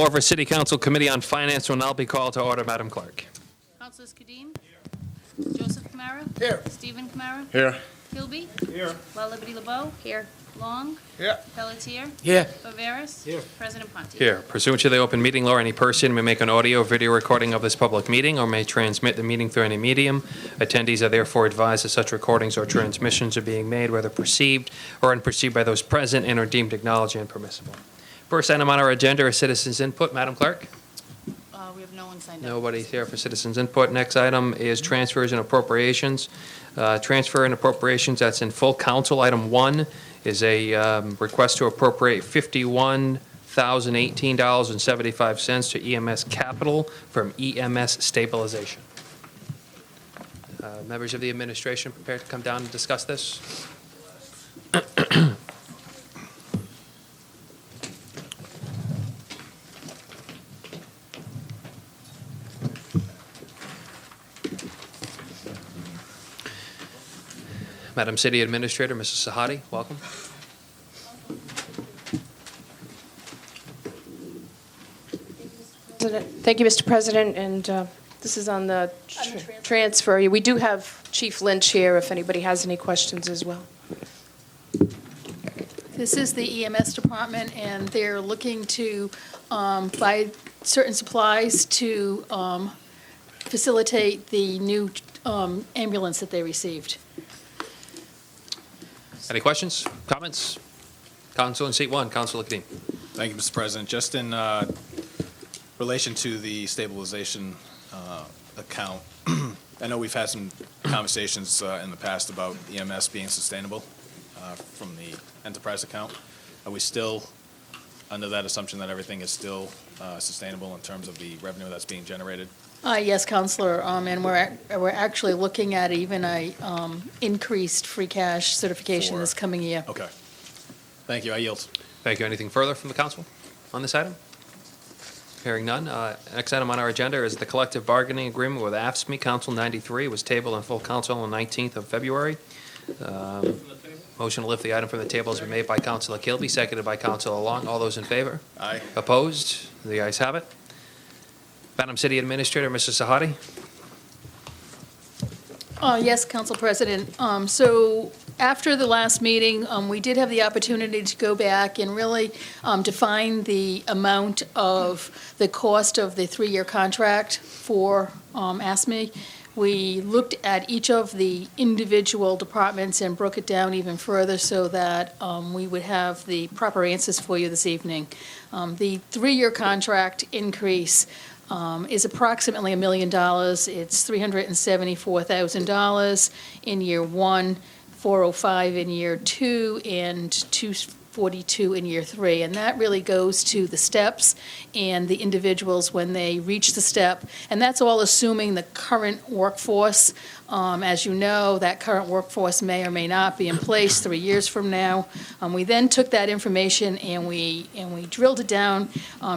Fall River City Council Committee on Finance will now be called to order. Madam Clerk. Councilors Kadim? Joseph Kamara? Here. Stephen Kamara? Here. Kilby? Here. La Liberty LeBeau? Here. Long? Here. Pelletier? Here. Viveras? Here. President Ponti? Here, pursuant to the open meeting law, any person may make an audio or video recording of this public meeting or may transmit the meeting through any medium. Attendees are therefore advised that such recordings or transmissions are being made, whether perceived or unperceived by those present, and are deemed acknowledged and permissible. First item on our agenda is citizens' input. Madam Clerk? We have no one signed up. Nobody's here for citizens' input. Next item is transfers and appropriations. Transfer and appropriations, that's in full council. Item 1 is a request to appropriate $51,018.75 to EMS Capital from EMS Stabilization. Members of the administration prepared to come down and discuss this? Madam City Administrator, Mrs. Sahadi, welcome. Thank you, Mr. President, and this is on the transfer. We do have Chief Lynch here if anybody has any questions as well. This is the EMS department, and they're looking to buy certain supplies to facilitate the new ambulance that they received. Any questions, comments? Council in seat 1, Councilor Kadim. Thank you, Mr. President. Just in relation to the stabilization account, I know we've had some conversations in the past about EMS being sustainable from the enterprise account. Are we still under that assumption that everything is still sustainable in terms of the revenue that's being generated? Yes, Counselor, and we're actually looking at even a increased free cash certification this coming year. Okay. Thank you. I yield. Thank you. Anything further from the council on this item? Hearing none. Next item on our agenda is the collective bargaining agreement with AFSCME. Council 93 was tabled in full council on the 19th of February. Motion to lift the item from the table has been made by Councilor Kilby, seconded by Councilor Long. All those in favor? Aye. Opposed? The ayes have it. Madam City Administrator, Mrs. Sahadi. Yes, Council President. So after the last meeting, we did have the opportunity to go back and really define the amount of the cost of the 3-year contract for ASME. We looked at each of the individual departments and broke it down even further so that we would have the proper answers for you this evening. The 3-year contract increase is approximately $1 million. It's $374,000 in year 1, $405,000 in year 2, and $242,000 in year 3. And that really goes to the steps and the individuals when they reach the step. And that's all assuming the current workforce. As you know, that current workforce may or may not be in place 3 years from now. We then took that information and we drilled it down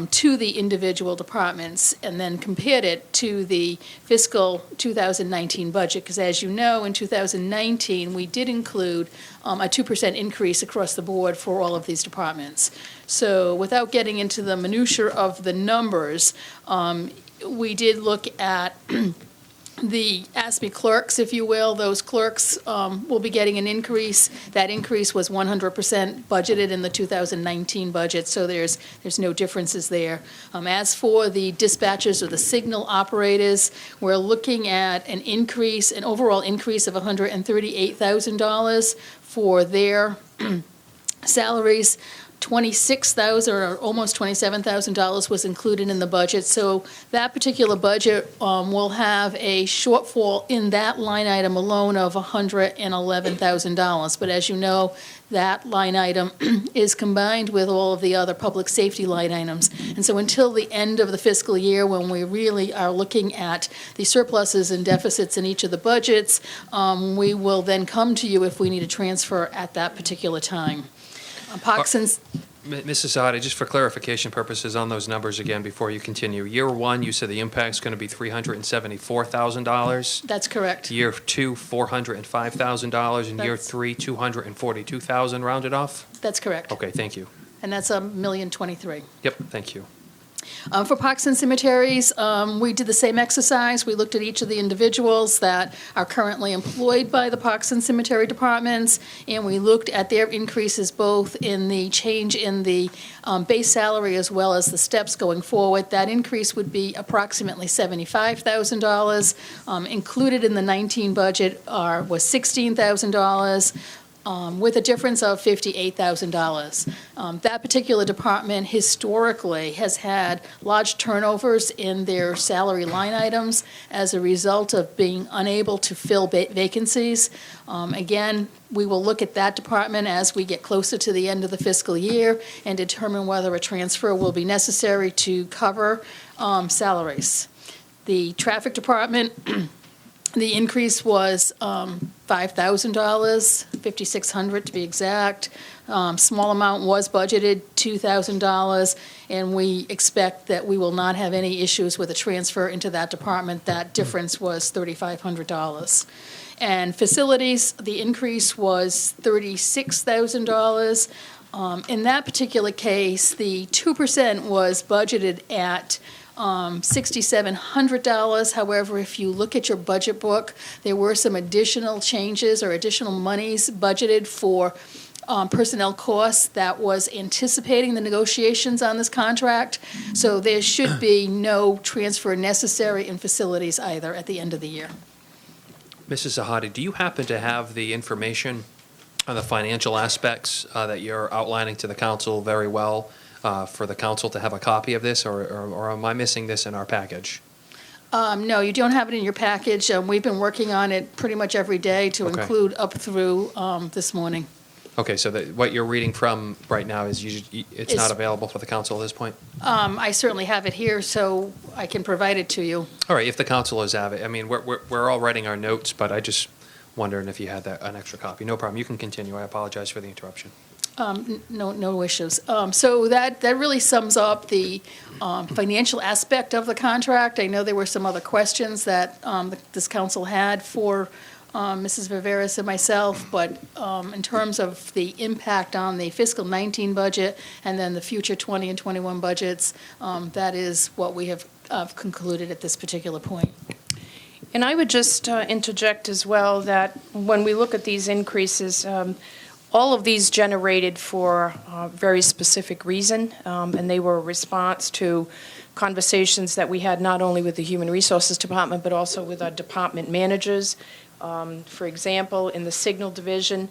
to the individual departments and then compared it to the fiscal 2019 budget. Because as you know, in 2019, we did include a 2% increase across the board for all of these departments. So without getting into the minutia of the numbers, we did look at the ASME clerks, if you will. Those clerks will be getting an increase. That increase was 100% budgeted in the 2019 budget, so there's no differences there. As for the dispatchers or the signal operators, we're looking at an increase, an overall increase of $138,000 for their salaries. $26,000 or almost $27,000 was included in the budget. So that particular budget will have a shortfall in that line item alone of $111,000. But as you know, that line item is combined with all of the other public safety line items. And so until the end of the fiscal year, when we really are looking at the surpluses and deficits in each of the budgets, we will then come to you if we need a transfer at that particular time. Mrs. Sahadi, just for clarification purposes on those numbers again before you continue. Year 1, you said the impact's going to be $374,000. That's correct. Year 2, $405,000, and year 3, $242,000 rounded off? That's correct. Okay, thank you. And that's $1,023,000. Yep, thank you. For parks and cemeteries, we did the same exercise. We looked at each of the individuals that are currently employed by the parks and cemetery departments, and we looked at their increases both in the change in the base salary as well as the steps going forward. That increase would be approximately $75,000. Included in the 19 budget was $16,000. With a difference of $58,000. That particular department historically has had large turnovers in their salary line items as a result of being unable to fill vacancies. Again, we will look at that department as we get closer to the end of the fiscal year and determine whether a transfer will be necessary to cover salaries. The traffic department, the increase was $5,000, $5,600 to be exact. Small amount was budgeted, $2,000, and we expect that we will not have any issues with a transfer into that department. That difference was $3,500. And facilities, the increase was $36,000. In that particular case, the 2% was budgeted at $6,700. However, if you look at your budget book, there were some additional changes or additional monies budgeted for personnel costs that was anticipating the negotiations on this contract. So there should be no transfer necessary in facilities either at the end of the year. Mrs. Sahadi, do you happen to have the information on the financial aspects that you're outlining to the council very well? For the council to have a copy of this, or am I missing this in our package? No, you don't have it in your package. We've been working on it pretty much every day to Okay. include up through this morning. Okay, so what you're reading from right now is it's not Is- available for the council at this point? I certainly have it here, so I can provide it to you. All right, if the council is have it, I mean, we're all writing our notes, but I just wondering if you had an extra copy. No problem, you can continue. I apologize for the interruption. No issues. So that really sums up the financial aspect of the contract. I know there were some other questions that this council had for Mrs. Viveras and myself, but in terms of the impact on the fiscal 19 budget and then the future 20 and 21 budgets, that is what we have concluded at this particular point. And I would just interject as well that when we look at these increases, all of these generated for a very specific reason, and they were a response to conversations that we had not only with the Human Resources Department, but also with our department managers. For example, in the Signal Division,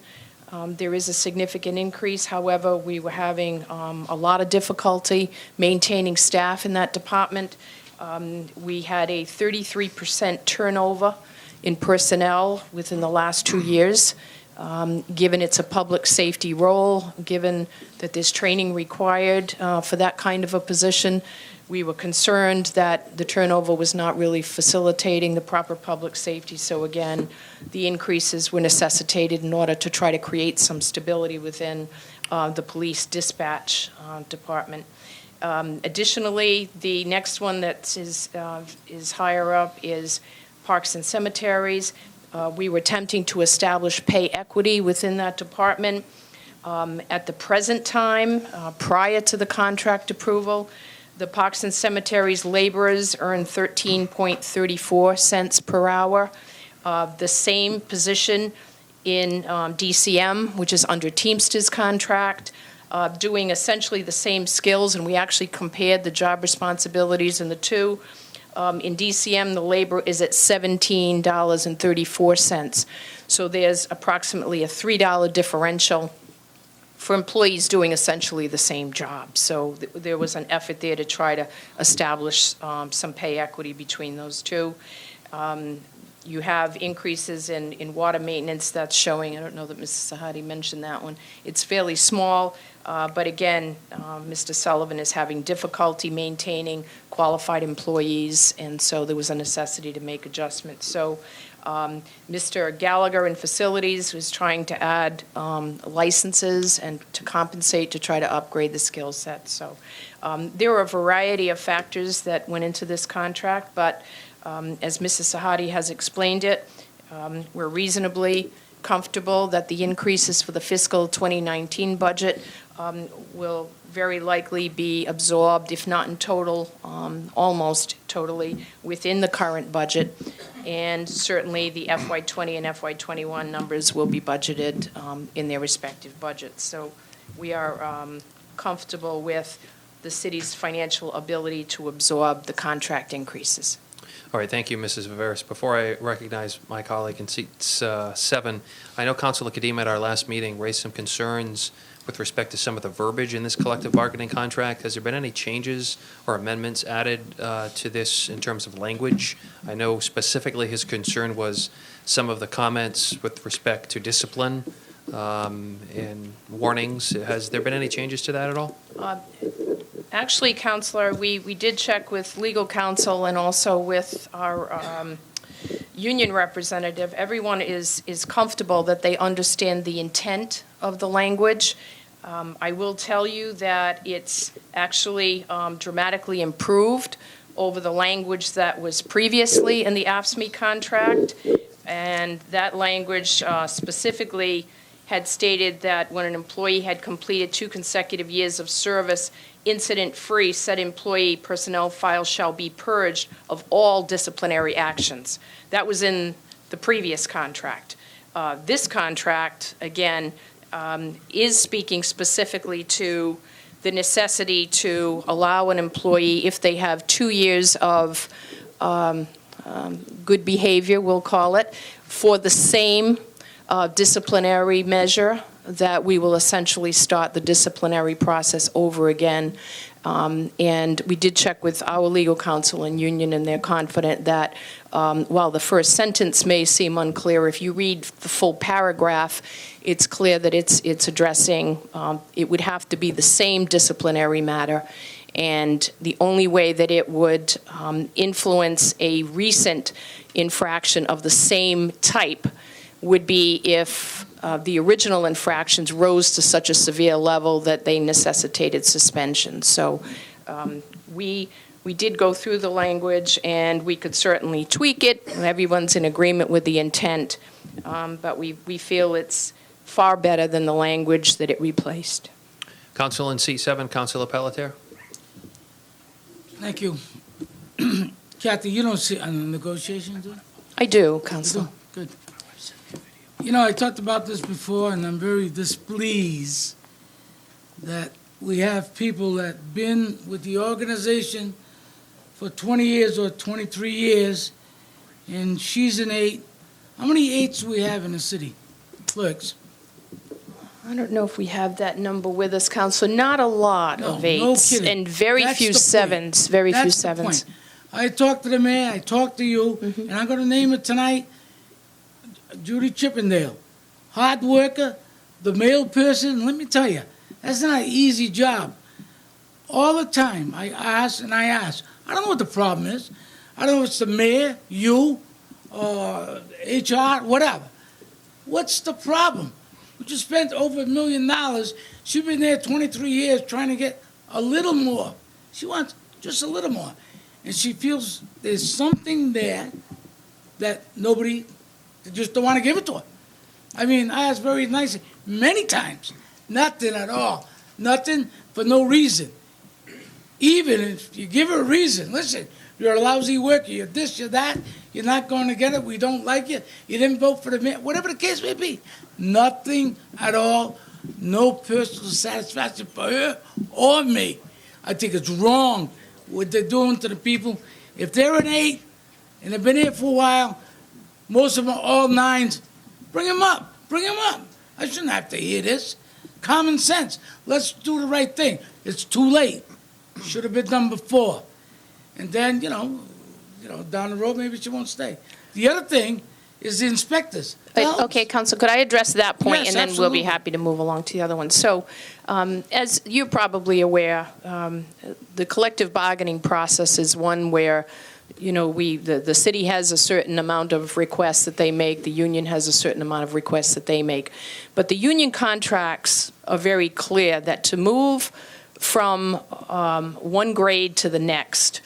there is a significant increase. However, we were having a lot of difficulty maintaining staff in that department. We had a 33% turnover in personnel within the last 2 years. Given it's a public safety role, given that there's training required for that kind of a position, we were concerned that the turnover was not really facilitating the proper public safety. So again, the increases were necessitated in order to try to create some stability within the police dispatch department. Additionally, the next one that is higher up is Parks and Cemeteries. We were attempting to establish pay equity within that department. At the present time, prior to the contract approval, the Parks and Cemeteries laborers earn 13.34 cents per hour. The same position in DCM, which is under Teamsters contract, doing essentially the same skills, and we actually compared the job responsibilities in the two. In DCM, the labor is at $17.34. So there's approximately a $3 differential for employees doing essentially the same job. So there was an effort there to try to establish some pay equity between those two. You have increases in water maintenance that's showing. I don't know that Mrs. Sahadi mentioned that one. It's fairly small, but again, Mr. Sullivan is having difficulty maintaining qualified employees, and so there was a necessity to make adjustments. So Mr. Gallagher in facilities was trying to add licenses and to compensate to try to upgrade the skill set. So there were a variety of factors that went into this contract, but as Mrs. Sahadi has explained it, we're reasonably comfortable that the increases for the fiscal 2019 budget will very likely be absorbed, if not in total, almost totally, within the current budget. And certainly, the FY20 and FY21 numbers will be budgeted in their respective budgets. So we are comfortable with the city's financial ability to absorb the contract increases. All right, thank you, Mrs. Viveris. Before I recognize my colleague in seats 7, I know Councilor Kadima at our last meeting raised some concerns with respect to some of the verbiage in this collective bargaining contract. Has there been any changes or amendments added to this in terms of language? I know specifically his concern was some of the comments with respect to discipline and warnings. Has there been any changes to that at all? Actually, Counselor, we did check with legal counsel and also with our union representative. Everyone is comfortable that they understand the intent of the language. I will tell you that it's actually dramatically improved over the language that was previously in the AFSCME contract. And that language specifically had stated that when an employee had completed 2 consecutive years of service incident-free, said employee personnel file shall be purged of all disciplinary actions. That was in the previous contract. This contract, again, is speaking specifically to the necessity to allow an employee, if they have 2 years of good behavior, we'll call it, for the same disciplinary measure, that we will essentially start the disciplinary process over again. And we did check with our legal counsel and union, and they're confident that while the first sentence may seem unclear, if you read the full paragraph, it's clear that it's addressing, it would have to be the same disciplinary matter. And the only way that it would influence a recent infraction of the same type would be if the original infractions rose to such a severe level that they necessitated suspension. So we did go through the language, and we could certainly tweak it. Everyone's in agreement with the intent, but we feel it's far better than the language that it replaced. Council in seat 7, Councilor Pelletier. Thank you. Kathy, you don't sit on the negotiations, do you? I do, You Councilor. do? Good. You know, I talked about this before, and I'm very displeased that we have people that been with the organization for 20 years or 23 years, and she's an 8. How many 8s do we have in the city? Clerks? I don't know if we have that number with us, Councilor. Not a lot No, of no 8s, kidding. and very That's few the point. 7s, very few That's the 7s. point. I talked to the mayor, I talked to you, and I'm going to name it tonight, Judy Chippendale. Hard worker, the male person, let me tell you, that's not an easy job. All the time, I ask and I ask. I don't know what the problem is. I don't know if it's the mayor, you, or HR, whatever. What's the problem? We just spent over $1 million. She's been there 23 years trying to get a little more. She wants just a little more. And she feels there's something there that nobody, they just don't want to give it to her. I mean, I asked very nicely, many times, nothing at all. Nothing for no reason. Even if you give her a reason, listen, you're a lousy worker, you're this, you're that, you're not going to get it, we don't like you, you didn't vote for the mayor, whatever the case may be. Nothing at all, no personal satisfaction for her or me. I think it's wrong what they're doing to the people. If they're an 8 and they've been here for a while, most of them are all 9s, bring them up, bring them up. I shouldn't have to hear this. Common sense. Let's do the right thing. It's too late. Should have been done before. And then, you know, down the road, maybe she won't stay. The other thing is the inspectors. Okay, Council, could I address that point? Yes, and then we'll be absolutely. happy to move along to the other one. So, as you're probably aware, the collective bargaining process is one where, you know, the city has a certain amount of requests that they make, the union has a certain amount of requests that they make. But the union contracts are very clear that to move from one grade to the next,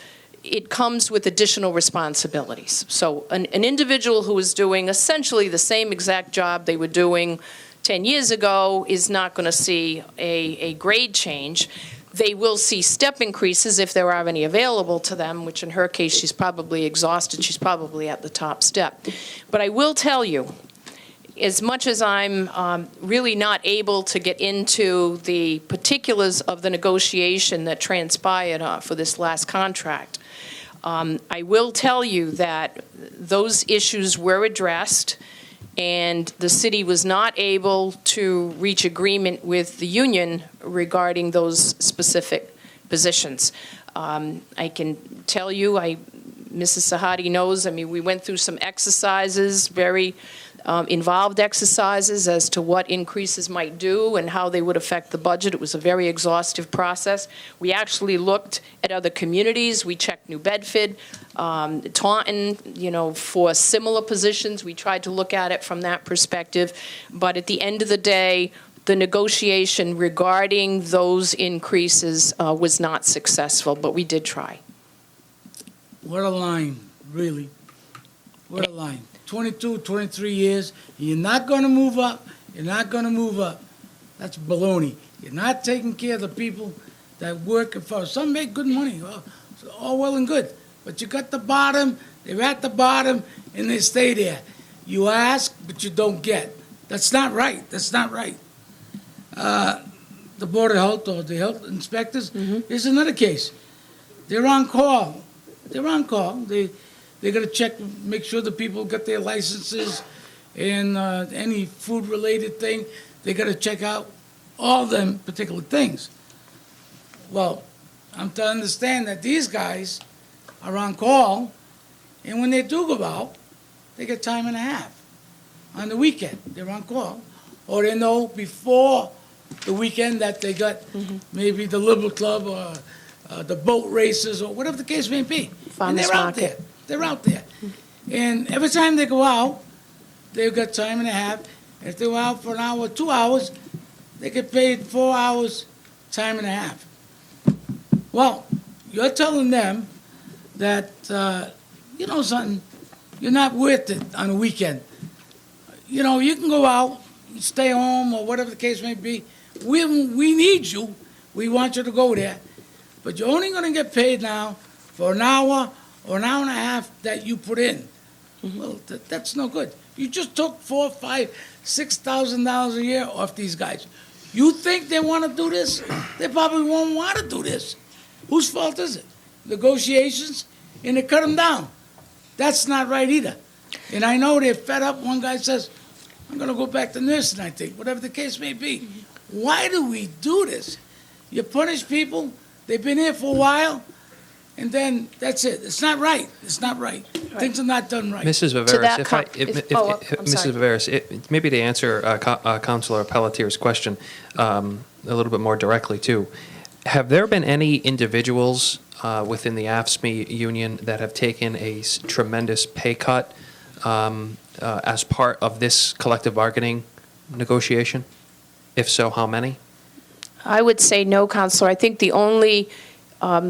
it comes with additional responsibilities. So an individual who is doing essentially the same exact job they were doing 10 years ago is not going to see a grade change. They will see step increases if there are any available to them, which in her case, she's probably exhausted. She's probably at the top step. But I will tell you, as much as I'm really not able to get into the particulars of the negotiation that transpired for this last contract, I will tell you that those issues were addressed, and the city was not able to reach agreement with the union regarding those specific positions. I can tell you, Mrs. Sahadi knows, I mean, we went through some exercises, very involved exercises as to what increases might do and how they would affect the budget. It was a very exhaustive process. We actually looked at other communities. We checked New Bedford, Taunton, for similar positions. We tried to look at it from that perspective. But at the end of the day, the negotiation regarding those increases was not successful, but we did try. What a line, really. What a line. 22, 23 years, you're not going to move up, you're not going to move up. That's baloney. You're not taking care of the people that work for. Some make good money, all well and good. But you got the bottom, they're at the bottom, and they stay there. You ask, but you don't get. That's not right. That's not right. The Board of Health or the health inspectors, here's another case. They're on call. They're on call. They're going to check, make sure the people get their licenses and any food-related thing. They got to check out all them particular things. Well, I'm to understand that these guys are on call, and when they do go out, they get time and a half. On the weekend, they're on call. Or they know before the weekend that they got maybe the Liberal Club or the boat races or whatever the case may be. And they're out there. They're out there. And every time they go out, they've got time and a half. If they go out for an hour, 2 hours, they get paid 4 hours, time and a half. Well, you're telling them that, you know something, you're not worth it on a weekend. You can go out, stay home, or whatever the case may be. We need you. We want you to go there. But you're only going to get paid now for an hour or an hour and a half that you put in. Well, that's no good. You just took $4,000, $5,000, $6,000 a year off these guys. You think they want to do this? They probably won't want to do this. Whose fault is it? Negotiations, and they cut them down. That's not right either. And I know they're fed up. One guy says, I'm going to go back to nursing, I think, whatever the case may be. Why do we do this? You punish people, they've been here for a while, and then that's it. It's not right. It's not right. Things are not done right. Mrs. that Viveris, I'm sorry. Mrs. Viveris, maybe to answer Councilor Pelletier's question a little bit more directly too, have there been any individuals within the AFSCME union that have taken a tremendous pay cut as part of this collective bargaining negotiation? If so, how many? I would say no, Counselor. I think the only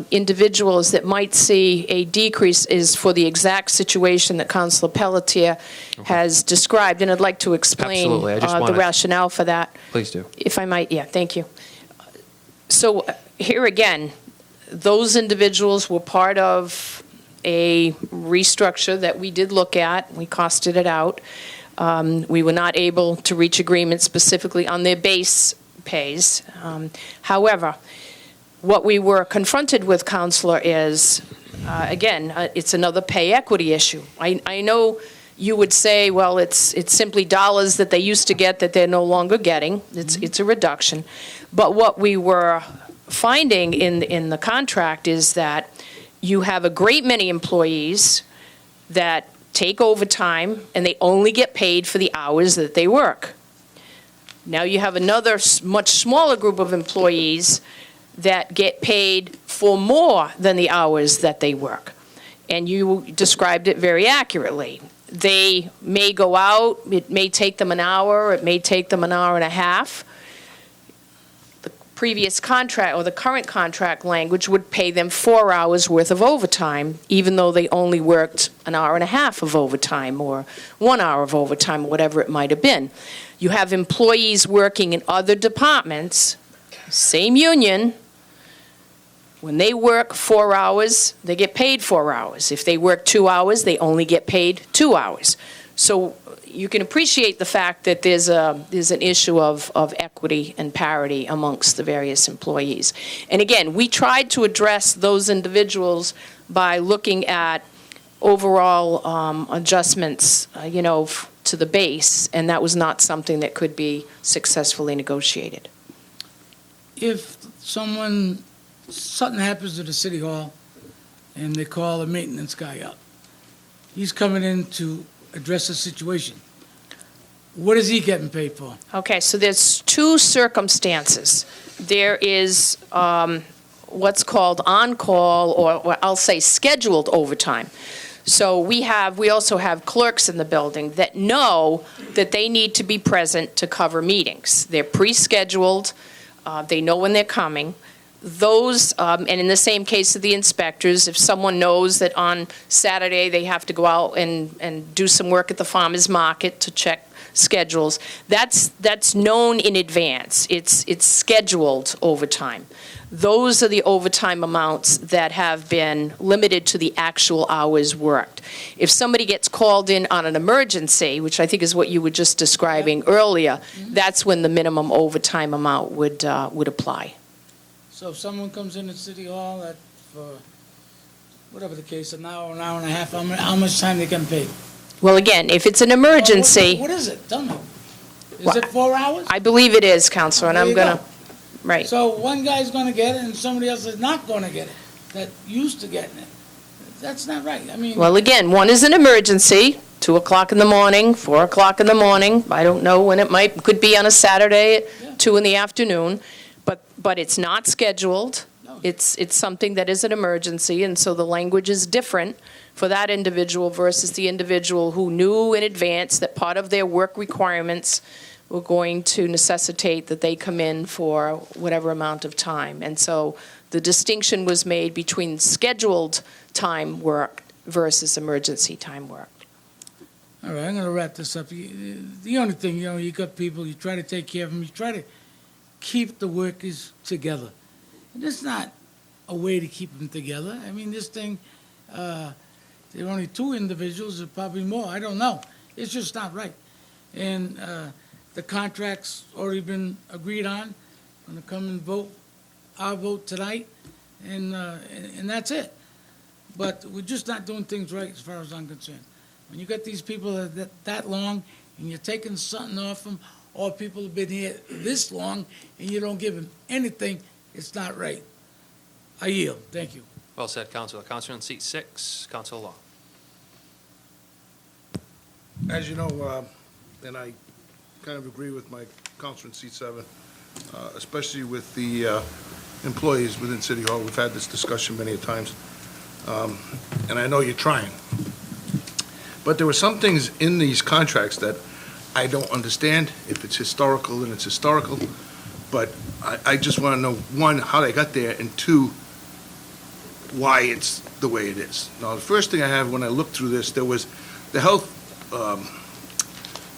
individuals that might see a decrease is for the exact situation that Councilor Pelletier has described, and I'd like to explain Absolutely. I just the wanted- rationale for that. Please do. If I might, yeah, thank you. So here again, those individuals were part of a restructure that we did look at. We costed it out. We were not able to reach agreement specifically on their base pays. However, what we were confronted with, Counselor, is, again, it's another pay equity issue. I know you would say, well, it's simply dollars that they used to get that they're no longer getting. It's a reduction. But what we were finding in the contract is that you have a great many employees that take overtime, and they only get paid for the hours that they work. Now you have another much smaller group of employees that get paid for more than the hours that they work. And you described it very accurately. They may go out, it may take them an hour, it may take them an hour and a half. The previous contract, or the current contract language would pay them 4 hours worth of overtime, even though they only worked an hour and a half of overtime, or 1 hour of overtime, or whatever it might have been. You have employees working in other departments, same union. When they work 4 hours, they get paid 4 hours. If they work 2 hours, they only get paid 2 hours. So you can appreciate the fact that there's an issue of equity and parity amongst the various employees. And again, we tried to address those individuals by looking at overall adjustments, to the base, and that was not something that could be successfully negotiated. If something happens to the city hall and they call a maintenance guy up, he's coming in to address the situation. What is he getting paid for? Okay, so there's two circumstances. There is what's called on-call, or I'll say scheduled overtime. So we also have clerks in the building that know that they need to be present to cover meetings. They're pre-scheduled, they know when they're coming. Those, and in the same case of the inspectors, if someone knows that on Saturday they have to go out and do some work at the farmer's market to check schedules, that's known in advance. It's scheduled overtime. Those are the overtime amounts that have been limited to the actual hours worked. If somebody gets called in on an emergency, which I think is what you were just describing earlier, that's when the minimum overtime amount would apply. So if someone comes in at City Hall for, whatever the case, an hour and a half, how much time they getting paid? Well, again, if it's an emergency, What is it? Tell me. Is Well, it 4 hours? I believe it is, Counselor, and There I'm you gonna, go. right. So one guy's gonna get it and somebody else is not gonna get it, that used to getting it. That's not right. I mean, Well, again, one is an emergency, 2 o'clock in the morning, 4 o'clock in the morning. I don't know when could be on a Saturday Yeah. at 2 in the afternoon, but it's not scheduled. No. It's something that is an emergency, and so the language is different for that individual versus the individual who knew in advance that part of their work requirements were going to necessitate that they come in for whatever amount of time. And so the distinction was made between scheduled time work versus emergency time work. all right, I'm gonna wrap this up. The only thing, you got people, you try to take care of them, you try to keep the workers together. And it's not a way to keep them together. I mean, this thing, there are only 2 individuals, or probably more, I don't know. It's just not right. And the contract's already been agreed on. I'm gonna come and vote, our vote tonight, and that's it. But we're just not doing things right as far as I'm concerned. When you got these people that long, and you're taking something off them, or people have been here this long, and you don't give them anything, it's not right. I yield. Thank you. Well said, Counselor. Counselor in seat 6, Counselor Law. As you know, and I kind of agree with my counselor in seat 7, especially with the employees within City Hall. We've had this discussion many a times, and I know you're trying. But there were some things in these contracts that I don't understand. If it's historical, then it's historical. But I just want to know, 1, how they got there, and 2, why it's the way it is. Now, the first thing I have when I looked through this, there was the health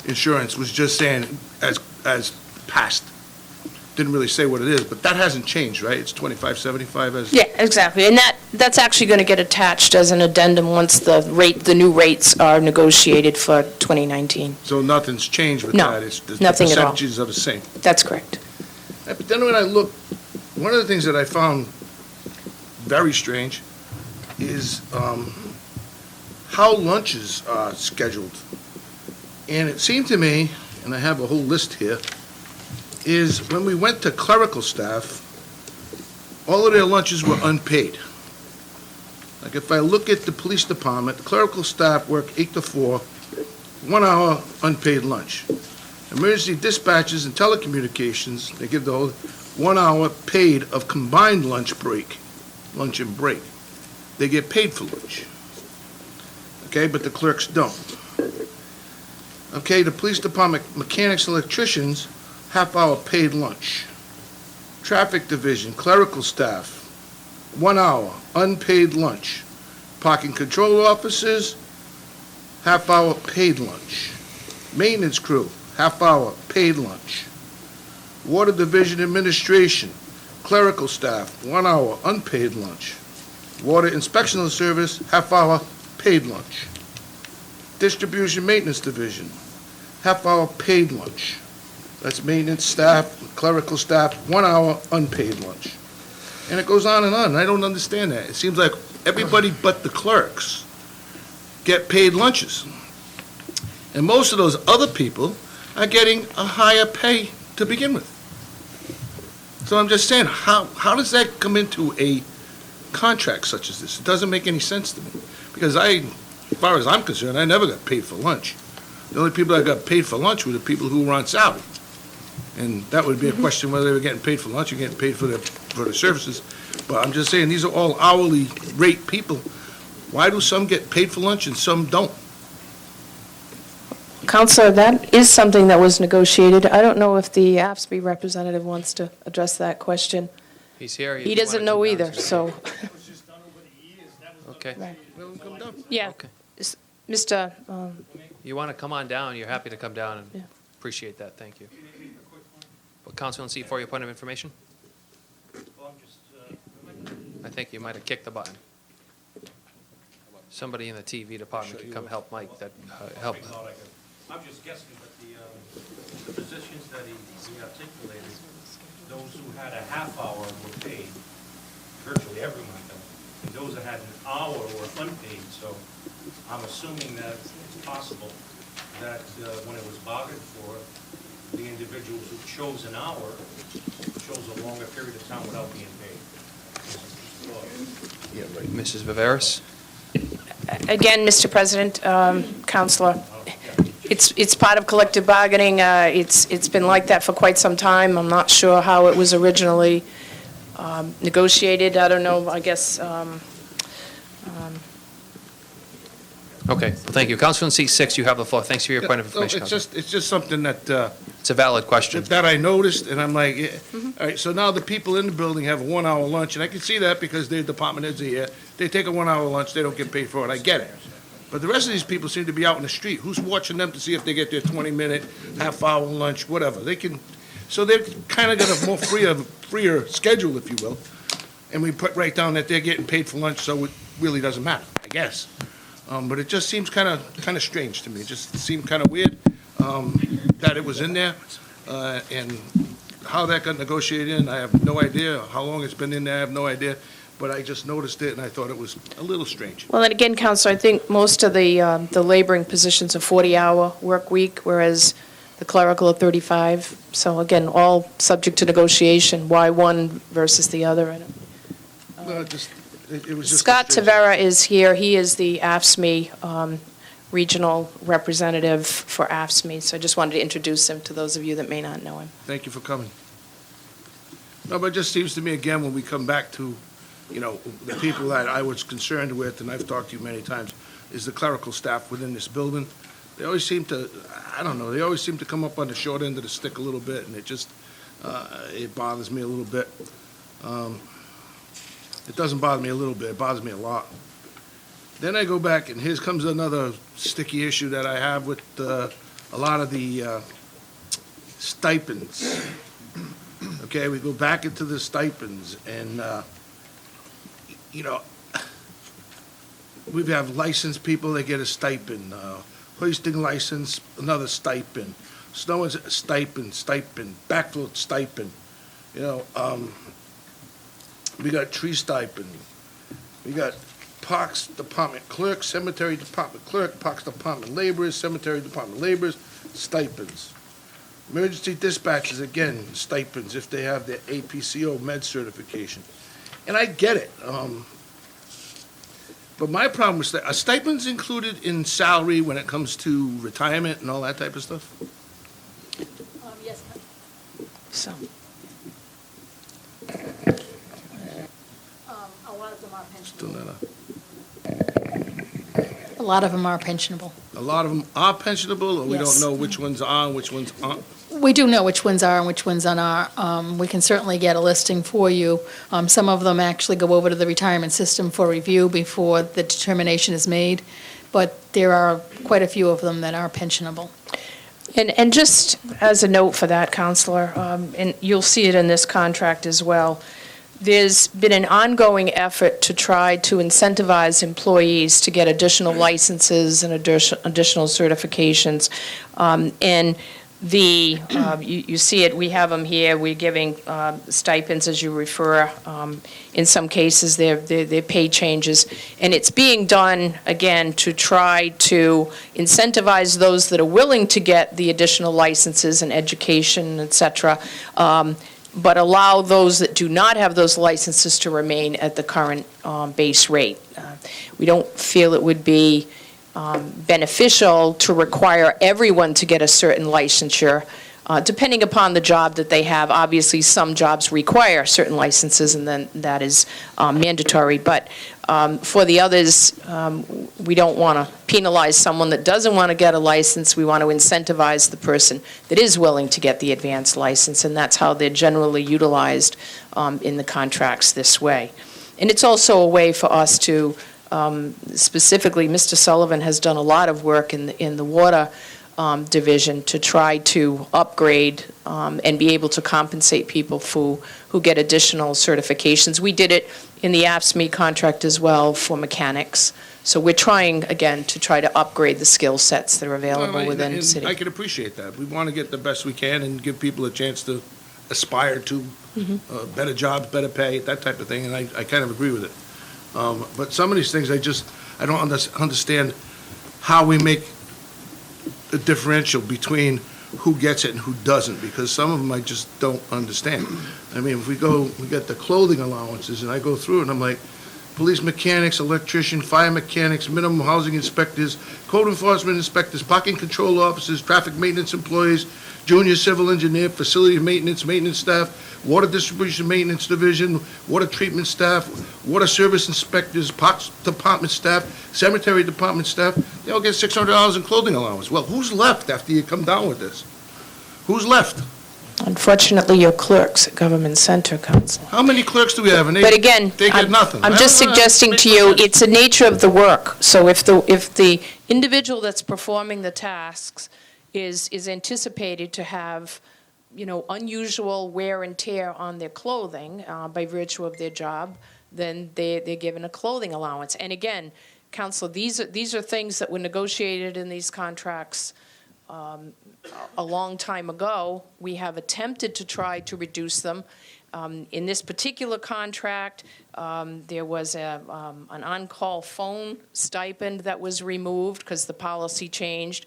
insurance was just saying as past. Didn't really say what it is, but that hasn't changed, right? It's 2575 as. Yeah, exactly. And that's actually going to get attached as an addendum once the new rates are negotiated for 2019. So nothing's changed with No, that? It's the nothing at all. percentages are the same. That's correct. But then when I look, one of the things that I found very strange is how lunches are scheduled. And it seemed to me, and I have a whole list here, is when we went to clerical staff, all of their lunches were unpaid. Like if I look at the police department, the clerical staff work 8 to 4, 1 hour unpaid lunch. Emergency dispatches and telecommunications, they give the whole 1 hour paid of combined lunch and break. They get paid for lunch. Okay, but the clerks don't. Okay, the police department mechanics, electricians, half-hour paid lunch. Traffic Division, clerical staff, 1 hour, unpaid lunch. Parking control officers, half-hour paid lunch. Maintenance crew, half-hour paid lunch. Water Division Administration, clerical staff, 1 hour, unpaid lunch. Water Inspectional Service, half-hour paid lunch. Distribution Maintenance Division, half-hour paid lunch. That's maintenance staff, clerical staff, 1 hour, unpaid lunch. And it goes on and on. I don't understand that. It seems like everybody but the clerks get paid lunches. And most of those other people are getting a higher pay to begin with. So I'm just saying, how does that come into a contract such as this? It doesn't make any sense to me. Because as far as I'm concerned, I never got paid for lunch. The only people that got paid for lunch were the people who were on salary. And that would be a question whether they were getting paid for lunch or getting paid for the services. But I'm just saying, these are all hourly rate people. Why do some get paid for lunch and some don't? Counselor, that is something that was negotiated. I don't know if the AFSCME representative wants to address that question. He's here. He doesn't know either, so, Okay. Right. Let them come down. yeah. Okay. Mr., You want to come on down, you're happy to come down, Yeah. and appreciate that, thank you. But Council in seat for your point of information? I think you might have kicked the button. Somebody in the TV department could come help Mike, that, help. I'm just guessing, but the positions that he articulated, those who had a half hour were paid, virtually everyone of them, and those that had an hour were unpaid, so I'm assuming that it's possible that when it was bargained for, the individuals who chose an hour chose a longer period of time without being paid. Yeah, right. Mrs. Viveras? again, Mr. President, Counselor, it's part of collective bargaining. It's been like that for quite some time. I'm not sure how it was originally negotiated. I don't know, I guess, Okay, thank you. Council in seat 6, you have the floor. Thanks for your point of So information, Council. it's just something that, It's a valid question. that I noticed, and I'm like, all right, so now the people in the building have a 1 hour lunch, and I can see that because their department heads are here. They take a 1 hour lunch, they don't get paid for it, I get it. But the rest of these people seem to be out in the street. Who's watching them to see if they get their 20-minute, half-hour lunch, whatever? They can, so they've kind of got a more freer schedule, if you will. And we put right down that they're getting paid for lunch, so it really doesn't matter, I guess. But it just seems kind of strange to me. It just seemed kind of weird that it was in there. And how that got negotiated in, I have no idea. How long it's been in there, I have no idea. But I just noticed it, and I thought it was a little strange. well, and again, Counselor, I think most of the laboring positions are 40-hour work week, whereas the clerical are 35. So again, all subject to negotiation, why one versus the other. I don't- It was just. Scott strange. Tavera is here. He is the AFSCME regional representative for AFSCME, so I just wanted to introduce him to those of you that may not know him. Thank you for coming. No, but it just seems to me, again, when we come back to, you know, the people that I was concerned with, and I've talked to you many times, is the clerical staff within this building. They always seem to, I don't know, they always seem to come up on the short end of the stick a little bit, and it just, it bothers me a little bit. It doesn't bother me a little bit, it bothers me a lot. Then I go back, and here comes another sticky issue that I have with a lot of the stipends. Okay, we go back into the stipends, and, you know, we have licensed people that get a stipend, hoisting license, another stipend, snow is a stipend, backflow stipend, you know, we got tree stipend, we got Parks Department clerk, Cemetery Department clerk, Parks Department laborers, Cemetery Department laborers, stipends. Emergency dispatchers, again, stipends if they have their APCO med certification. And I get it. But my problem is that, are stipends included in salary when it comes to retirement and all that type of stuff? Yes. So, A lot of them are Still pensionable. not A lot of them are pensionable. a lot of them are pensionable, or we don't Yes. know which ones are and which ones aren't? We do know which ones are and which ones aren't. We can certainly get a listing for you. Some of them actually go over to the retirement system for review before the determination is made, but there are quite a few of them that are pensionable. And just as a note for that, Counselor, and you'll see it in this contract as well, there's been an ongoing effort to try to incentivize employees to get additional licenses and additional certifications. And you see it, we have them here, we're giving stipends as you refer. In some cases, they're pay changes. And it's being done, again, to try to incentivize those that are willing to get the additional licenses and education, et cetera, but allow those that do not have those licenses to remain at the current base rate. We don't feel it would be beneficial to require everyone to get a certain licensure, depending upon the job that they have. Obviously, some jobs require certain licenses, and then that is mandatory. But for the others, we don't want to penalize someone that doesn't want to get a license. We want to incentivize the person that is willing to get the advanced license, and that's how they're generally utilized in the contracts this way. And it's also a way for us to, specifically, Mr. Sullivan has done a lot of work in the water division to try to upgrade and be able to compensate people who get additional certifications. We did it in the AFSCME contract as well for mechanics. So we're trying, again, to try to upgrade the skill sets that are available within the city. I can appreciate that. We want to get the best we can and give people a chance to aspire to better jobs, better pay, that type of thing, and I kind of agree with it. But some of these things, I don't understand how we make a differential between who gets it and who doesn't, because some of them I just don't understand. I mean, if we get the clothing allowances, and I go through it, and I'm like, police mechanics, electrician, fire mechanics, minimum housing inspectors, code enforcement inspectors, parking control officers, traffic maintenance employees, junior civil engineer, facility maintenance staff, water distribution maintenance division, water treatment staff, water service inspectors, parks department staff, cemetery department staff, they all get $600 in clothing allowance. Well, who's left after you come down with this? Who's left? Unfortunately, your clerks at Government Center, Council. How many clerks do we have? And But again, they get nothing. I'm just suggesting to you, it's the nature of the work. So if the individual that's performing the tasks is anticipated to have, unusual wear and tear on their clothing by virtue of their job, then they're given a clothing allowance. And again, Council, these are things that were negotiated in these contracts a long time ago. We have attempted to try to reduce them. In this particular contract, there was an on-call phone stipend that was removed because the policy changed.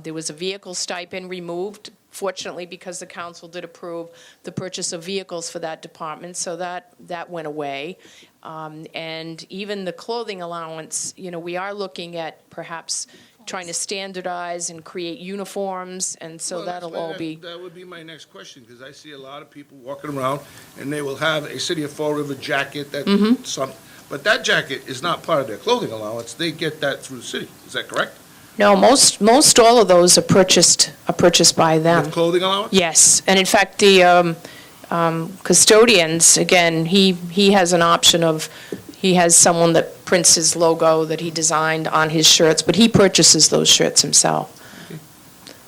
There was a vehicle stipend removed, fortunately, because the council did approve the purchase of vehicles for that department, so that went away. And even the clothing allowance, we are looking at perhaps trying to standardize and create uniforms, and so that'll all be... That would be my next question, because I see a lot of people walking around, and they will have a City of Fall River jacket, but that jacket is not part of their clothing allowance. They get that through the city. Is that correct? No, most all of those are purchased by them. With clothing allowance? Yes, and in fact, the custodians, again, he has an option of, he has someone that prints his logo that he designed on his shirts, but he purchases those shirts himself. Okay.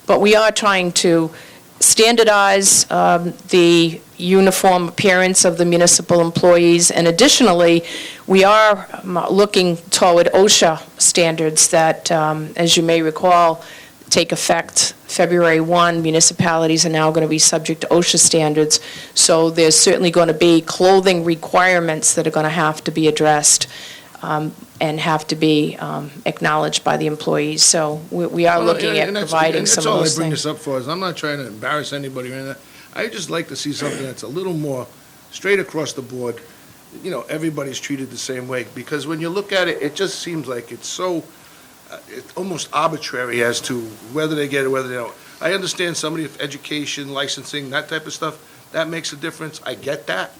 But we are trying to standardize the uniform appearance of the municipal employees, and additionally, we are looking toward OSHA standards that, as you may recall, take effect February 1. Municipalities are now going to be subject to OSHA standards, so there's certainly going to be clothing requirements that are going to have to be addressed and have to be acknowledged by the employees. So we are looking at providing some of those That's all I bring things. this up for, is I'm not trying to embarrass anybody or anything. I just like to see something that's a little more straight across the board. Everybody's treated the same way, because when you look at it, it just seems like it's so, it's almost arbitrary as to whether they get it, whether they don't. I understand somebody with education, licensing, that type of stuff, that makes a difference. I get that.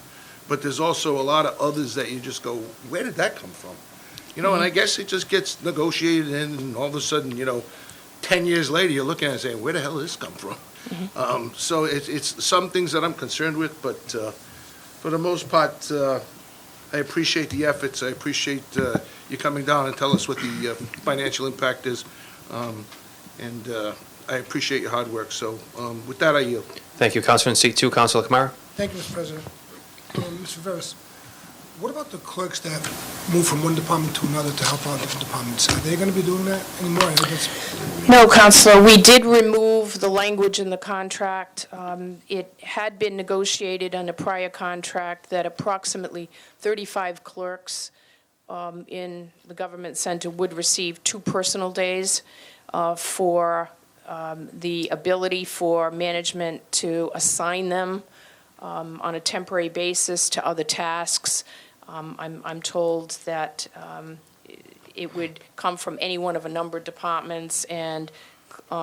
But there's also a lot of others that you just go, where did that come from? And I guess it just gets negotiated in, and all of a sudden, 10 years later, you're looking at it and saying, where the hell did this come from? So it's some things that I'm concerned with, but for the most part, I appreciate the efforts. I appreciate you coming down and tell us what the financial impact is. And I appreciate your hard work. So with that, I yield. Thank you. Councilor in seat 2, Councilor Kamara. Thank you, Mr. President. Mr. Veras, what about the clerks that move from one department to another to help out different departments? Are they going to be doing that anymore? I know that's- No, Counselor, we did remove the language in the contract. It had been negotiated on a prior contract that approximately 35 clerks in the government center would receive 2 personal days for the ability for management to assign them on a temporary basis to other tasks. I'm told that it would come from any one of a number of departments, and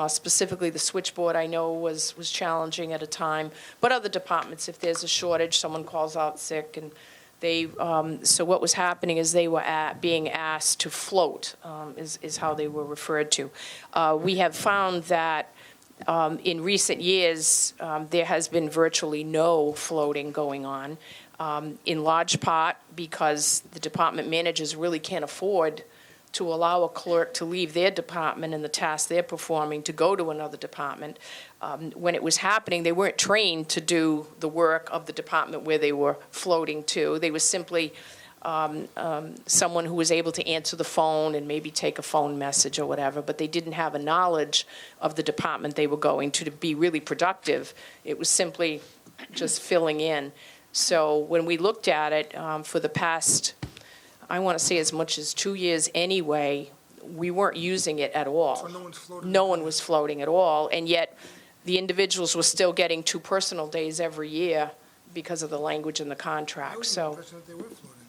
specifically the switchboard, I know, was challenging at a time. But other departments, if there's a shortage, someone calls out sick, and they, so what was happening is they were being asked to float, is how they were referred to. We have found that in recent years, there has been virtually no floating going on, in large part because the department managers really can't afford to allow a clerk to leave their department and the tasks they're performing to go to another department. When it was happening, they weren't trained to do the work of the department where they were floating to. They were simply someone who was able to answer the phone and maybe take a phone message or whatever, but they didn't have a knowledge of the department they were going to be really productive. It was simply just filling in. So when we looked at it for the past, I want to say as much as 2 years anyway, we weren't using it at all. So no one's floating? No one was floating at all, and yet the individuals were still getting 2 personal days every year because of the language in the I contract, was so, under the impression that they were floating.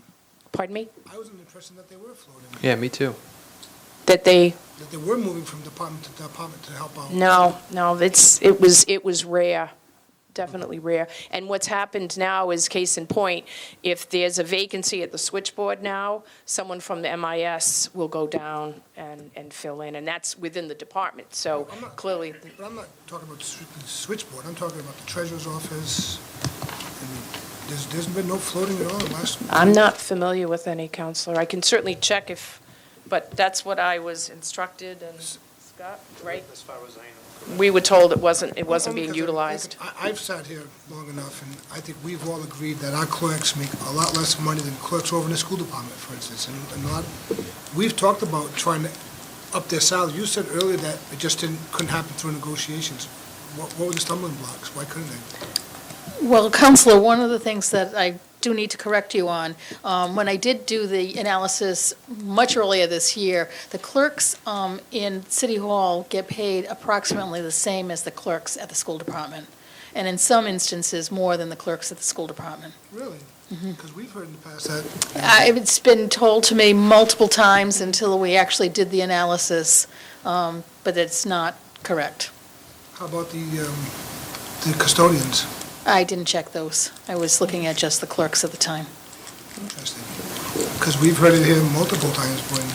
pardon me? I was under the impression that they were floating, Yeah, me too. That they, that they were moving from department to department to help out. no, it was rare, definitely rare. And what's happened now is, case in point, if there's a vacancy at the switchboard now, someone from the MIS will go down and fill in, and that's within the department, so I'm not- clearly, But I'm not talking about the switchboard, I'm talking about the treasurer's office. I mean, there's been no floating at all last. I'm not familiar with any, Counselor. I can certainly check if, but that's what I was instructed, and Scott, right? As far as I know. We were told it wasn't being Because utilized. I've sat here long enough, and I think we've all agreed that our clerks make a lot less money than clerks over in the school department, for instance. And a lot, we've talked about trying to up their salary. You said earlier that it just couldn't happen through negotiations. What were the stumbling blocks? Why couldn't they? Well, Counselor, one of the things that I do need to correct you on, when I did do the analysis much earlier this year, the clerks in City Hall get paid approximately the same as the clerks at the school department, and in some instances, more than the clerks at the school department. Really? Because we've heard in the past that. It's been told to me multiple times until we actually did the analysis, but it's not correct. How about the custodians? I didn't check those. I was looking at just the clerks at the time. Interesting. Because we've heard it here multiple times when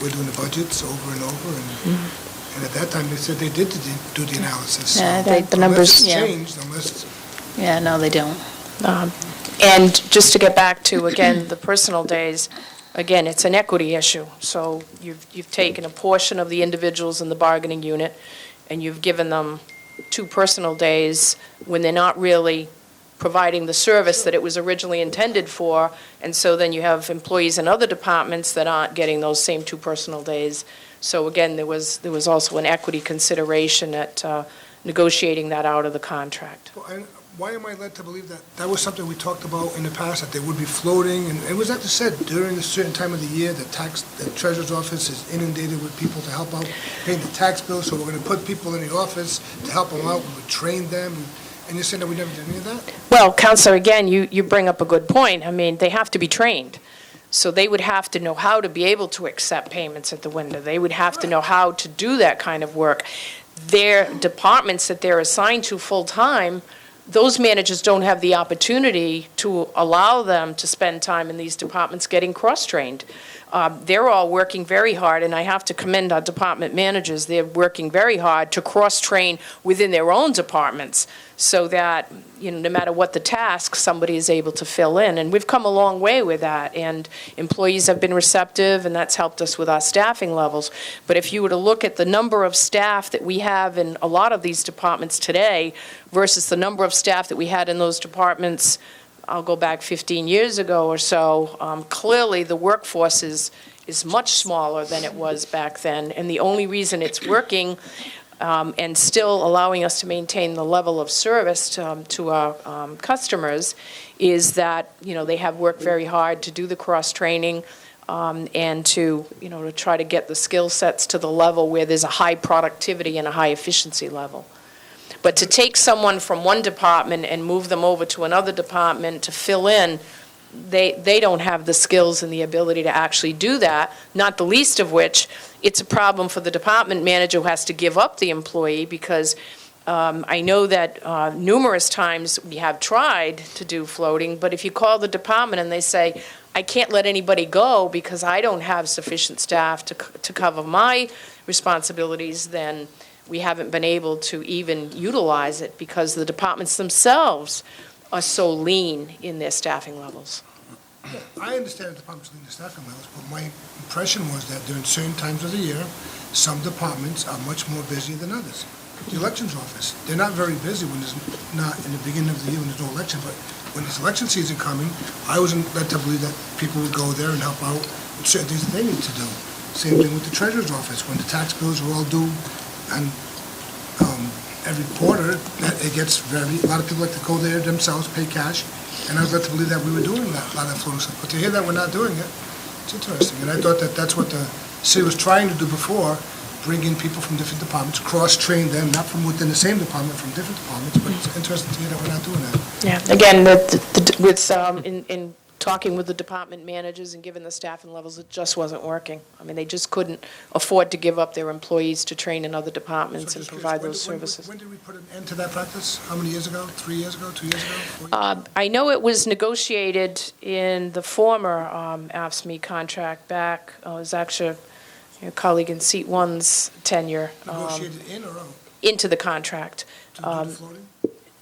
we're doing the budgets over and over, and at that time, they said they did do the analysis. Yeah, So the numbers, Unless it's yeah. changed, unless, Yeah, no, they don't. And just to get back to, again, the personal days, again, it's an equity issue. So you've taken a portion of the individuals in the bargaining unit, and you've given them 2 personal days when they're not really providing the service that it was originally intended for, and so then you have employees in other departments that aren't getting those same 2 personal days. So again, there was also an equity consideration at negotiating that out of the contract. why am I led to believe that that was something we talked about in the past, that they would be floating? And it was actually said during a certain time of the year, the treasurer's office is inundated with people to help out paying the tax bill, so we're going to put people in the office to help them out, we would train them, and you're saying that we never did any of that? Well, Counselor, again, you bring up a good point. I mean, they have to be trained. So they would have to know how to be able to accept payments at the window. They would have to know how to do that kind of work. Their departments that they're assigned to full-time, those managers don't have the opportunity to allow them to spend time in these departments getting cross-trained. they're all working very hard, and I have to commend our department managers. They're working very hard to cross-train within their own departments so that, no matter what the task, somebody is able to fill in. And we've come a long way with that, and employees have been receptive, and that's helped us with our staffing levels. But if you were to look at the number of staff that we have in a lot of these departments today versus the number of staff that we had in those departments, I'll go back 15 years ago or so, clearly the workforce is much smaller than it was back then. And the only reason it's working and still allowing us to maintain the level of service to our customers is that, they have worked very hard to do the cross-training and to try to get the skill sets to the level where there's a high productivity and a high efficiency level. But to take someone from one department and move them over to another department to fill in, they don't have the skills and the ability to actually do that, not the least of which, it's a problem for the department manager who has to give up the employee because I know that numerous times we have tried to do floating, but if you call the department and they say, I can't let anybody go because I don't have sufficient staff to cover my responsibilities, then we haven't been able to even utilize it because the departments themselves are so lean in their staffing levels. I understand the department's leading the staffing levels, but my impression was that during certain times of the year, some departments are much more busy than others. The elections office, they're not very busy when there's not in the beginning of the year when there's no election, but when there's election season coming, I was led to believe that people would go there and help out with certain things that they need to do. Same thing with the treasurer's office, when the tax bills are all due, and every quarter, it gets a lot of people like to go there themselves, pay cash, and I was led to believe that we were doing that, a lot of floating stuff. But to hear that we're not doing it, it's interesting. And I thought that that's what the city was trying to do before, bring in people from different departments, cross-train them, not from within the same department, from different departments, but it's interesting to hear that we're not doing that. Yeah, again, in talking with the department managers and given the staffing levels, it just wasn't working. I mean, they just couldn't afford to give up their employees to train in other departments So and just provide curious, those services. When did we put an end to that practice? How many years ago? 3 years ago? 2 years ago? 4 years ago? I know it was negotiated in the former AFSCME contract back, it was actually your colleague in seat one's tenure. Negotiated in or out? Into the contract, To do the floating?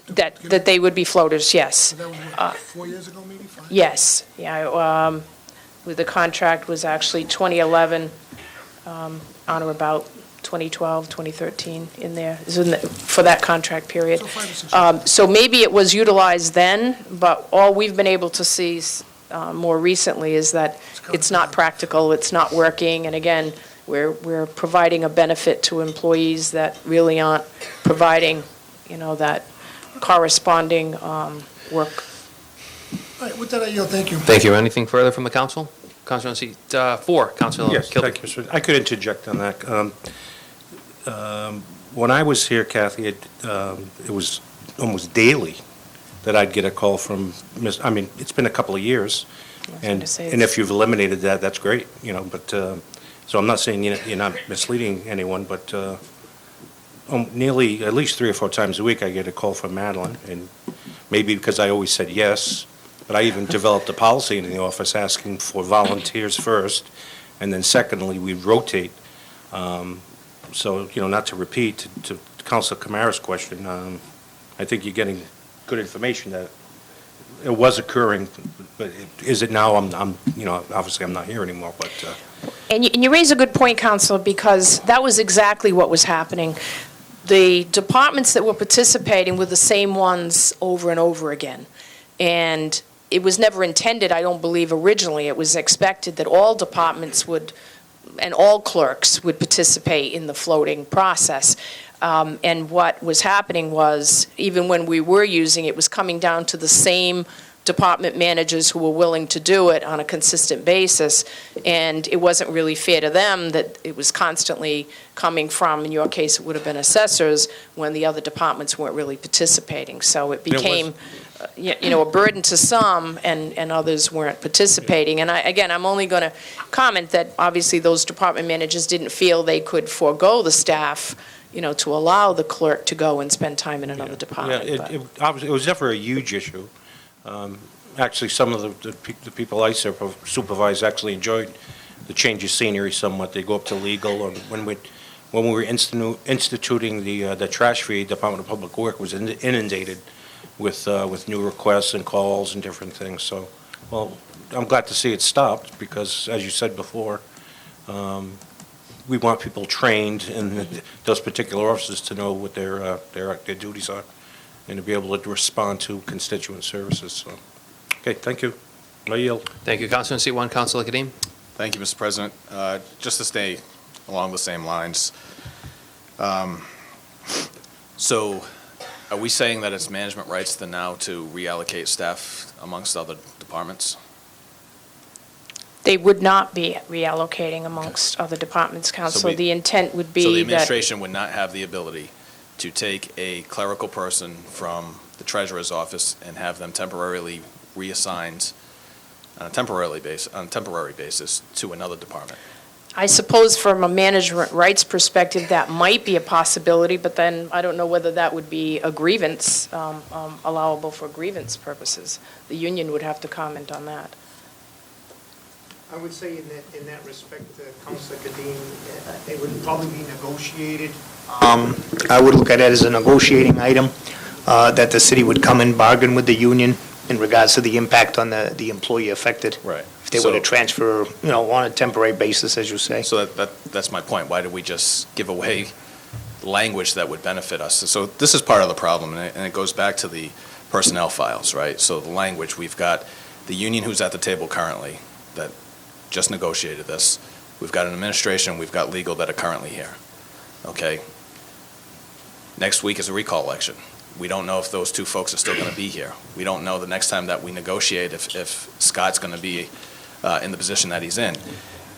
that they would be floaters, yes. So that was what, 4 years ago, maybe, 5? Yes, yeah, with the contract was actually 2011, on or about 2012, 2013 in there, for that contract period. So 5 or 6 years. So maybe it was utilized then, but all we've been able to see more recently is that it's not practical, it's not working, and again, we're providing a benefit to employees that really aren't providing, that corresponding work. All right, with that, I yield. Thank you. Thank you. Anything further from the council? Councilor on seat 4, Councilor Yes, Kilby. thank you, sir. I could interject on that. When I was here, Kathy, it was almost daily that I'd get a call from, it's been a couple of years, and if you've eliminated that, that's great, but, so I'm not saying you're not misleading anyone, but nearly, at least 3 or 4 times a week, I get a call from Madeline, and maybe because I always said yes, but I even developed a policy in the office asking for volunteers first, and then secondly, we rotate. So, not to repeat, to Councilor Kamara's question, I think you're getting good information that it was occurring, but is it now? Obviously I'm not here anymore, but. And you raise a good point, Counselor, because that was exactly what was happening. The departments that were participating were the same ones over and over again. And it was never intended, I don't believe originally, it was expected that all departments would, and all clerks would participate in the floating process. And what was happening was, even when we were using it, it was coming down to the same department managers who were willing to do it on a consistent basis, and it wasn't really fair to them that it was constantly coming from, in your case, it would have been assessors, when the other departments weren't really participating. So it became, a burden to some, and others weren't participating. And I'm only going to comment that obviously those department managers didn't feel they could forego the staff, to allow the clerk to go and spend time in another department. Yeah, it was never a huge issue. Actually, some of the people I supervise actually enjoyed the change of scenery somewhat. They go up to legal, and when we were instituting the trash fee, Department of Public Work was inundated with new requests and calls and different things. So, well, I'm glad to see it stopped because, as you said before, we want people trained in those particular offices to know what their duties are and to be able to respond to constituent services. So, okay, thank you. I yield. Thank you, Councilman seat 1, Councilor Kadim. Thank you, Mr. President. Just to stay along the same lines, so are we saying that it's management rights then now to reallocate staff amongst other departments? They would not be reallocating amongst other departments, Counselor. we- The intent would So the be that, administration would not have the ability to take a clerical person from the treasurer's office and have them temporarily reassigned on a temporary basis to another department? I suppose from a management rights perspective, that might be a possibility, but then I don't know whether that would be a grievance, allowable for grievance purposes. The union would have to comment on that. I would say in that respect, Councilor Kadim, it would probably be negotiated. I would look at it as a negotiating item, that the city would come and bargain with the union in regards to the impact on the employee affected. Right. If they were to transfer, on a temporary basis, as you say. So that's my point. Why do we just give away language that would benefit us? So this is part of the problem, and it goes back to the personnel files, right? So the language, we've got the union who's at the table currently that just negotiated this. We've got an administration, we've got legal that are currently here, okay? Next week is a recall election. We don't know if those two folks are still going to be here. We don't know the next time that we negotiate if Scott's going to be in the position that he's in.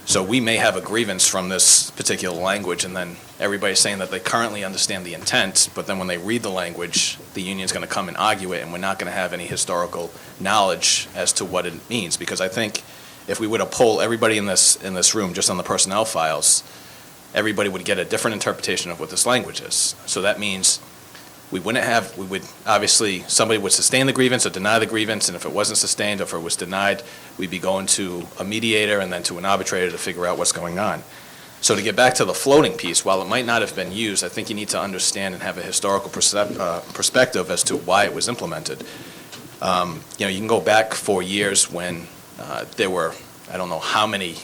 So we may have a grievance from this particular language, and then everybody's saying that they currently understand the intent, but then when they read the language, the union's going to come and argue it, and we're not going to have any historical knowledge as to what it means. Because I think if we were to poll everybody in this room just on the personnel files, everybody would get a different interpretation of what this language is. So that means obviously, somebody would sustain the grievance or deny the grievance, and if it wasn't sustained, or if it was denied, we'd be going to a mediator and then to an arbitrator to figure out what's going on. So to get back to the floating piece, while it might not have been used, I think you need to understand and have a historical perspective as to why it was implemented. You can go back 4 years when there were, I don't know how many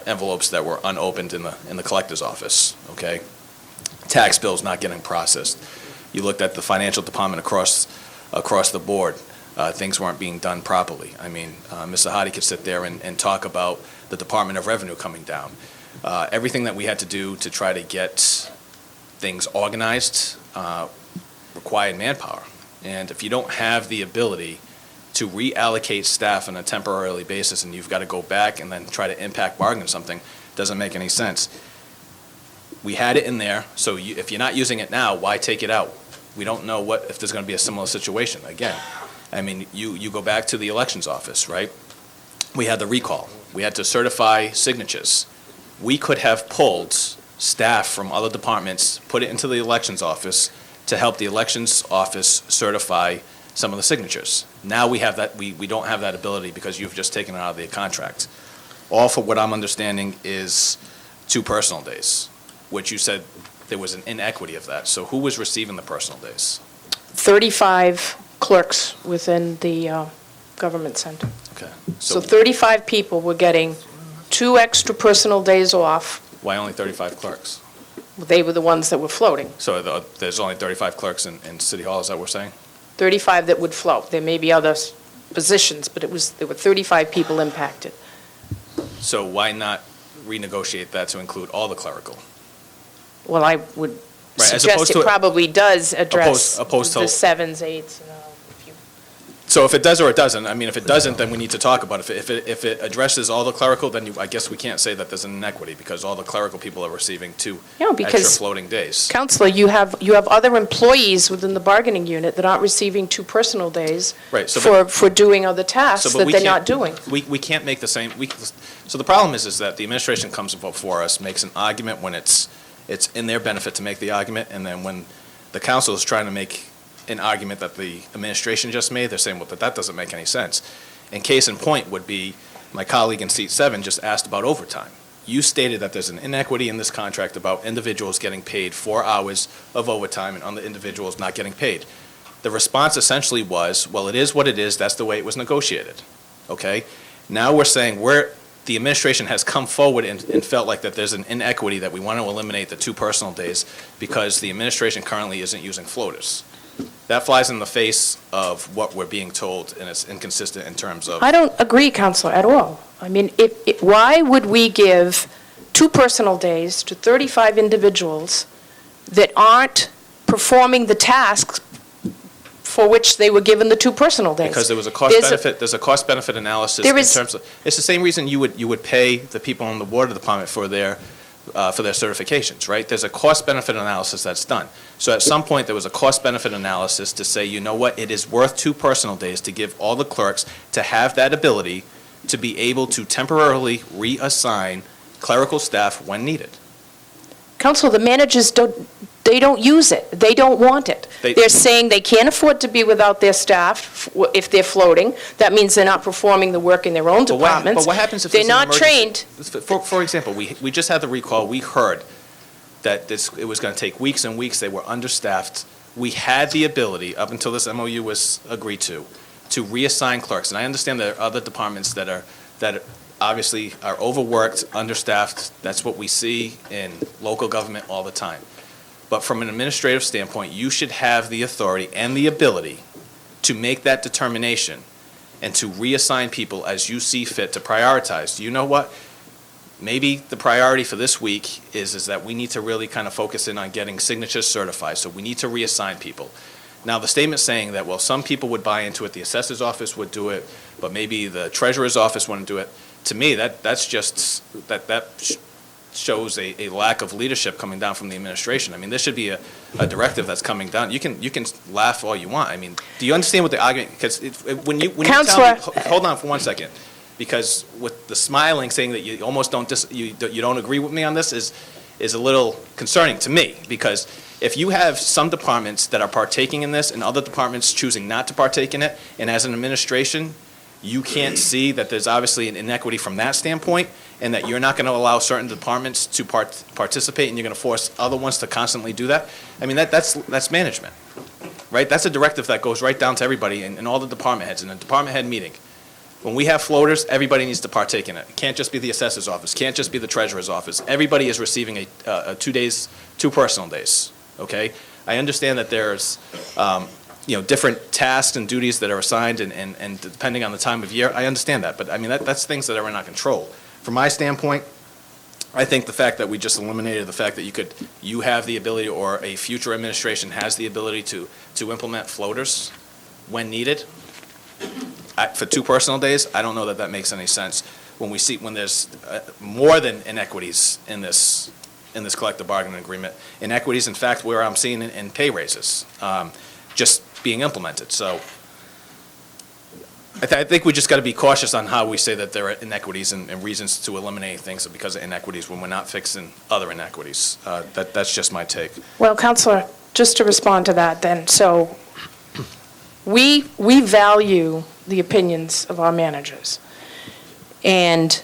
envelopes that were unopened in the collector's office, okay? Tax bills not getting processed. You looked at the financial department across the board, things weren't being done properly. I mean, Mr. Hardy could sit there and talk about the Department of Revenue coming down. Everything that we had to do to try to get things organized required manpower. And if you don't have the ability to reallocate staff on a temporary basis and you've got to go back and then try to impact bargain something, doesn't make any sense. We had it in there, so if you're not using it now, why take it out? We don't know if there's going to be a similar situation again. I mean, you go back to the elections office, right? We had the recall. We had to certify signatures. We could have pulled staff from other departments, put it into the elections office to help the elections office certify some of the signatures. Now we have that. We don't have that ability because you've just taken it out of the contract. All for what I'm understanding is 2 personal days, which you said there was an inequity of that. So who was receiving the personal days? 35 clerks within the government center. Okay. So 35 people were getting 2 extra personal days off. Why only 35 clerks? They were the ones that were floating. So there's only 35 clerks in City Hall, is that what we're saying? 35 that would float. There may be other positions, but there were 35 people impacted. So why not renegotiate that to include all the clerical? Well, I would Right, as suggest opposed it to- probably does address opposed to- the 7s, 8s, So if it does or it doesn't, I mean, if it doesn't, then we need to talk about it. If it addresses all the clerical, then I guess we can't say that there's an inequity because all the clerical people are receiving 2 No, extra because- floating days. Counselor, you have other employees within the bargaining unit that aren't receiving 2 personal days Right, so for doing other tasks but that we they're can't- not doing. We can't make the same, so the problem is that the administration comes before us, makes an argument when it's in their benefit to make the argument, and then when the council is trying to make an argument that the administration just made, they're saying, well, that doesn't make any sense. And case in point would be my colleague in seat 7 just asked about overtime. You stated that there's an inequity in this contract about individuals getting paid 4 hours of overtime and other individuals not getting paid. The response essentially was, well, it is what it is, that's the way it was negotiated, okay? Now we're saying the administration has come forward and felt like that there's an inequity, that we want to eliminate the 2 personal days because the administration currently isn't using floaters. That flies in the face of what we're being told, and it's inconsistent in terms of. I don't agree, Counselor, at all. I mean, why would we give 2 personal days to 35 individuals that aren't performing the tasks for which they were given the 2 personal days? Because there was a cost-benefit analysis in terms of, it's the same reason you would pay the people in the water department for their certifications, right? There's a cost-benefit analysis that's done. So at some point, there was a cost-benefit analysis to say, you know what, it is worth 2 personal days to give all the clerks to have that ability to be able to temporarily reassign clerical staff when needed. Counsel, the managers they don't use it. They don't want it. They're saying they can't afford to be without their staff if they're floating. That means they're not performing the work in their own departments. But what happens if they're there's an not trained? For example, we just had the recall. We heard that it was going to take weeks and weeks. They were understaffed. We had the ability, up until this MOU was agreed to reassign clerks. And I understand there are other departments that obviously are overworked, understaffed. That's what we see in local government all the time. But from an administrative standpoint, you should have the authority and the ability to make that determination and to reassign people as you see fit to prioritize. You know what? Maybe the priority for this week is that we need to really kind of focus in on getting signatures certified, so we need to reassign people. Now, the statement saying that, well, some people would buy into it, the assessor's office would do it, but maybe the treasurer's office wouldn't do it. To me, that shows a lack of leadership coming down from the administration. I mean, this should be a directive that's coming down. You can laugh all you want. I mean, do you understand what the argument? Because when you tell me, hold on for one second, because with the smiling, saying that you almost you don't agree with me on this is a little concerning to me. Because if you have some departments that are partaking in this and other departments choosing not to partake in it, and as an administration, you can't see that there's obviously an inequity from that standpoint, and that you're not going to allow certain departments to participate, and you're going to force other ones to constantly do that. I mean, that's management, right? That's a directive that goes right down to everybody and all the department heads in a department head meeting. When we have floaters, everybody needs to partake in it. It can't just be the assessor's office, can't just be the treasurer's office. Everybody is receiving a 2 personal days, okay? I understand that there's different tasks and duties that are assigned and depending on the time of year. I understand that, but I mean, that's things that are in our control. From my standpoint, I think the fact that we just eliminated the fact that you have the ability, or a future administration has the ability to implement floaters when needed for 2 personal days, I don't know that makes any sense when there's more than inequities in this collective bargaining agreement. Inequities, in fact, where I'm seeing in pay raises just being implemented. So I think we just got to be cautious on how we say that there are inequities and reasons to eliminate things because of inequities when we're not fixing other inequities. That's just my take. Well, Counselor, just to respond to that then, so we value the opinions of our managers. And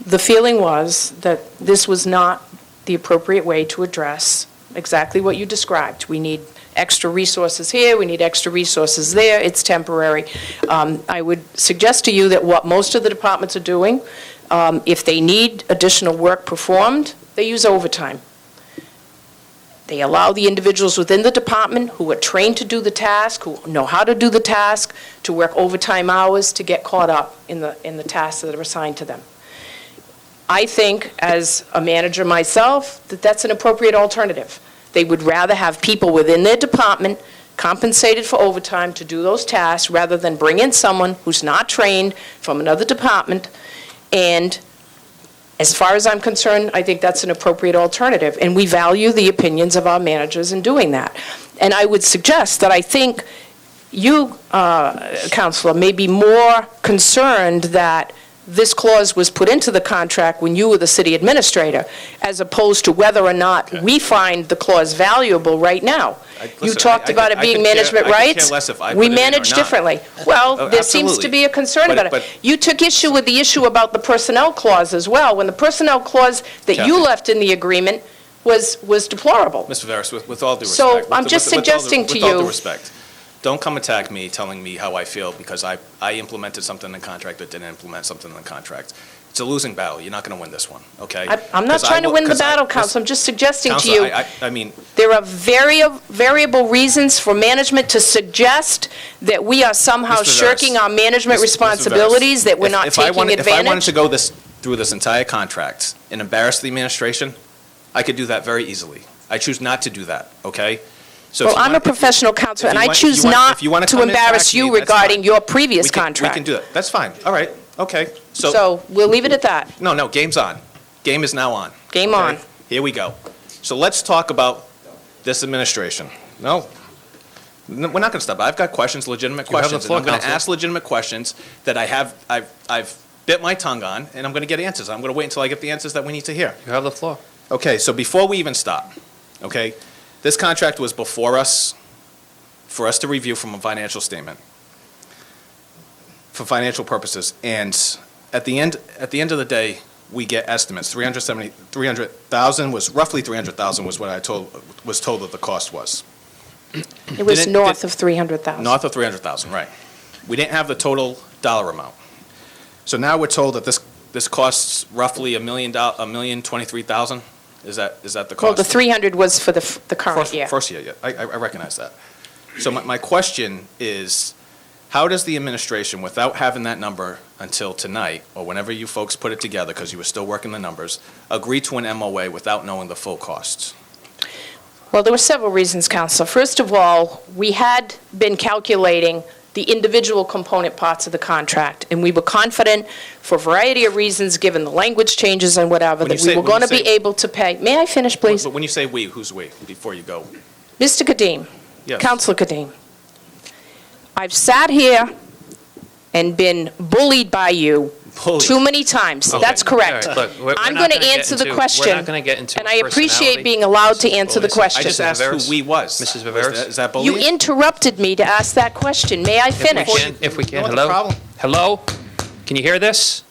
the feeling was that this was not the appropriate way to address exactly what you described. We need extra resources here, we need extra resources there, it's temporary. I would suggest to you that what most of the departments are doing, if they need additional work performed, they use overtime. They allow the individuals within the department who are trained to do the task, who know how to do the task, to work overtime hours to get caught up in the tasks that are assigned to them. I think, as a manager myself, that that's an appropriate alternative. They would rather have people within their department compensated for overtime to do those tasks rather than bring in someone who's not trained from another department. And as far as I'm concerned, I think that's an appropriate alternative. And we value the opinions of our managers in doing that. And I would suggest that I think you, Counselor, may be more concerned that this clause was put into the contract when you were the city administrator, as opposed to whether or not we find the clause valuable right now. You Listen, talked about it I being could care- management I could care rights. less if I We put it in or manage not. differently. Well, Oh, there seems to absolutely. be a concern But- about it. but- You took issue with the issue about the personnel clause as well, when the personnel clause that you Kathy. left in the agreement was deplorable. Ms. Viveras, with all due respect. So, with- I'm with- just with all due- suggesting to With all due you- respect, don't come attack me telling me how I feel because I implemented something in the contract that didn't implement something in the contract. It's a losing battle. You're not going to win this one, okay? I'm not 'Cause I trying to will- win the 'cause battle, Counsel. I'm just suggesting to Counsel, you. I mean, There are variable reasons for management to suggest that we are somehow Mr. Viveras, shirking our management Mr. responsibilities, that we're not if I taking wanted- If I wanted advantage. to go through this entire contract and embarrass the administration, I could do that very easily. I choose not to do that, okay? So if Well, you I'm a want- professional counsel, if and you I want- choose if you want- not if you wanna to come and embarrass attack you me, that's regarding fine. your previous We can contract. do that. That's fine. All right, okay. So we'll leave it at that. No, game's on. Game is now on. Game okay? on. Here we go. So let's talk about this administration. No, we're not going to stop. I've got questions, legitimate You have the questions. floor, and I'm going to Counselor. ask legitimate questions that I've bit my tongue on, and I'm going to get answers. I'm going to wait until I get the answers that we need to hear. You have the floor. Okay, so before we even stop, okay, this contract was before us for us to review from a financial statement, for financial purposes. And at the end of the day, we get estimates. 300,000 was, roughly 300,000 was what was told that the cost was. It was Didn't- north of 300,000. North of 300,000, right. We didn't have the total dollar amount. So now we're told that this costs roughly $1,023,000? Is that the cost? Well, the 300 was for the current year. First year, yeah, I recognize that. So my question is, how does the administration, without having that number until tonight, or whenever you folks put it together, because you were still working the numbers, agree to an MOA without knowing the full costs? Well, there were several reasons, Counselor. First of all, we had been calculating the individual component parts of the contract, and we were confident, for a variety of reasons, given the language changes and whatever, When you that we say- were when you going to be say- able to pay. May I finish, please? But when you say we, who's we, before you go? Mr. Kadim, Yes. Counselor Kadim, I've sat here and been bullied by you Bullied. too many times. Okay. That's correct. All right, look, we're I'm not going to gonna get answer the into- question. We're not going to get into And I personality. appreciate being allowed to answer the Mrs. question. I just asked who Viveras? we was. Mrs. Was Viveras? that- Is that You bullying? interrupted me to ask that question. May I finish? If we can, You know what the hello? problem- Hello? Can you hear this?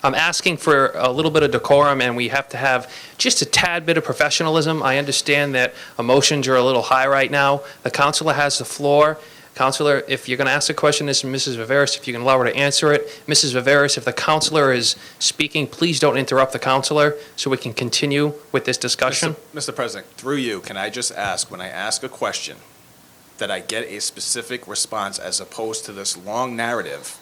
I'm asking for a little bit of decorum, and we have to have just a tad bit of professionalism. I understand that emotions are a little high right now. The counselor has the floor. Counselor, if you're going to ask a question, this is Mrs. Viveras, if you can allow her to answer it. Mrs. Viveras, if the counselor is speaking, please don't interrupt the counselor so we can continue with this discussion. Mr. President, through you, can I just ask, when I ask a question, that I get a specific response as opposed to this long narrative?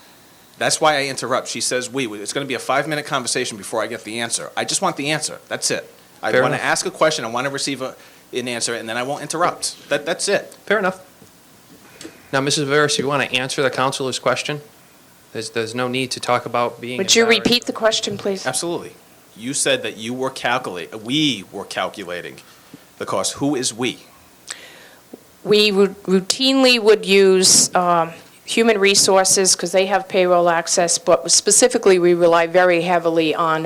That's why I interrupt. She says we. It's going to be a 5-minute conversation before I get the answer. I just want the answer. That's it. I Fair want to enough. ask a question, I want to receive an answer, and then I won't interrupt. That's it. Fair enough. Now, Mrs. Viveras, you want to answer the counselor's question? There's no need to talk about being Would you embarrassed. repeat the question, please? Absolutely. You said that we were calculating the cost. Who is we? We routinely would use human resources because they have payroll access, but specifically, we rely very heavily on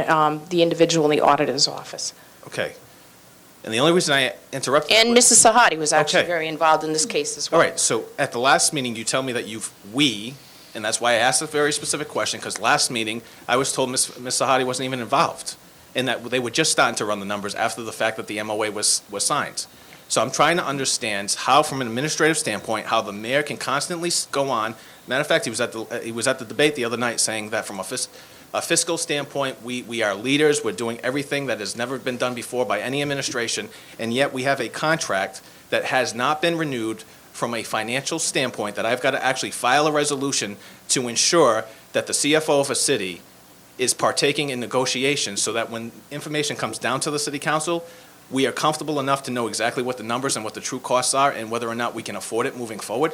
the individual in the auditor's office. Okay. And the only reason I interrupted. And was- Mrs. Sahadi was actually Okay. very involved in this case as All well. right, so at the last meeting, you tell me that we, and that's why I asked a very specific question, because last meeting, I was told Ms. Sahadi wasn't even involved, and that they were just starting to run the numbers after the fact that the MOA was signed. So I'm trying to understand how, from an administrative standpoint, how the mayor can constantly go on. Matter of fact, he was at the debate the other night saying that from a fiscal standpoint, we are leaders, we're doing everything that has never been done before by any administration, and yet we have a contract that has not been renewed from a financial standpoint, that I've got to actually file a resolution to ensure that the CFO of a city is partaking in negotiations so that when information comes down to the city council, we are comfortable enough to know exactly what the numbers and what the true costs are and whether or not we can afford it moving forward.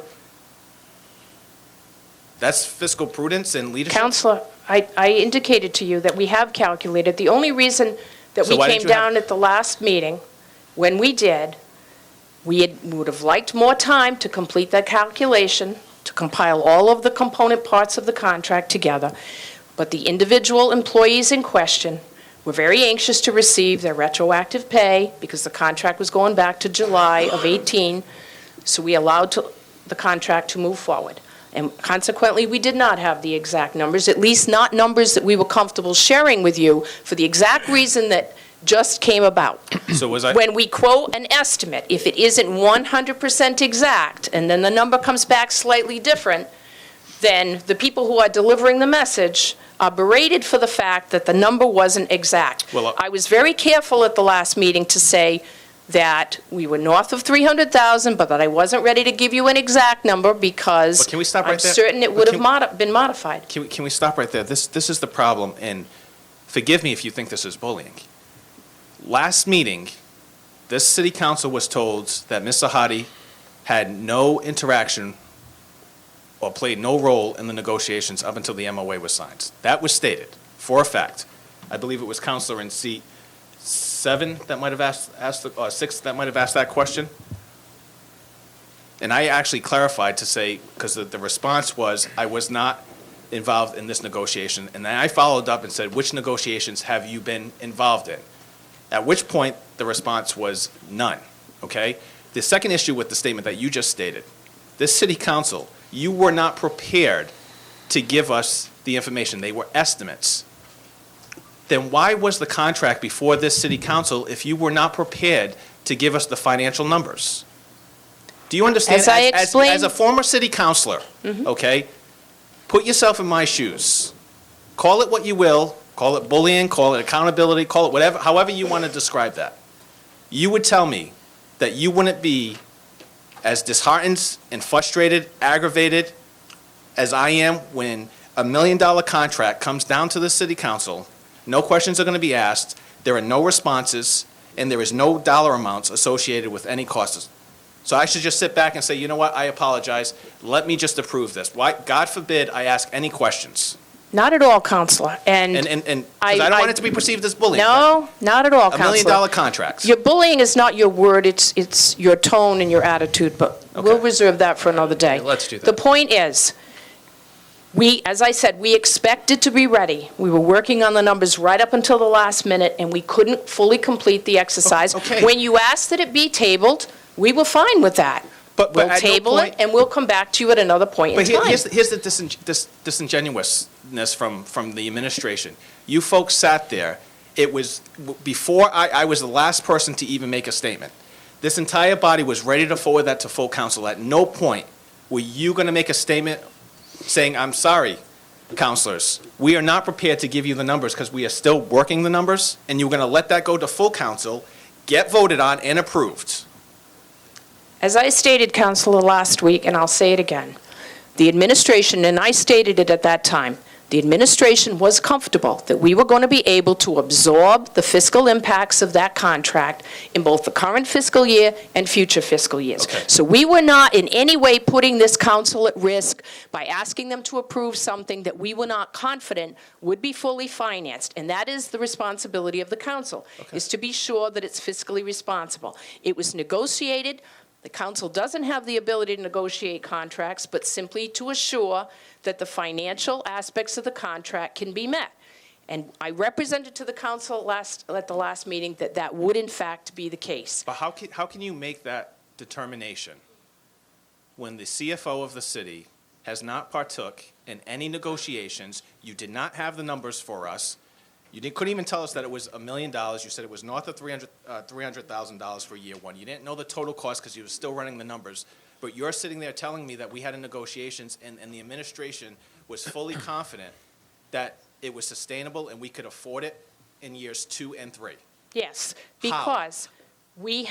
That's fiscal prudence and leadership. Counselor, I indicated to you that we have calculated. The only reason that So we why came didn't you down at the last meeting, when we did, we would have liked more time to complete that calculation, to compile all of the component parts of the contract together. But the individual employees in question were very anxious to receive their retroactive pay because the contract was going back to July of 18, so we allowed the contract to move forward. And consequently, we did not have the exact numbers, at least not numbers that we were comfortable sharing with you for the exact reason that just came about. So was I? When we quote an estimate, if it isn't 100% exact, and then the number comes back slightly different, then the people who are delivering the message are berated for the fact that the number wasn't exact. Well, I was very careful at the last meeting to say that we were north of 300,000, but that I wasn't ready to give you an exact number because But can we stop right I'm there? certain it But would can- have been modified. Can we stop right there? This is the problem, and forgive me if you think this is bullying. Last meeting, this city council was told that Ms. Sahadi had no interaction or played no role in the negotiations up until the MOA was signed. That was stated, for a fact. I believe it was Counselor in seat 7 that might have or 6 that might have asked that question. And I actually clarified to say, because the response was, I was not involved in this negotiation. And then I followed up and said, which negotiations have you been involved in? At which point, the response was none, okay? The second issue with the statement that you just stated, this city council, you were not prepared to give us the information. They were estimates. Then why was the contract before this city council if you were not prepared to give us the financial numbers? Do you understand? As I explained- As a former city councilor, okay, put yourself in my shoes. Call it what you will, call it bullying, call it accountability, call it whatever, however you want to describe that. You would tell me that you wouldn't be as disheartened and frustrated, aggravated as I am when a $1 million contract comes down to the city council, no questions are going to be asked, there are no responses, and there is no dollar amounts associated with any costs. So I should just sit back and say, you know what, I apologize, let me just approve this. Why, God forbid I ask any questions. Not at all, Counselor, and... Because I don't want it to be perceived as bullying. No, not at all, $1 Counselor. million contracts. Your bullying is not your word, it's your tone and your attitude, but we'll Okay. reserve that for another day. Let's do that. The point is, as I said, we expected to be ready. We were working on the numbers right up until the last minute, and we couldn't fully complete the exercise. Okay. When you asked that it be tabled, we were fine with that. But We'll at no table it, point- and we'll come back to you at another point in But time. here's the disingenuousness from the administration. You folks sat there, it was, before I was the last person to even make a statement. This entire body was ready to forward that to full council. At no point were you going to make a statement saying, I'm sorry, councilors, we are not prepared to give you the numbers because we are still working the numbers, and you're going to let that go to full council, get voted on and approved. As I stated, Counselor, last week, and I'll say it again, the administration, and I stated it at that time, the administration was comfortable that we were going to be able to absorb the fiscal impacts of that contract in both the current fiscal year and future fiscal years. Okay. So we were not in any way putting this council at risk by asking them to approve something that we were not confident would be fully financed. And that is the responsibility of the council, is to be sure that it's fiscally responsible. It was negotiated. The council doesn't have the ability to negotiate contracts, but simply to assure that the financial aspects of the contract can be met. And I represented to the council at the last meeting that that would in fact be the case. But how can you make that determination when the CFO of the city has not partook in any negotiations, you did not have the numbers for us, you couldn't even tell us that it was $1 million, you said it was north of $300,000 for year one, you didn't know the total cost because you were still running the numbers, but you're sitting there telling me that we had a negotiations and the administration was fully confident that it was sustainable and we could afford it in years 2 and 3. Yes, How? because we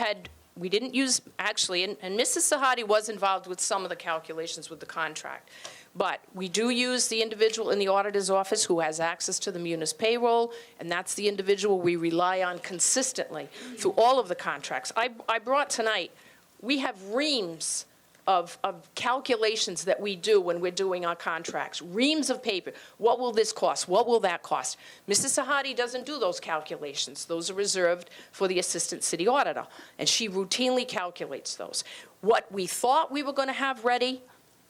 didn't use, actually, and Mrs. Sahadi was involved with some of the calculations with the contract, but we do use the individual in the auditor's office who has access to the munis payroll, and that's the individual we rely on consistently through all of the contracts. I brought tonight, we have reams of calculations that we do when we're doing our contracts, reams of paper. What will this cost? What will that cost? Mrs. Sahadi doesn't do those calculations. Those are reserved for the assistant city auditor, and she routinely calculates those. What we thought we were going to have ready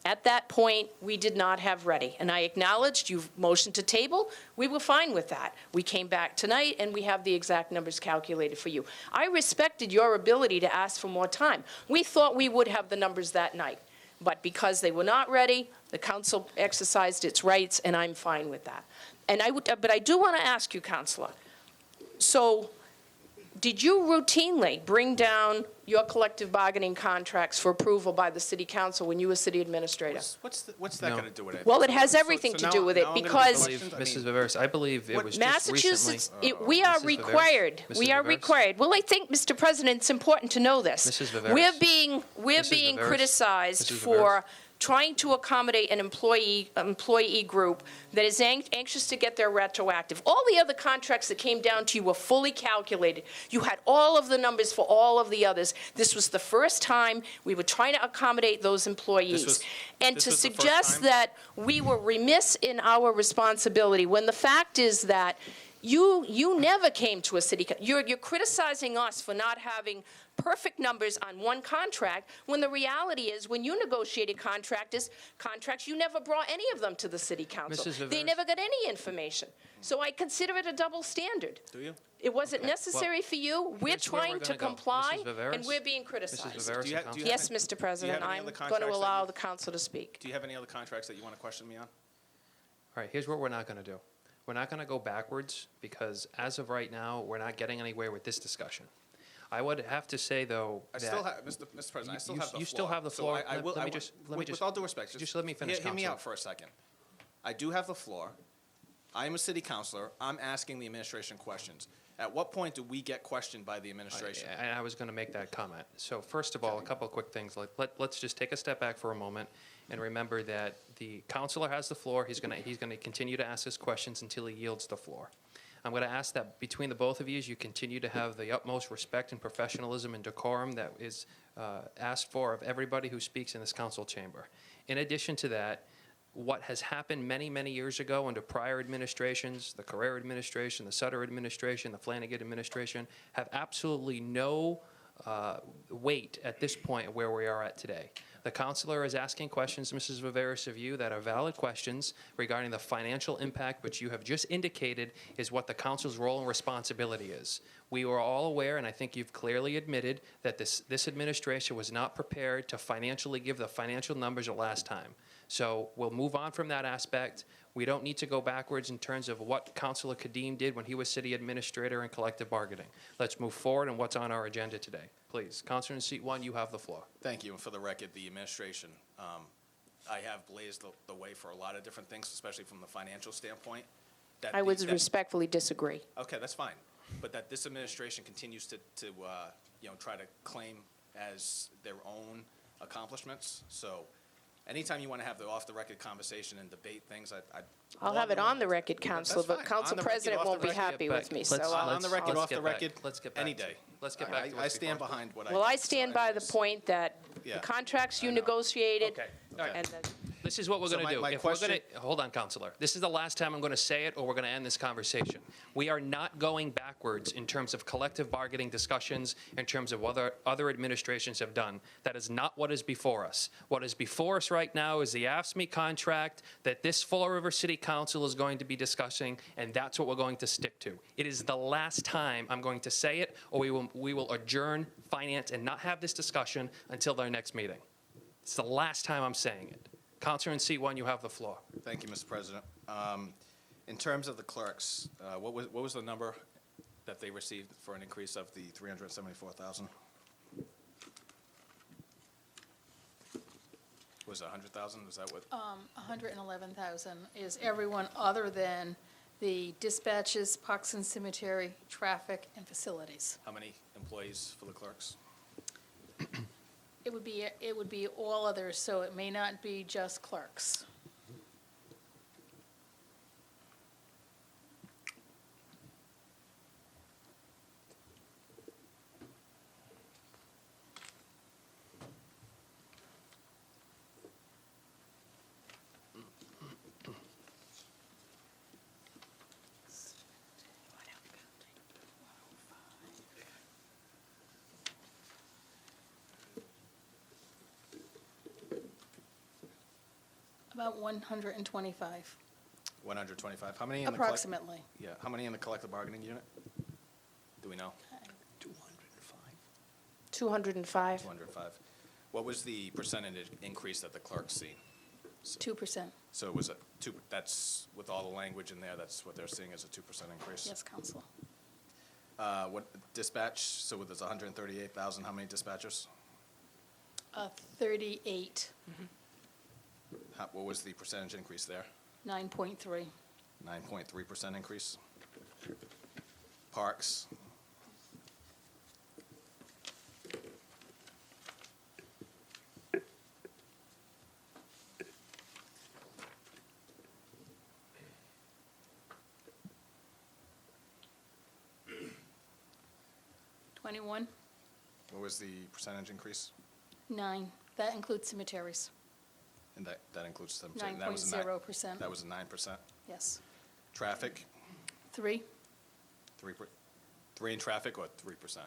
At that point, we did not have ready, and I acknowledged you've motioned to table. We were fine with that. We came back tonight, and we have the exact numbers calculated for you. I respected your ability to ask for more time. We thought we would have the numbers that night, but because they were not ready, the council exercised its rights, and I'm fine with that. But I do want to ask you, Counselor, so did you routinely bring down your collective bargaining contracts for approval by the city council when you were city administrator? What's that No. going to do with it? Well, it has So- everything so to now- do with it now I'm gonna be because- I believe, questioned? I Mrs. mean, Viveris, I believe it What- was just recently. Massachusetts, we are Mrs. Viveris? required, Mrs. we are Viveris? required. Well, I think, Mr. President, it's important to know this. Mrs. Viveris? We're Mrs. being Viveris? criticized Mrs. for Viveris? trying to accommodate an employee group that is anxious to get their retroactive. All the other contracts that came down to you were fully calculated. You had all of the numbers for all of the others. This was the first time we were trying to accommodate those employees. And this to was the first suggest time? that we were remiss in our responsibility, when the fact is that you never came to a city, you're criticizing us for not having perfect numbers on one contract, when the reality is, when you negotiated contracts, you never brought any of them to the city council. Mrs. They Viveris? never got any information. So I consider it a double standard. Do you? It wasn't Okay, necessary well, for you. We're here's where we're trying to gonna go. comply, Mrs. Viveris? and we're being Mrs. criticized. Viveris Do you and have- do Council? you Yes, Mr. President, any I'm other going to contracts that allow you- the council to speak. Do you have any other contracts that you want to question me on? All right, here's what we're not going to do. We're not going to go backwards because as of right now, we're not getting anywhere with this discussion. I would have to say, though, I that... still have, Mr. President, I still have the floor. You still have the So floor. I will- Let I me will- just... Let me with all due respect, just let me finish, hear me Counselor. out for a second. I do have the floor. I am a city councilor. I'm asking the administration questions. At what point do we get questioned by the administration? I was going to make that comment. So first of all, a couple of quick things. Let's just take a step back for a moment and remember that the counselor has the floor. He's going to continue to ask his questions until he yields the floor. I'm going to ask that between the both of you continue to have the utmost respect and professionalism and decorum that is asked for of everybody who speaks in this council chamber. In addition to that, what has happened many, many years ago under prior administrations, the Carrera administration, the Sutter administration, the Flanagan administration, have absolutely no weight at this point where we are at today. The counselor is asking questions, Mrs. Viveris, of you that are valid questions regarding the financial impact, which you have just indicated is what the council's role and responsibility is. We were all aware, and I think you've clearly admitted, that this administration was not prepared to financially give the financial numbers the last time. So we'll move on from that aspect. We don't need to go backwards in terms of what Councilor Kadim did when he was city administrator and collective bargaining. Let's move forward on what's on our agenda today. Please, Councilor in seat 1, you have the floor. Thank you. And for the record, the administration, I have blazed the way for a lot of different things, especially from the financial standpoint. I would respectfully disagree. Okay, that's fine. But that this administration continues to try to claim as their own accomplishments. So anytime you want to have the off-the-record conversation and debate things, I'll have it on the record, Counselor, That's but fine. Council On the record, President off won't the be record. happy with me, so on the record, let's off the get back- record, let's get back any to- day. let's get back to I what's stand before us. behind what I Well, I did, so stand by the anyways. point that Yeah. the contracts you I know. negotiated, Okay, all right. and the This is what we're So going to do. my If we're question- gonna, hold on, Counselor. This is the last time I'm going to say it, or we're going to end this conversation. We are not going backwards in terms of collective bargaining discussions, in terms of what other administrations have done. That is not what is before us. What is before us right now is the AFSCME contract that this Fall River City Council is going to be discussing, and that's what we're going to stick to. It is the last time I'm going to say it, or we will adjourn finance and not have this discussion until their next meeting. It's the last time I'm saying it. Counselor in seat 1, you have the floor. Thank you, Mr. President. In terms of the clerks, what was the number that they received for an increase of the $374,000? Was it 100,000? Is that what? 111,000 is everyone other than the dispatches, Parks and Cemetery, traffic, and facilities. How many employees for the clerks? It would be all others, so it may not be just clerks. About 125, 125. How many in the approximately. Yeah, how many in the collective bargaining unit? Do we know? 205. 205. What was the percentage increase that the clerk's seen? 2%. So it was a two, that's, with all the language in there, that's what they're seeing as a 2% increase? Yes, Counselor. What, dispatch, so with this 138,000, how many dispatchers? 38, What was the percentage increase there? 9.3. 9.3% increase? Parks? Twenty-one, What was the percentage increase? 9. That includes cemeteries. And that includes some, that was a 9.0%. That was a 9%. Yes. Traffic, 3, 3 in traffic or 3%?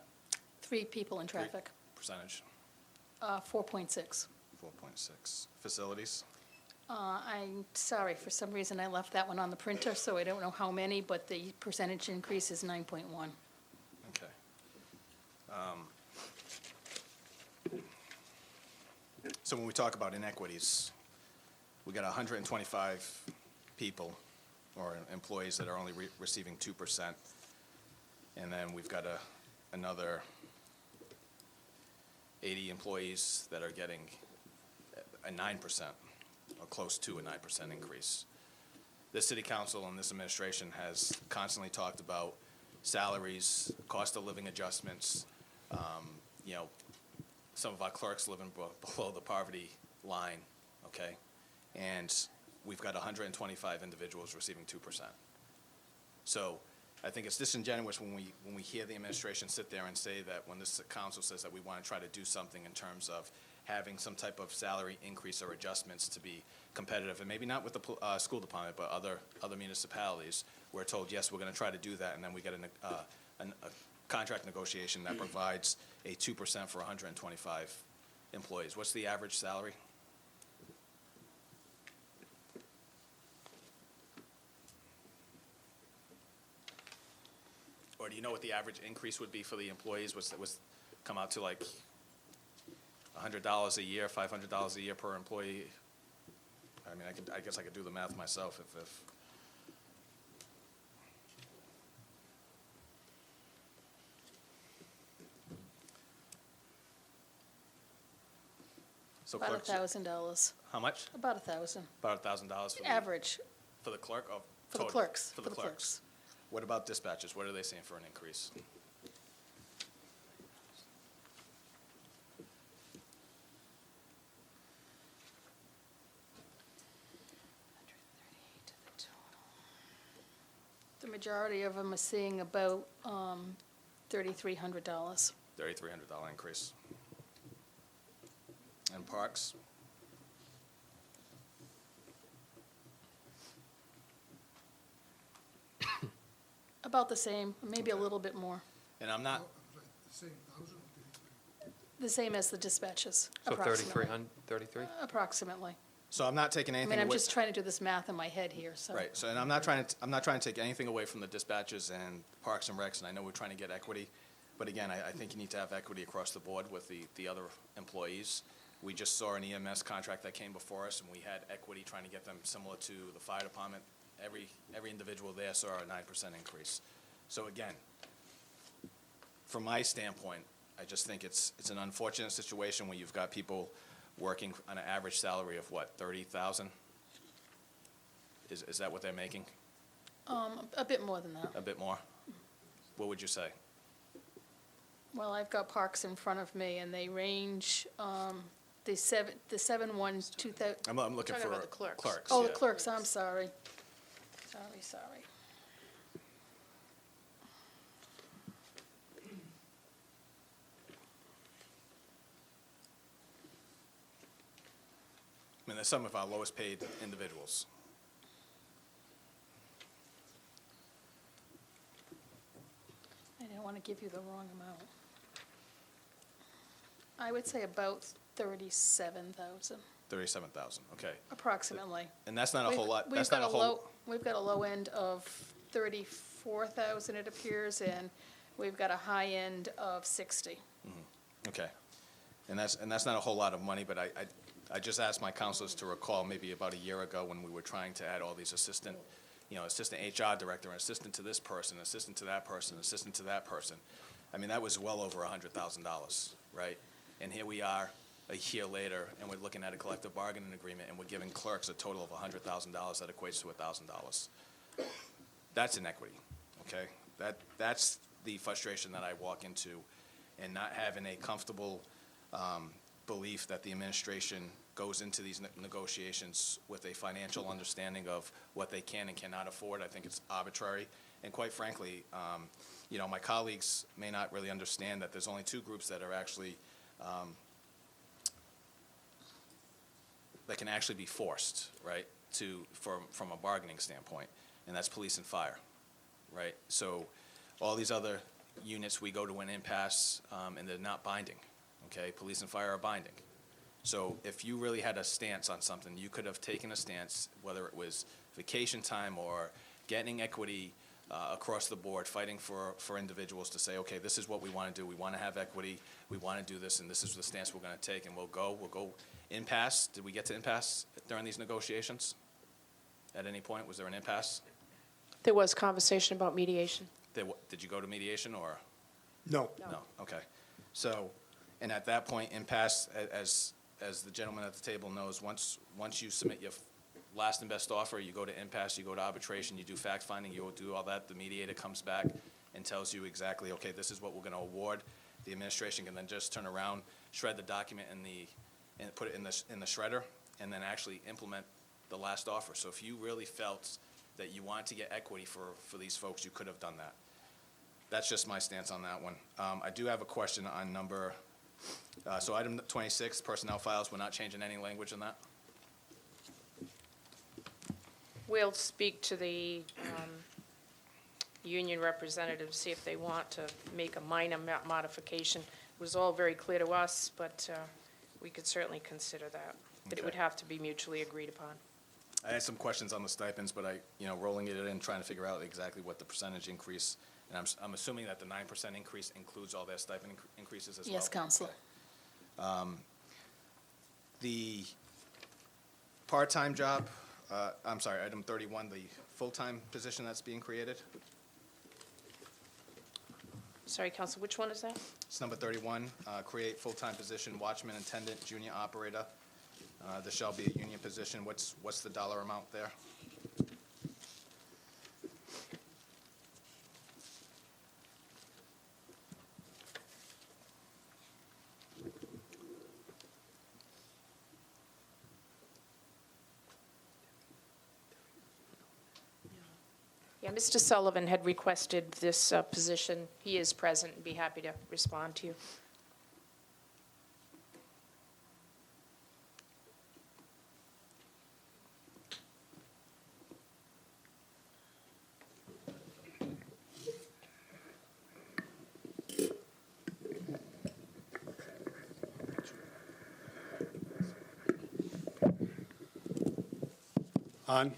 3 people in traffic. Percentage, 4.6. 4.6. Facilities, I'm sorry, for some reason I left that one on the printer, so I don't know how many, but the percentage increase is 9.1. okay. So when we talk about inequities, we got 125 people or employees that are only receiving 2%. And then we've got another 80 employees that are getting a 9%, or close to a 9% increase. This city council and this administration has constantly talked about salaries, cost of living adjustments. You know, some of our clerks living below the poverty line, okay? And we've got 125 individuals receiving 2%. So I think it's disingenuous when we hear the administration sit there and say that when this council says that we want to try to do something in terms of having some type of salary increase or adjustments to be competitive, and maybe not with the school department, but other municipalities, we're told, yes, we're going to try to do that, and then we get a contract negotiation that provides a 2% for 125 employees. What's the average salary? Or do you know what the average increase would be for the employees? Was come out to like $100 a year, $500 a year per employee? I mean, I guess I could do the math myself if. So About clerks, $1,000. how much? About 1,000. About $1,000 for the. Average For the clerk? Oh, for the total. clerks. For the clerks. What about dispatches? What are they saying for an increase? The majority of them are seeing about $3,300. $3,300 increase. And parks? About the same, maybe a little bit more. And I'm not, Same, 1,000. The same as the dispatches, So approximately. 33? Approximately. so I'm not taking I anything mean, I'm away. just trying to do this math in my head here, so. Right, so, and I'm not trying to take anything away from the dispatches and Parks and Recs, and I know we're trying to get equity, but again, I think you need to have equity across the board with the other employees. We just saw an EMS contract that came before us, and we had equity trying to get them similar to the fire department. Every individual there saw a 9% increase. So again, from my standpoint, I just think it's an unfortunate situation where you've got people working on an average salary of what, 30,000? Is that what they're making? A bit more than that. A bit more? What would you say? Well, I've got parks in front of me, and they range, the 7/1, 2000. I'm looking Talking for about the clerks. clerks. Oh, yeah. the clerks, I'm sorry. Sorry. I mean, they're some of our lowest paid individuals. I didn't want to give you the wrong amount. I would say about 37,000. 37,000, okay. approximately. And that's not a whole lot, We've that's got not a whole, We've got a low end of 34,000, it appears, and we've got a high end of 60. okay. And that's not a whole lot of money, but I just asked my counselors to recall maybe about a year ago when we were trying to add all these assistant HR director, and assistant to this person, assistant to that person, assistant to that person. I mean, that was well over $100,000, right? And here we are, a year later, and we're looking at a collective bargaining agreement, and we're giving clerks a total of $100,000 that equates to $1,000. That's inequity, okay? That's the frustration that I walk into, and not having a comfortable belief that the administration goes into these negotiations with a financial understanding of what they can and cannot afford. I think it's arbitrary. And quite frankly, my colleagues may not really understand that there's only two groups that are actually, that can actually be forced, right, from a bargaining standpoint, and that's police and fire, right? So all these other units, we go to an impasse, and they're not binding, okay? Police and fire are binding. So if you really had a stance on something, you could have taken a stance, whether it was vacation time or getting equity across the board, fighting for individuals to say, okay, this is what we want to do. We want to have equity. We want to do this, and this is the stance we're going to take, and we'll go impasse. Did we get to impasse during these negotiations? At any point, was there an impasse? There was conversation about mediation. Did you go to mediation, or? No. No, okay. So, and at that point, impasse, as the gentleman at the table knows, once you submit your last and best offer, you go to impasse, you go to arbitration, you do fact-finding, you will do all that. The mediator comes back and tells you exactly, okay, this is what we're going to award. The administration can then just turn around, shred the document and put it in the shredder, and then actually implement the last offer. So if you really felt that you wanted to get equity for these folks, you could have done that. That's just my stance on that one. I do have a question on so item 26, personnel files, we're not changing any language on that? We'll speak to the union representatives, see if they want to make a minor modification. It was all very clear to us, but we could certainly consider that. But it would Okay. have to be mutually agreed upon. I had some questions on the stipends, but rolling it in, trying to figure out exactly what the percentage increase, and I'm assuming that the 9% increase includes all their stipend increases as well? Yes, Counselor. The part-time job, item 31, the full-time position that's being created, Sorry, Counsel, which one is that? it's number 31, create full-time position, watchman attendant, junior operator. There shall be a union position. What's the dollar amount there? Yeah, Mr. Sullivan had requested this position. He is present and be happy to respond to you. On.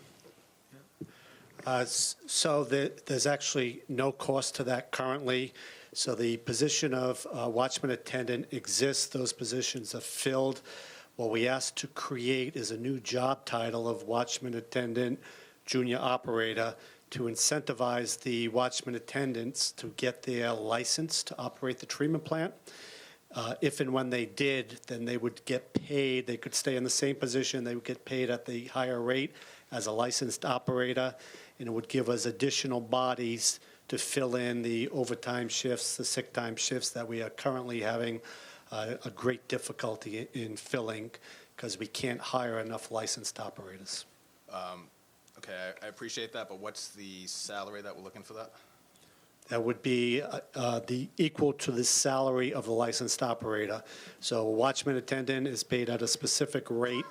So there's actually no cost to that currently. So the position of watchman attendant exists. Those positions are filled. What we asked to create is a new job title of watchman attendant, junior operator, to incentivize the watchman attendants to get their license to operate the treatment plant. If and when they did, then they would get paid. They could stay in the same position. They would get paid at the higher rate as a licensed operator, and it would give us additional bodies to fill in the overtime shifts, the sick time shifts that we are currently having a great difficulty in filling because we can't hire enough licensed operators. Okay, I appreciate that, but what's the salary that we're looking for that? That would be the equal to the salary of the licensed operator. So a watchman attendant is paid at a specific rate.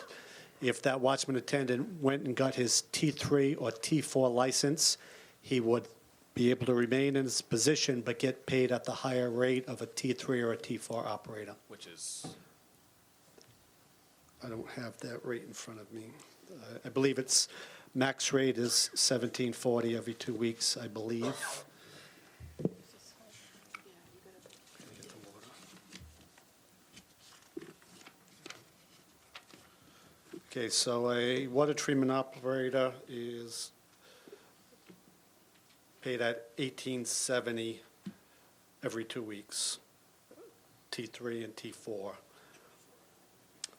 If that watchman attendant went and got his T3 or T4 license, he would be able to remain in his position but get paid at the higher rate of a T3 or a T4 operator. Which is? I don't have that rate in front of me. I believe it's, max rate is $17.40 every 2 weeks, I believe. Okay, so a water treatment operator is paid at $18.70 every 2 weeks, T3 and T4.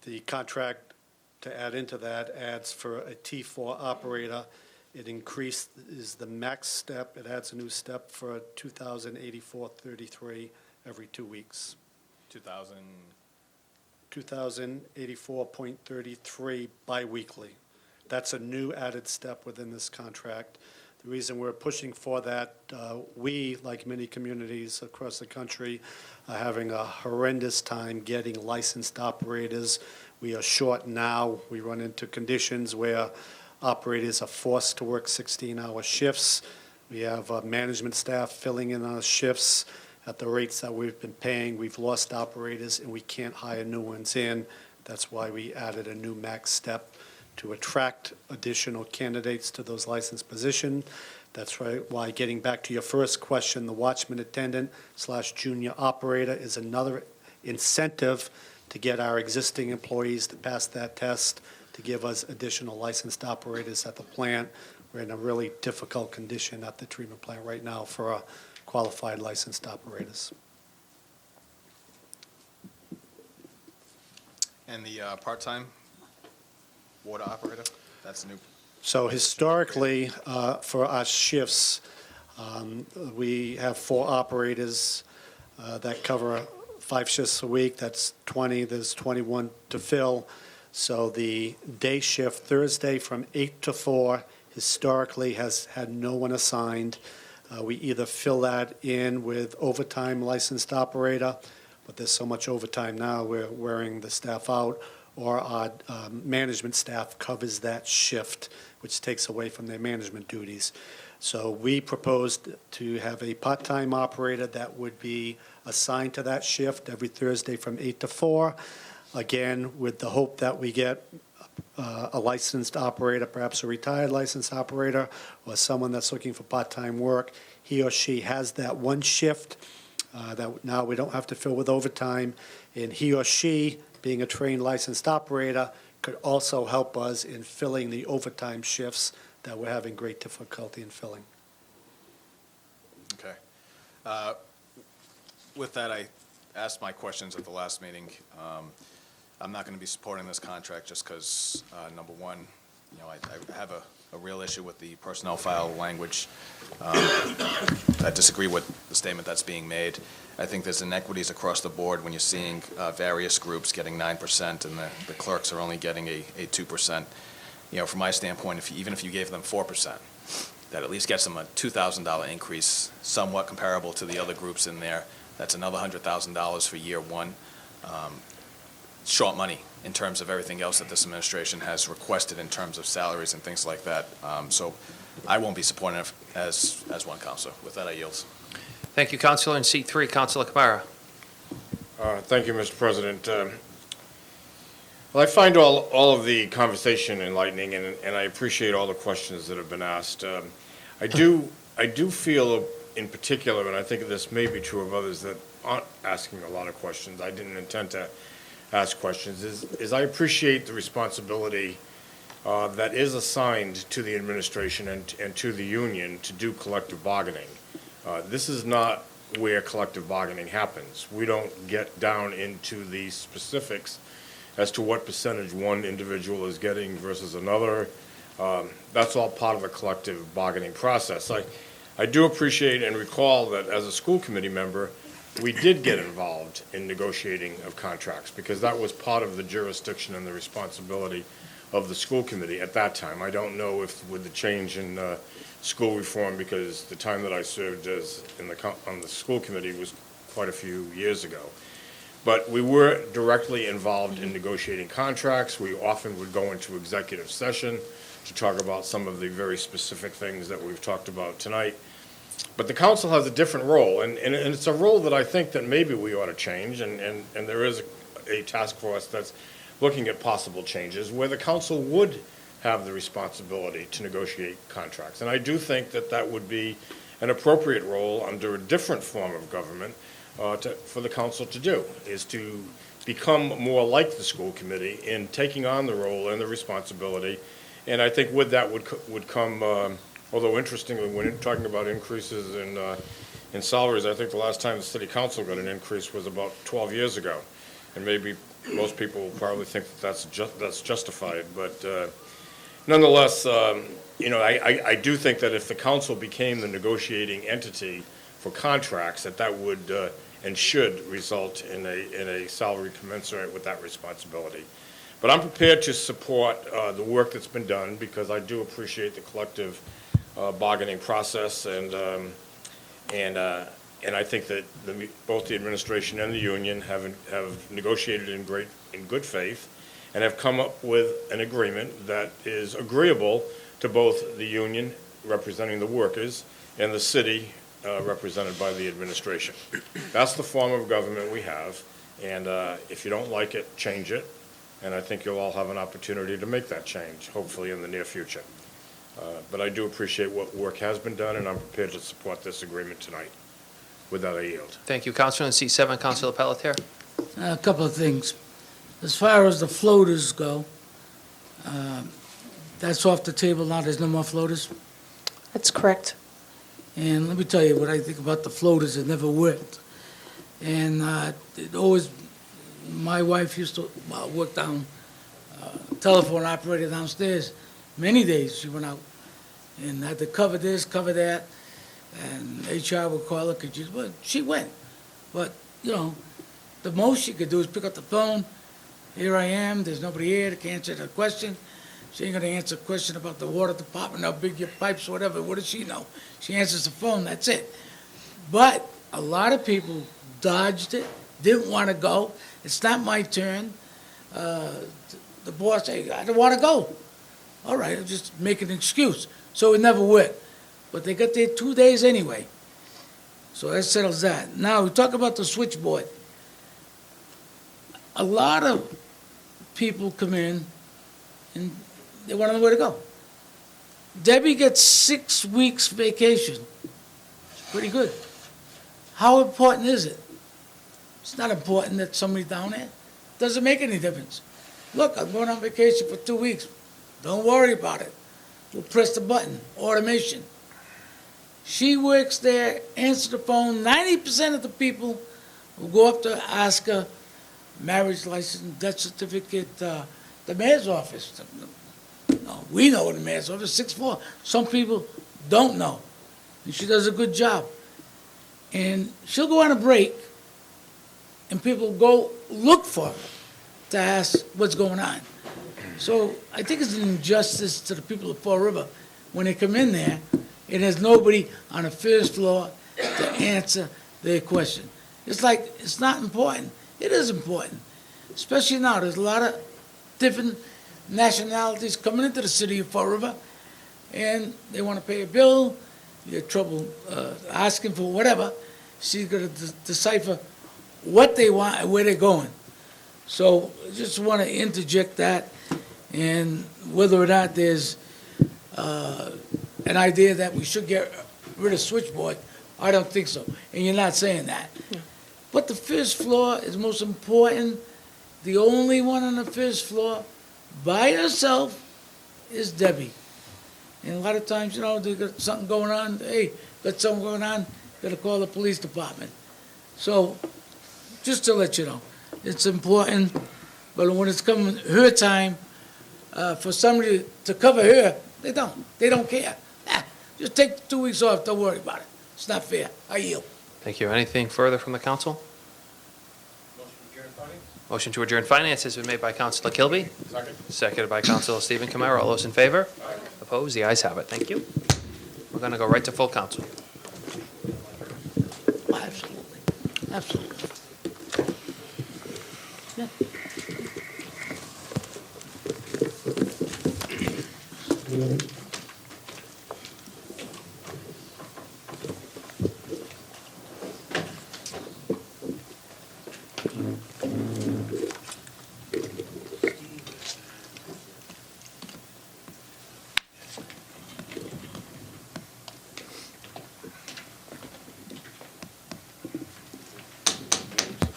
The contract, to add into that, adds for a T4 operator. It increases the max step. It adds a new step for a 2,084.33 every 2 weeks. 2,000, 2,084.33 biweekly. That's a new added step within this contract. The reason we're pushing for that, we, like many communities across the country, are having a horrendous time getting licensed operators. We are short now. We run into conditions where operators are forced to work 16-hour shifts. We have management staff filling in on shifts at the rates that we've been paying. We've lost operators, and we can't hire new ones in. That's why we added a new max step to attract additional candidates to those licensed positions. That's right, why, getting back to your first question, the watchman attendant / junior operator is another incentive to get our existing employees to pass that test, to give us additional licensed operators at the plant. We're in a really difficult condition at the treatment plant right now for qualified licensed operators. and the part-time water operator, that's new. So historically, for our shifts, we have 4 operators that cover 5 shifts a week. That's 20, there's 21 to fill. So the day shift, Thursday from 8 to 4, historically has had no one assigned. We either fill that in with overtime licensed operator, but there's so much overtime now, we're wearing the staff out, or our management staff covers that shift, which takes away from their management duties. So we proposed to have a part-time operator that would be assigned to that shift every Thursday from 8 to 4, again, with the hope that we get a licensed operator, perhaps a retired licensed operator, or someone that's looking for part-time work. He or she has that one shift that now we don't have to fill with overtime, and he or she, being a trained licensed operator, could also help us in filling the overtime shifts that we're having great difficulty in filling. Okay. With that, I asked my questions at the last meeting. I'm not going to be supporting this contract just because, number one, I have a real issue with the personnel file language. I disagree with the statement that's being made. I think there's inequities across the board when you're seeing various groups getting 9% and the clerks are only getting a 2%. From my standpoint, even if you gave them 4%, that at least gets them a $2,000 increase, somewhat comparable to the other groups in there. That's another $100,000 for year one. Short money in terms of everything else that this administration has requested in terms of salaries and things like that. So I won't be supporting it as one counselor. With that, I yield. Thank you, Councilor. In seat 3, Councilor Camara. Thank you, Mr. President. Well, I find all of the conversation enlightening, and I appreciate all the questions that have been asked. I do feel in particular, and I think this may be true of others that aren't asking a lot of questions, I didn't intend to ask questions, is I appreciate the responsibility that is assigned to the administration and to the union to do collective bargaining. This is not where collective bargaining happens. We don't get down into the specifics as to what percentage one individual is getting versus another. That's all part of a collective bargaining process. I do appreciate and recall that as a school committee member, we did get involved in negotiating of contracts because that was part of the jurisdiction and the responsibility of the school committee at that time. I don't know if with the change in school reform, because the time that I served on the school committee was quite a few years ago. But we were directly involved in negotiating contracts. We often would go into executive session to talk about some of the very specific things that we've talked about tonight. But the council has a different role, and it's a role that I think that maybe we ought to change, and there is a task force that's looking at possible changes where the council would have the responsibility to negotiate contracts. And I do think that that would be an appropriate role under a different form of government for the council to do, is to become more like the school committee in taking on the role and the responsibility. And I think with that would come, although interestingly, when talking about increases in salaries, I think the last time the city council got an increase was about 12 years ago. And maybe most people will probably think that that's justified, but nonetheless, I do think that if the council became the negotiating entity for contracts, that would and should result in a salary commensurate with that responsibility. But I'm prepared to support the work that's been done, because I do appreciate the collective bargaining process, and I think that both the administration and the union have negotiated in good faith, and have come up with an agreement that is agreeable to both the union representing the workers and the city represented by the administration. That's the form of government we have, and if you don't like it, change it, and I think you'll all have an opportunity to make that change, hopefully in the near future. But I do appreciate what work has been done, and I'm prepared to support this agreement tonight. With that, I yield. Thank you. Counselor in seat 7, Counselor Pelletier. A couple of things. As far as the floaters go, that's off the table now, there's no more floaters. That's correct. And let me tell you what I think about the floaters, it never worked. And it always, my wife used to work down, telephone operator downstairs. Many days she went out and had to cover this, cover that, and HR would call her, well, she went. But, the most she could do is pick up the phone, here I am, there's nobody here that can answer the question. She ain't gonna answer a question about the water department, how big your pipes, whatever, what does she know? She answers the phone, that's it. But a lot of people dodged it, didn't wanna go, it's not my turn. The boss said, I don't wanna go. All right, I'll just make an excuse. So it never worked. But they got there 2 days anyway. So that settles that. Now, we talk about the switchboard. A lot of people come in and they want to know where to go. Debbie gets 6 weeks vacation. It's pretty good. How important is it? It's not important that somebody's down there. Doesn't make any difference. Look, I'm going on vacation for 2 weeks. Don't worry about it. We'll press the button, automation. She works there, answer the phone. 90% of the people will go up to ask her marriage license, death certificate, the mayor's office. No, we know the mayor's office, 6th floor. Some people don't know. And she does a good job. And she'll go on a break, and people go look for her to ask what's going on. So I think it's an injustice to the people of Fall River when they come in there and there's nobody on the 1st floor to answer their question. It's like, it's not important. It is important, especially now. There's a lot of different nationalities coming into the city of Fall River, and they want to pay a bill, you have trouble asking for whatever. She's going to decipher what they want and where they're going. So I just want to interject that, and whether or not there's an idea that we should get rid of switchboard, I don't think so. And you're not saying that. No. But the 1st floor is most important. The only one on the 1st floor by herself is Debbie. And a lot of times, they got something going on. Hey, got something going on, got to call the police department. So, just to let you know, it's important. But when it's coming her time, for somebody to cover her, they don't. They don't care. Just take 2 weeks off. Don't worry about it. It's not fair. I yield. Thank you. Anything further from the council? Motion to adjourn finance has been made by Councilor Kilby. Second. Seconded by Councilor Stephen Kamara. All those in favor? Opposed? The ayes have it. Thank you. We're going to go right to full council. Absolutely. Absolutely.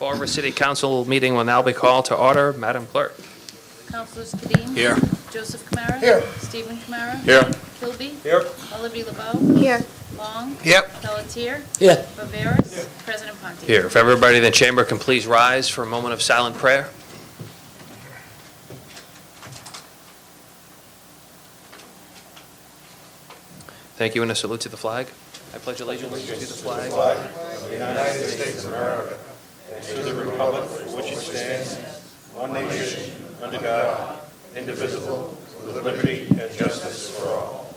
Fall River City Council meeting will now be called to order. Madam Clerk. Councilors Kadim? Here. Joseph Kamara? Here. Stephen Kamara? Here. Kilby? Here. Lullaby LeBeau? Here. Long? Yep. Pelletier? Yeah. Viveras? President Ponti? Here, if everybody in the chamber can please rise for a moment of silent prayer. Thank you, and a salute to the flag. I pledge allegiance to the flag. One nation, under God, indivisible, with liberty and justice for all.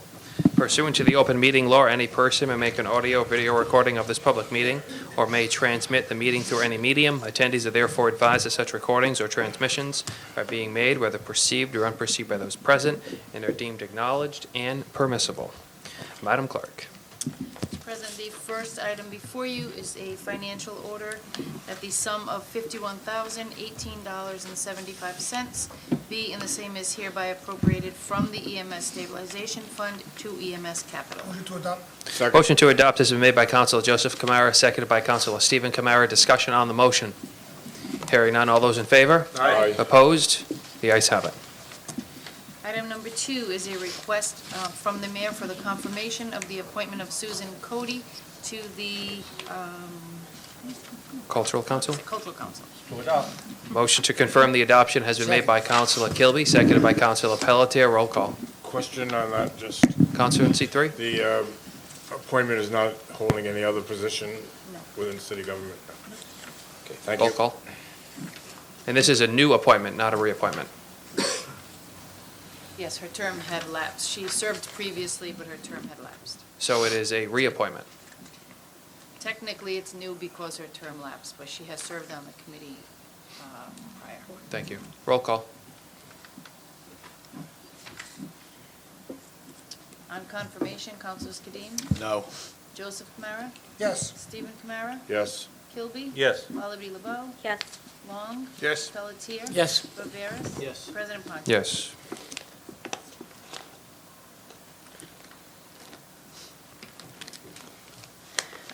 Pursuant to the open meeting law, any person may make an audio, video recording of this public meeting or may transmit the meeting through any medium. Attendees are therefore advised that such recordings or transmissions are being made, whether perceived or unperceived by those present, and are deemed acknowledged and permissible. Madam Clerk. President, the first item before you is a financial order that the sum of $51,018.75 be and the same is hereby appropriated from the EMS Stabilization Fund to EMS Capital. Motion to adopt. Second. Motion to adopt has been made by Councilor Joseph Kamara, seconded by Councilor Stephen Kamara. Discussion on the motion. Hearing none. All those in favor? Aye. Opposed? The ayes have it. Item number 2 is a request from the mayor for the confirmation of the appointment of Susan Cody to the Cultural Council. Cultural Council. Motion to confirm the adoption has been made by Councilor Kilby, seconded by Councilor Pelletier. Roll call. Question on that, just, Councilor in seat 3? the appointment is not holding any other position No. within city government? Okay, thank you. Roll call. And this is a new appointment, not a reappointment. Yes, her term had lapsed. She served previously, but her term had lapsed. So it is a reappointment. Technically, it's new because her term lapsed, but she has served on the committee prior. Thank you. Roll call. On confirmation, Councilors Kadim? No. Joseph Kamara? Yes. Stephen Kamara? Yes. Kilby? Yes. Lullaby LeBeau? Yes. Long? Yes. Pelletier? Yes. Viveras? Yes. President Ponti? Yes.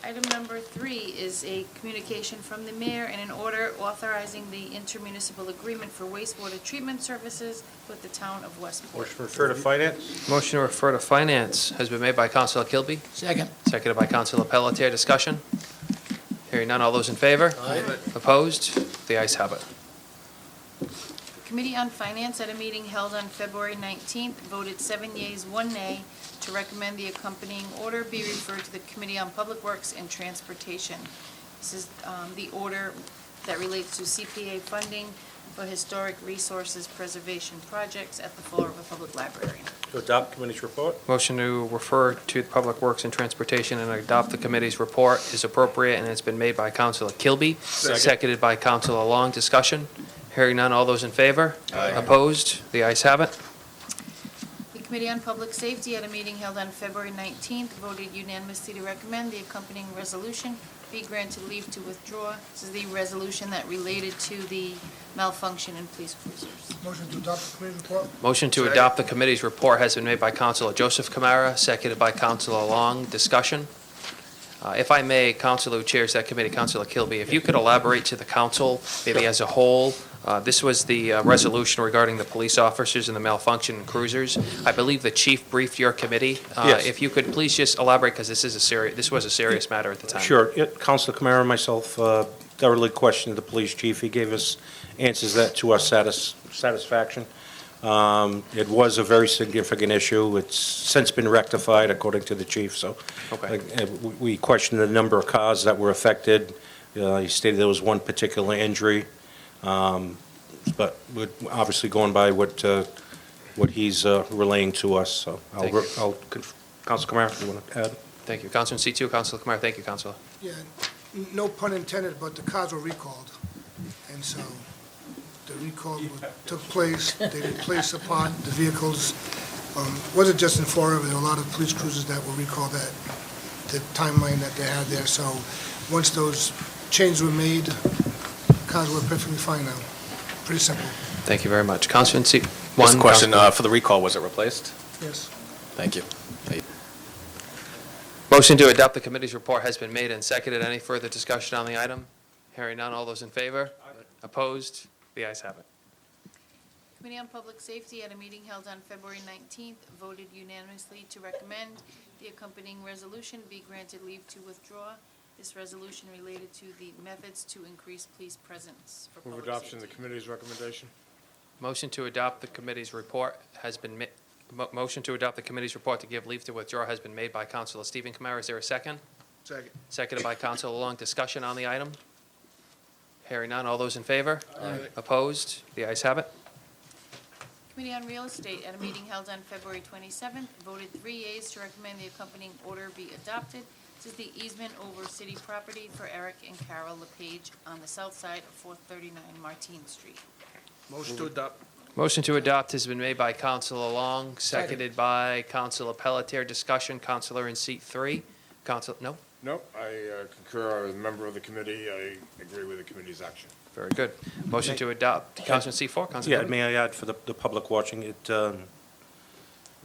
Item number 3 is a communication from the mayor and an order authorizing the intermunicipal agreement for wastewater treatment services with the town of Westport. Motion to refer to finance? Motion to refer to finance has been made by Councilor Kilby, Second. seconded by Councilor Pelletier. Discussion? Hearing none. All those in favor? Aye. Opposed? The ayes have it. Committee on Finance at a meeting held on February 19th voted 7 yeas, 1 nay to recommend the accompanying order be referred to the Committee on Public Works and Transportation. This is the order that relates to CPA funding for historic resources preservation projects at the Fall River Public Library. To adopt committee's report? Motion to refer to Public Works and Transportation and adopt the committee's report is appropriate, and it's been made by Councilor Kilby, seconded by Councilor Long. Discussion? Hearing none. All those in favor? Aye. Opposed? The ayes have it. The Committee on Public Safety at a meeting held on February 19th voted unanimously to recommend the accompanying resolution be granted leave to withdraw. This is the resolution that related to the malfunction in police cruisers. Motion to adopt the committee report. Motion to adopt the committee's report has been made by Councilor Joseph Kamara, seconded by Councilor Long. Discussion? If I may, Councilor who chairs that committee, Councilor Kilby, if you could elaborate to the council, maybe as a whole, this was the resolution regarding the police officers and the malfunction in cruisers. I believe the chief briefed your committee. Yes. If you could please just elaborate, because this was a serious matter at the time. Sure. Yeah, Councilor Kamara and myself thoroughly questioned the police chief. He gave us answers that to our satisfaction. It was a very significant issue. It's since been rectified, according to the chief, so. Okay. We questioned the number of cars that were affected. He stated there was one particular injury. But we're obviously going by what he's relaying to us, so Thank you. Councilor Kamara, if you want to add? Thank you. Councilor in seat 2, Councilor Kamara. Thank you, Councilor. Yeah, no pun intended, but the cars were recalled. And so the recall took place, they replaced the part, the vehicles. Wasn't just in Fall River, there were a lot of police cruisers that were recalled at the timeline that they had there. So once those changes were made, cars were perfectly fine now. Pretty simple. Thank you very much. Councilor in seat 1. Just a question, Councilor- for the recall, was it replaced? Yes. Thank you. Motion to adopt the committee's report has been made and seconded. Any further discussion on the item? Hearing none, all those in favor? Opposed? The ayes have it. Committee on Public Safety, at a meeting held on February 19th, voted unanimously to recommend the accompanying resolution be granted leave to withdraw. This resolution related to the methods to increase police presence for Move public adoption of the safety. committee's recommendation. Motion to adopt the committee's report has been motion to adopt the committee's report to give leave to withdraw has been made by Councilor Stephen Kamara. Is there a second? Second. Seconded by Councilor Long. Discussion on the item? Hearing none, all those in favor? Aye. Opposed? The ayes have it. Committee on Real Estate, at a meeting held on February 27th, voted 3 yeas to recommend the accompanying order be adopted. This is the easement over city property for Eric and Carol LePage on the south side of 439 Martine Street. Motion to adopt. Motion to adopt has been made by Councilor Long, seconded by Councilor Pelletier. Discussion, Councilor in seat 3. Council, no? No, I concur. As a member of the committee, I agree with the committee's action. Very good. Motion to adopt, Councilor in seat 4. Councilor Yeah, Cody. may I add for the public watching,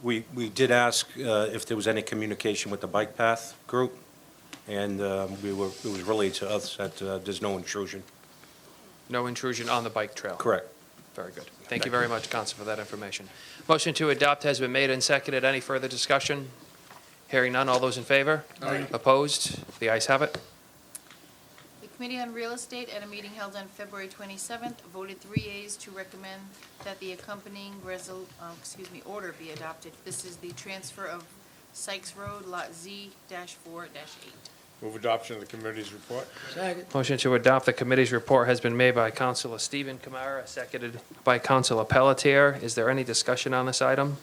we did ask if there was any communication with the bike path group, and it was relayed to us that there's no intrusion. No intrusion on the bike trail. Correct. Very good. Thank you very much, Council, for that information. Motion to adopt has been made and seconded. Any further discussion? Hearing none, all those in favor? Aye. Opposed? The ayes have it. The Committee on Real Estate, at a meeting held on February 27th, voted 3 yeas to recommend that the accompanying order be adopted. This is the transfer of Sykes Road, Lot Z-4-8. Move adoption of the committee's report. Second. Motion to adopt the committee's report has been made by Councilor Stephen Kamara, seconded by Councilor Pelletier. Is there any discussion on this item?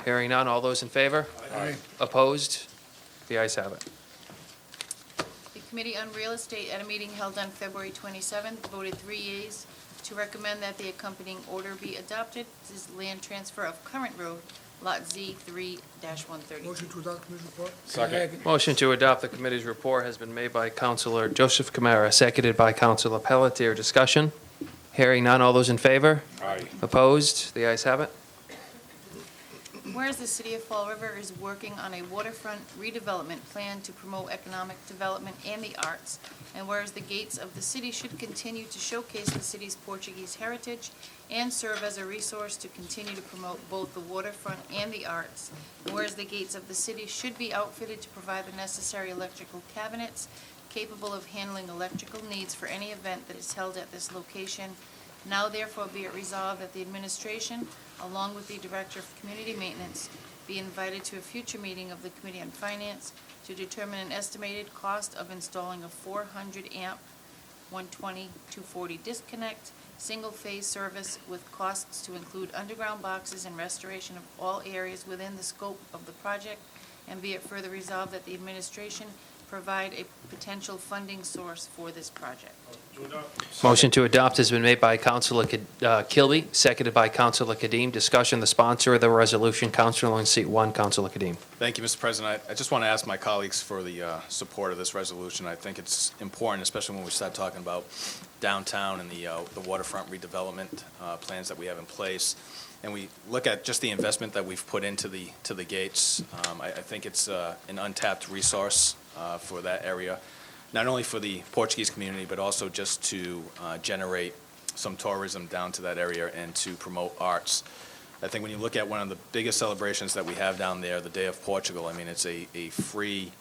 Hearing none, all those in favor? Aye. Opposed? The ayes have it. The Committee on Real Estate, at a meeting held on February 27th, voted 3 yeas to recommend that the accompanying order be adopted. This is land transfer of current road, Lot Z-3-130. Motion to adopt committee's report? Second. Motion to adopt the committee's report has been made by Councilor Joseph Kamara, seconded by Councilor Pelletier. Discussion? Hearing none, all those in favor? Aye. Opposed? The ayes have it. Whereas the City of Fall River is working on a waterfront redevelopment plan to promote economic development and the arts, and whereas the gates of the city should continue to showcase the city's Portuguese heritage and serve as a resource to continue to promote both the waterfront and the arts, and whereas the gates of the city should be outfitted to provide the necessary electrical cabinets capable of handling electrical needs for any event that is held at this location. Now therefore be it resolved that the administration, along with the Director of Community Maintenance, be invited to a future meeting of the Committee on Finance to determine an estimated cost of installing a 400-amp 120-240 disconnect, single-phase service with costs to include underground boxes and restoration of all areas within the scope of the project, and be it further resolved that the administration provide a potential funding source for this project. Motion to adopt has been made by Councilor Kilby, seconded by Councilor Kadim. Discussion, the sponsor of the resolution, Councilor in seat 1, Councilor Kadim. Thank you, Mr. President. I just want to ask my colleagues for the support of this resolution. I think it's important, especially when we start talking about downtown and the waterfront redevelopment plans that we have in place. And we look at just the investment that we've put into the gates. I think it's an untapped resource for that area, not only for the Portuguese community, but also just to generate some tourism down to that area and to promote arts. I think when you look at one of the biggest celebrations that we have down there, the Day of Portugal, I mean, it's a free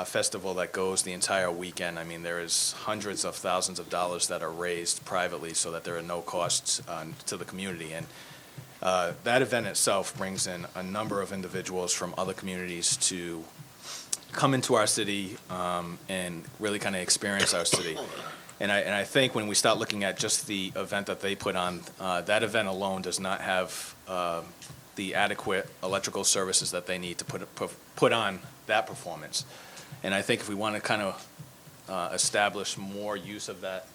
festival that goes the entire weekend. I mean, there is hundreds of thousands of dollars that are raised privately so that there are no costs to the community. And that event itself brings in a number of individuals from other communities to come into our city and really kind of experience our city. And I think when we start looking at just the event that they put on, that event alone does not have the adequate electrical services that they need to put on that performance. And I think if we want to kind of establish more use of that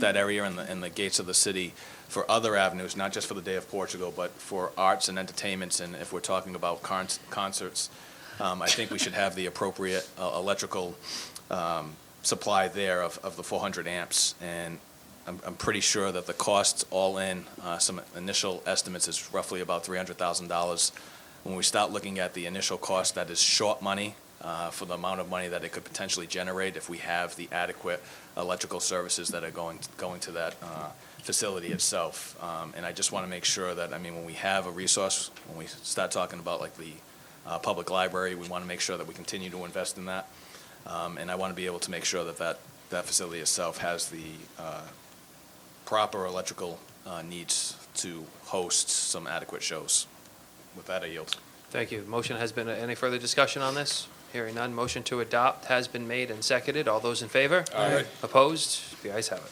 area and the gates of the city for other avenues, not just for the Day of Portugal, but for arts and entertainments, and if we're talking about concerts, I think we should have the appropriate electrical supply there of the 400 amps. And I'm pretty sure that the costs all in, some initial estimates is roughly about $300,000. When we start looking at the initial cost, that is short money for the amount of money that it could potentially generate if we have the adequate electrical services that are going to that facility itself. And I just want to make sure that, I mean, when we have a resource, when we start talking about like the public library, we want to make sure that we continue to invest in that. And I want to be able to make sure that that facility itself has the proper electrical needs to host some adequate shows. With that, I yield. Thank you. Motion has been, any further discussion on this? Hearing none, motion to adopt has been made and seconded. All those in favor? Aye. Opposed? The ayes have it.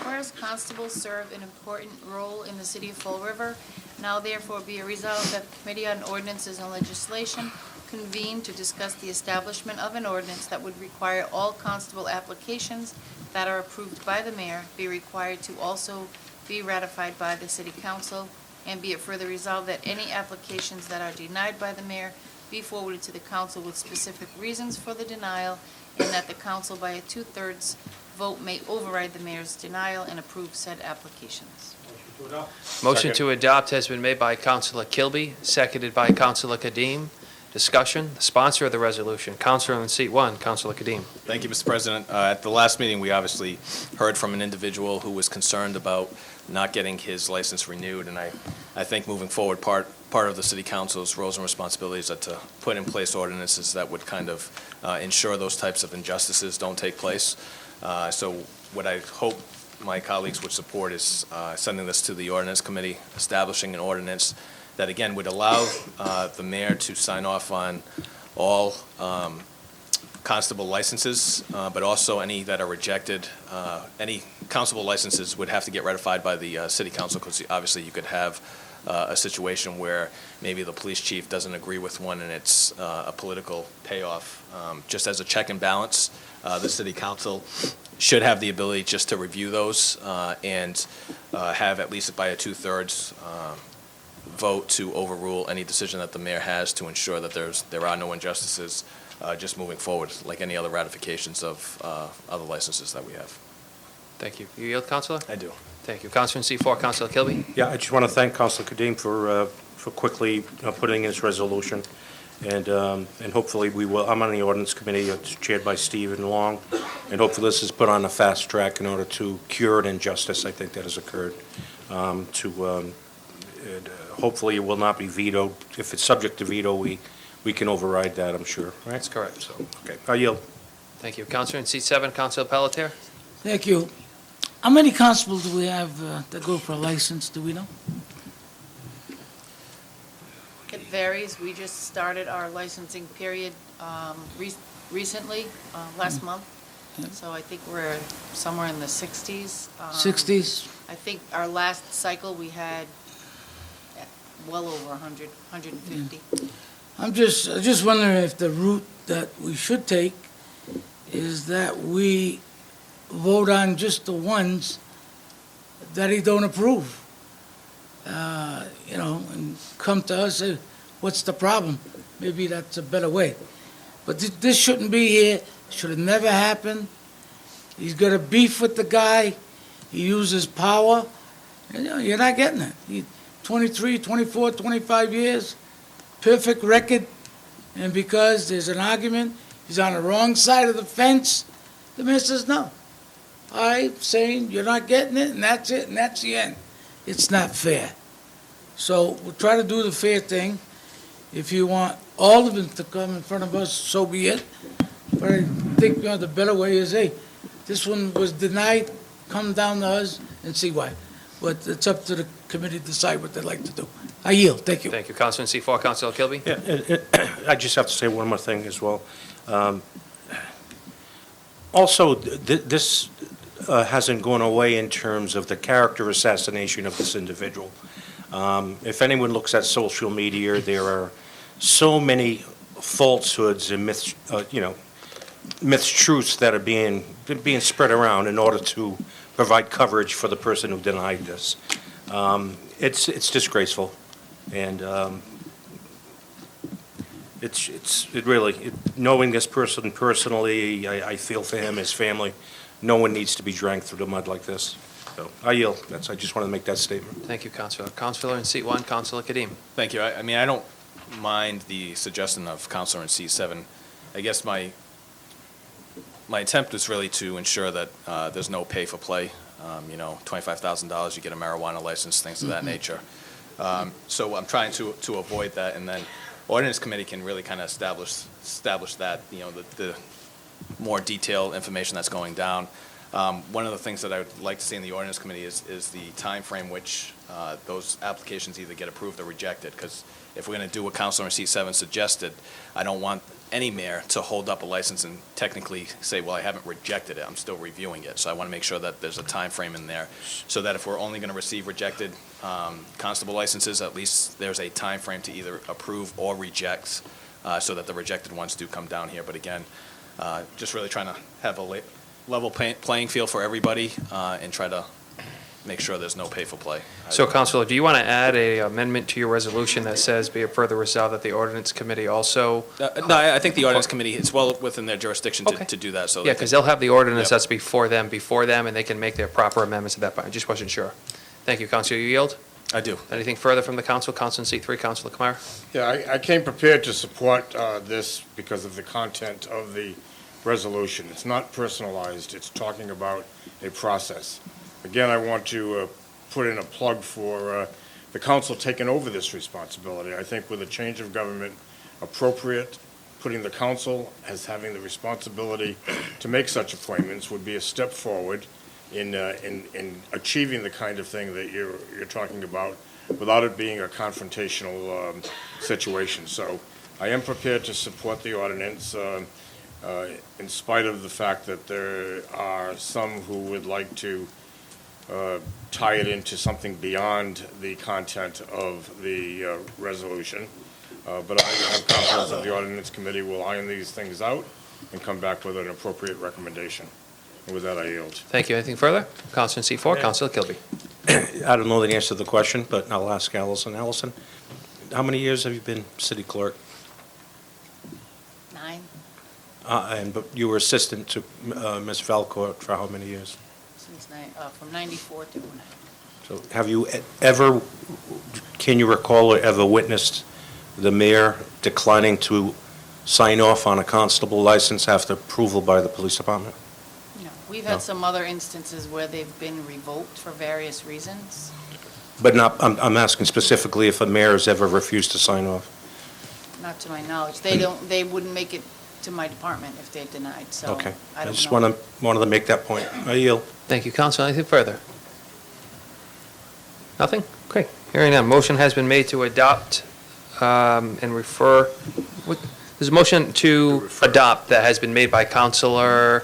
Whereas constables serve an important role in the city of Fall River, now therefore be it resolved that the Committee on Ordinances and Legislation convene to discuss the establishment of an ordinance that would require all constable applications that are approved by the mayor be required to also be ratified by the city council, and be it further resolved that any applications that are denied by the mayor be forwarded to the council with specific reasons for the denial, and that the council by a two-thirds vote may override the mayor's denial and approve said applications. Motion to adopt. Motion to adopt has been made by Councilor Kilby, seconded by Councilor Kadim. Discussion, the sponsor of the resolution, Councilor in seat 1, Councilor Kadim. Thank you, Mr. President. At the last meeting, we obviously heard from an individual who was concerned about not getting his license renewed, and I think moving forward, part of the city council's roles and responsibilities are to put in place ordinances that would kind of ensure those types of injustices don't take place. So what I hope my colleagues would support is sending this to the ordinance committee, establishing an ordinance that, again, would allow the mayor to sign off on all constable licenses, but also any that are rejected. Any constable licenses would have to get ratified by the city council, because obviously you could have a situation where maybe the police chief doesn't agree with one and it's a political payoff. Just as a check and balance, the city council should have the ability just to review those and have at least by a two-thirds vote to overrule any decision that the mayor has to ensure that there are no injustices just moving forward, like any other ratifications of other licenses that we have. Thank you. You yield, Councilor? I do. Thank you. Councilor in seat 4, Councilor Kilby. Yeah, I just want to thank Councilor Kadim for quickly putting in his resolution, and hopefully we will. I'm on the ordinance committee. It's chaired by Stephen Long, and hopefully this is put on a fast track in order to cure an injustice I think that has occurred. Hopefully it will not be vetoed. If it's subject to veto, we can override that, I'm sure. Right? That's correct. So, okay, I yield. Thank you. Councilor in seat 7, Councilor Pelletier. Thank you. How many constables do we have that go for a license, do we know? It varies. We just started our licensing period recently, last month. Yeah. So I think we're somewhere in the 60s. 60s? I think our last cycle, we had well over 100, 150. I'm just wondering if the route that we should take is that we vote on just the ones that he don't approve. And come to us, say, what's the problem? Maybe that's a better way. But this shouldn't be here, should have never happened. He's got a beef with the guy, he uses power, and you're not getting it. 23, 24, 25 years, perfect record, and because there's an argument, he's on the wrong side of the fence, the mayor says no. I'm saying you're not getting it, and that's it, and that's the end. It's not fair. So we'll try to do the fair thing. If you want all of them to come in front of us, so be it. But I think the better way is, hey, this one was denied, come down to us and see why. But it's up to the committee to decide what they'd like to do. I yield. Thank you. Thank you. Councilor in seat 4, Councilor Kilby. Yeah, I just have to say one more thing as well. Also, this hasn't gone away in terms of the character assassination of this individual. If anyone looks at social media, there are so many falsehoods and mistruths that are being spread around in order to provide coverage for the person who denied this. It's disgraceful, and knowing this person personally, I feel for him, his family. No one needs to be dragged through the mud like this. So I yield. I just want to make that statement. Thank you, Councilor. Councilor in seat 1, Councilor Kadim. Thank you. I mean, I don't mind the suggestion of Counselor in C7. I guess my attempt is really to ensure that there's no pay for play. $25,000, you get a marijuana license, things of that nature. So I'm trying to avoid that, and then ordinance committee can really kind of establish that, the more detailed information that's going down. One of the things that I would like to see in the ordinance committee is the time frame which those applications either get approved or rejected, because if we're going to do what Counselor in seat 7 suggested, I don't want any mayor to hold up a license and technically say, well, I haven't rejected it, I'm still reviewing it. So I want to make sure that there's a time frame in there, so that if we're only going to receive rejected constable licenses, at least there's a time frame to either approve or reject, so that the rejected ones do come down here. But again, just really trying to have a level playing field for everybody, and try to make sure there's no pay for play. So, Counselor, do you want to add a amendment to your resolution that says, be it further resolved that the ordinance committee also? No, I think the ordinance committee, it's well within their jurisdiction to do that, so. Yeah, because they'll have the ordinance Yep. that's before them, and they can make their proper amendments at that point. I just wasn't sure. Thank you, Counselor. You yield? I do. Anything further from the council? Council in seat 3, Counselor Kamara? Yeah, I came prepared to support this because of the content of the resolution. It's not personalized, it's talking about a process. Again, I want to put in a plug for the council taking over this responsibility. I think with a change of government appropriate, putting the council as having the responsibility to make such appointments would be a step forward in achieving the kind of thing that you're talking about without it being a confrontational situation. So I am prepared to support the ordinance in spite of the fact that there are some who would like to tie it into something beyond the content of the resolution. But I have confidence that the ordinance committee will iron these things out and come back with an appropriate recommendation. And with that, I yield. Thank you. Anything further? Council in seat 4, Counselor Kilby. I don't know the answer to the question, but I'll ask Allison. Allison, how many years have you been city clerk? 9, But you were assistant to Ms. Valcourt for how many years? from 94 to 09. So have you ever, can you recall or ever witnessed the mayor declining to sign off on a constable license after approval by the police department? No, we've No. had some other instances where they've been revoked for various reasons. But not, I'm asking specifically if a mayor has ever refused to sign off. Not to my knowledge. They wouldn't make it to my department if they're denied, so Okay. I I don't just know. wanted to make that point. I yield. Thank you, Counsel. Anything further? Nothing? Okay. Hearing none. Motion has been made to adopt and refer. There's a motion to adopt that has been made by Counselor,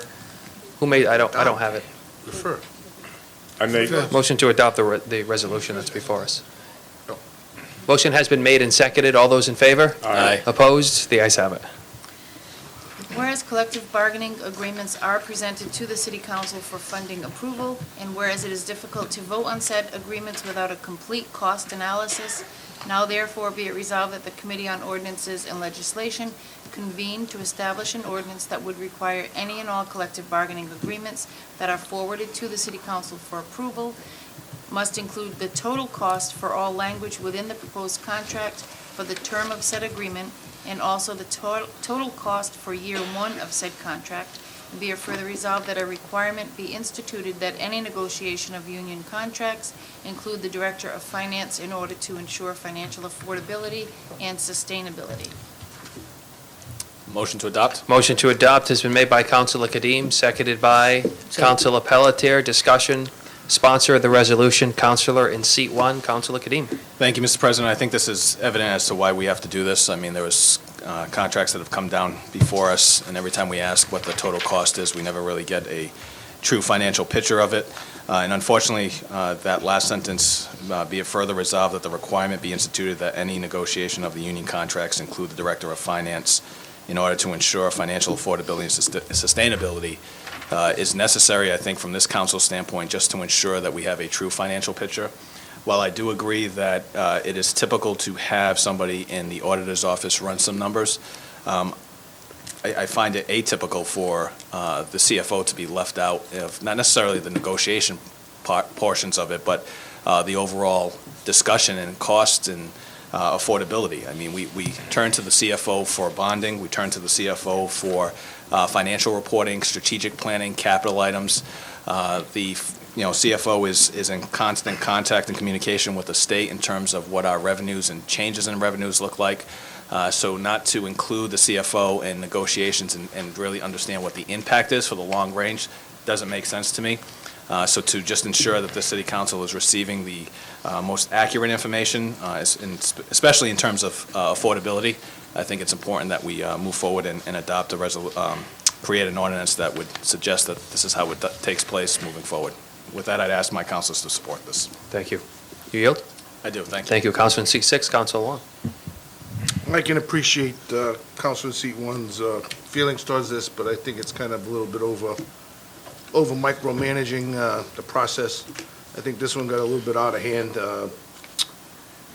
who made, I don't have it. Refer. I made, Motion to adopt the resolution that's before us. No. Motion has been made and seconded. All those in favor? Aye. Opposed? The ayes have it. Whereas collective bargaining agreements are presented to the city council for funding approval, and whereas it is difficult to vote on said agreements without a complete cost analysis, now therefore be it resolved that the Committee on Ordinances and Legislation convene to establish an ordinance that would require any and all collective bargaining agreements that are forwarded to the city council for approval must include the total cost for all language within the proposed contract for the term of said agreement, and also the total cost for year 1 of said contract. And be it further resolved that a requirement be instituted that any negotiation of union contracts include the Director of Finance in order to ensure financial affordability and sustainability. Motion to adopt? Motion to adopt has been made by Counsellor Kadim, seconded by Counsellor Pelletier. Discussion. Sponsor of the resolution, Counsellor in seat 1, Counsellor Kadim. Thank you, Mr. President. I think this is evident as to why we have to do this. I mean, there was contracts that have come down before us, and every time we ask what the total cost is, we never really get a true financial picture of it. And unfortunately, that last sentence, be it further resolved that the requirement be instituted that any negotiation of the union contracts include the Director of Finance in order to ensure financial affordability and sustainability is necessary, I think, from this council standpoint, just to ensure that we have a true financial picture. While I do agree that it is typical to have somebody in the auditor's office run some numbers, I find it atypical for the CFO to be left out of not necessarily the negotiation portions of it, but the overall discussion and costs and affordability. I mean, we turn to the CFO for bonding, we turn to the CFO for financial reporting, strategic planning, capital items. The CFO is in constant contact and communication with the state in terms of what our revenues and changes in revenues look like. So not to include the CFO in negotiations and really understand what the impact is for the long range doesn't make sense to me. So to just ensure that the city council is receiving the most accurate information, especially in terms of affordability, I think it's important that we move forward and adopt create an ordinance that would suggest that this is how it takes place moving forward. With that, I'd ask my councilors to support this. Thank you. You yield? I do, thank you. Thank you. Councilor in seat 6, Councilor Long. I can appreciate Councilor in seat 1's feelings towards this, but I think it's kind of a little bit over micromanaging the process. I think this one got a little bit out of hand,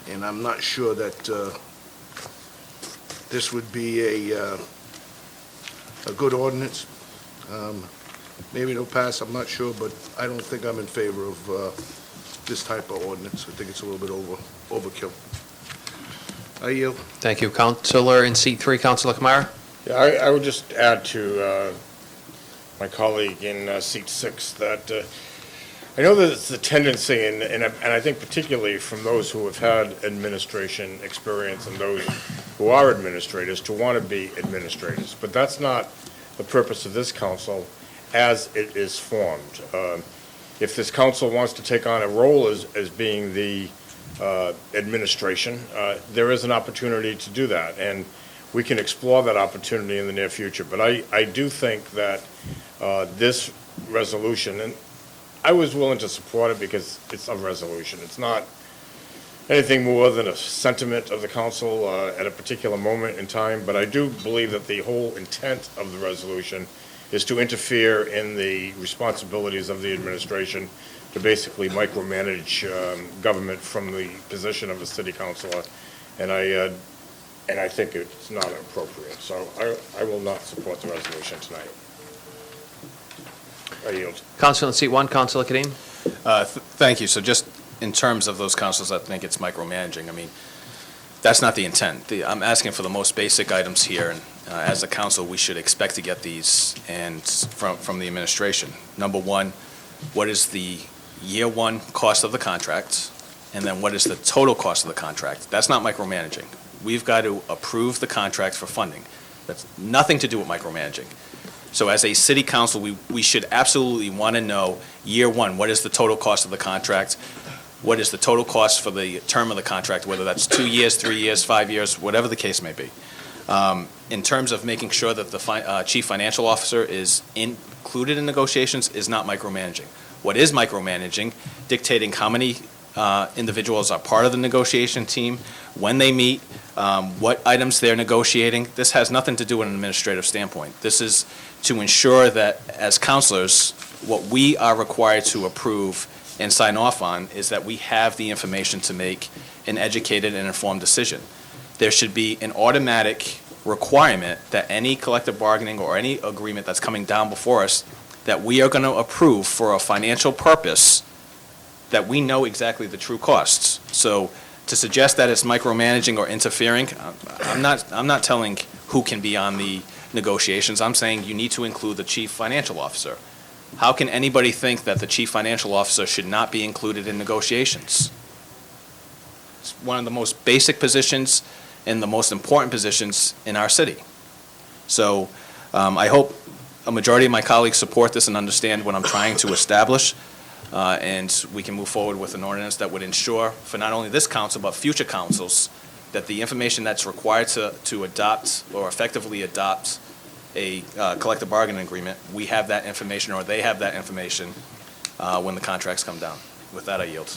and I'm not sure that this would be a good ordinance. Maybe it'll pass, I'm not sure, but I don't think I'm in favor of this type of ordinance. I think it's a little bit overkill. I yield. Thank you. Councilor in seat 3, Councilor Kamara. Yeah, I would just add to my colleague in seat 6 that I know that it's a tendency, and I think particularly from those who have had administration experience and those who are administrators, to want to be administrators. But that's not the purpose of this council as it is formed. If this council wants to take on a role as being the administration, there is an opportunity to do that, and we can explore that opportunity in the near future. But I do think that this resolution, and I was willing to support it because it's a resolution. It's not anything more than a sentiment of the council at a particular moment in time, but I do believe that the whole intent of the resolution is to interfere in the responsibilities of the administration to basically micromanage government from the position of a city councilor, and I think it's not appropriate. So I will not support the resolution tonight. I yield. Councilor in seat 1, Councilor Kadim. Thank you. So just in terms of those councils that think it's micromanaging, I mean, that's not the intent. I'm asking for the most basic items here, and as a council, we should expect to get these and from the administration. Number one, what is the year one cost of the contract, and then what is the total cost of the contract? That's not micromanaging. We've got to approve the contract for funding. That's nothing to do with micromanaging. So as a city council, we should absolutely want to know year one, what is the total cost of the contract? What is the total cost for the term of the contract, whether that's 2 years, 3 years, 5 years, whatever the case may be. In terms of making sure that the chief financial officer is included in negotiations is not micromanaging. What is micromanaging, dictating how many individuals are part of the negotiation team, when they meet, what items they're negotiating. This has nothing to do with an administrative standpoint. This is to ensure that as councilors, what we are required to approve and sign off on is that we have the information to make an educated and informed decision. There should be an automatic requirement that any collective bargaining or any agreement that's coming down before us that we are going to approve for a financial purpose, that we know exactly the true costs. So to suggest that it's micromanaging or interfering, I'm not telling who can be on the negotiations. I'm saying you need to include the chief financial officer. How can anybody think that the chief financial officer should not be included in negotiations? It's one of the most basic positions and the most important positions in our city. So I hope a majority of my colleagues support this and understand what I'm trying to establish, and we can move forward with an ordinance that would ensure for not only this council but future councils that the information that's required to adopt or effectively adopt a collective bargaining agreement, we have that information or they have that information when the contracts come down. With that, I yield.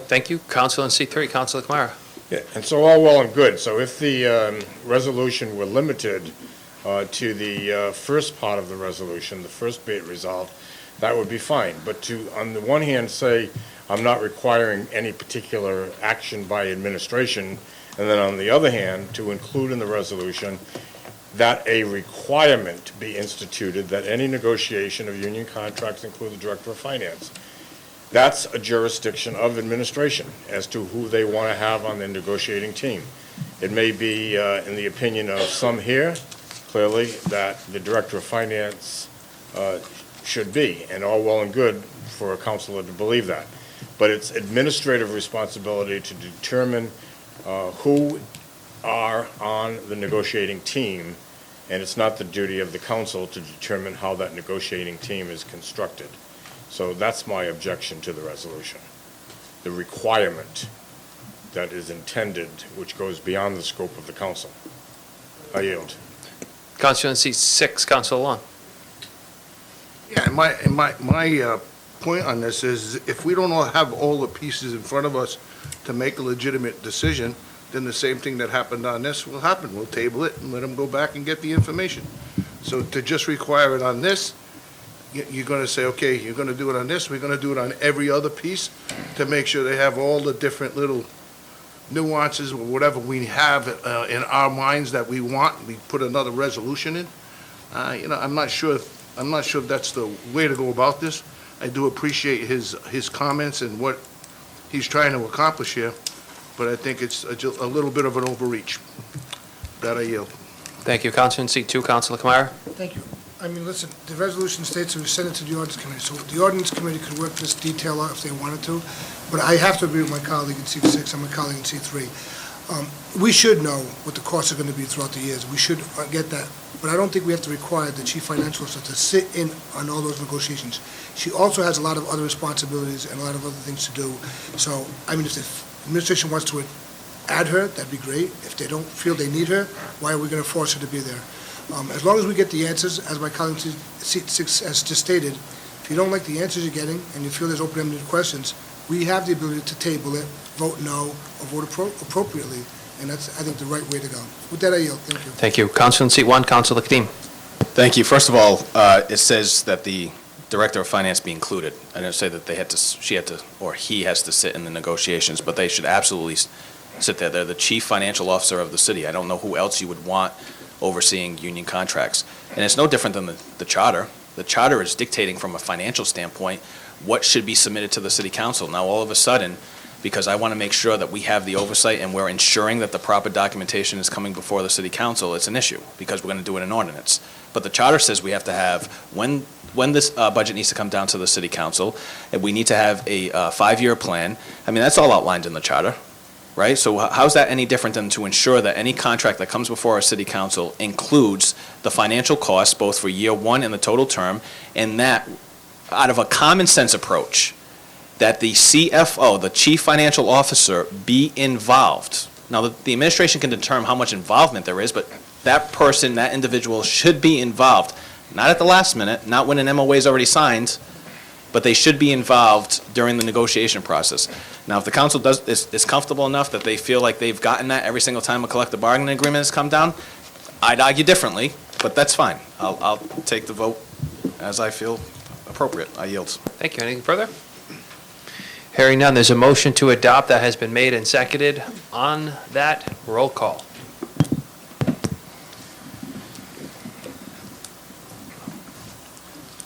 Thank you. Councilor in seat 3, Councilor Kamara. Yeah, and so all well and good. So if the resolution were limited to the first part of the resolution, the first be it resolved, that would be fine. But to, on the one hand, say, I'm not requiring any particular action by administration, and then on the other hand, to include in the resolution that a requirement be instituted that any negotiation of union contracts include the director of finance. That's a jurisdiction of administration as to who they want to have on the negotiating team. It may be, in the opinion of some here, clearly, that the Director of Finance should be, and all well and good for a counselor to believe that. But it's administrative responsibility to determine who are on the negotiating team, and it's not the duty of the council to determine how that negotiating team is constructed. So that's my objection to the resolution. The requirement that is intended, which goes beyond the scope of the council. I yield. Councilor in seat 6, Councilor Long. Yeah, and my point on this is, if we don't all have all the pieces in front of us to make a legitimate decision, then the same thing that happened on this will happen. We'll table it and let them go back and get the information. So to just require it on this, you're going to say, okay, you're going to do it on this, we're going to do it on every other piece to make sure they have all the different little nuances or whatever we have in our minds that we want. We put another resolution in. I'm not sure if that's the way to go about this. I do appreciate his comments and what he's trying to accomplish here, but I think it's a little bit of an overreach. That I yield. Thank you. Councilor in seat 2, Councilor Kamara. Thank you. I mean, listen, the resolution states that we send it to the ordinance committee, so the ordinance committee could work this detail out if they wanted to, but I have to agree with my colleague in seat 6 and my colleague in seat 3. We should know what the costs are going to be throughout the years. We should get that, but I don't think we have to require the chief financial officer to sit in on all those negotiations. She also has a lot of other responsibilities and a lot of other things to do. So, I mean, if the administration wants to add her, that'd be great. If they don't feel they need her, why are we going to force her to be there? As long as we get the answers, as my colleague in seat 6 has just stated, if you don't like the answers you're getting and you feel there's open-ended questions, we have the ability to table it, vote no, or vote appropriately, and that's, I think, the right way to go. With that, I yield. Thank you. Thank you. Councilor in seat 1, Councilor Kadim. Thank you. First of all, it says that the Director of Finance be included. I didn't say that she had to, or he has to sit in the negotiations, but they should absolutely sit there. They're the chief financial officer of the city. I don't know who else you would want overseeing union contracts. And it's no different than the charter. The charter is dictating from a financial standpoint what should be submitted to the city council. Now, all of a sudden, because I want to make sure that we have the oversight and we're ensuring that the proper documentation is coming before the city council, it's an issue, because we're going to do it in ordinance. But the charter says we have to have, when this budget needs to come down to the city council, and we need to have a 5-year plan. I mean, that's all outlined in the charter, right? So how's that any different than to ensure that any contract that comes before our city council includes the financial costs, both for year 1 and the total term, and that, out of a common sense approach, that the CFO, the chief financial officer, be involved. Now, the administration can determine how much involvement there is, but that person, that individual should be involved, not at the last minute, not when an MOA is already signed, but they should be involved during the negotiation process. Now, if the council is comfortable enough that they feel like they've gotten that every single time a collective bargaining agreement has come down, I'd argue differently, but that's fine. I'll take the vote as I feel appropriate. I yield. Thank you. Anything further? Hearing none, there's a motion to adopt that has been made and seconded. On that, roll call.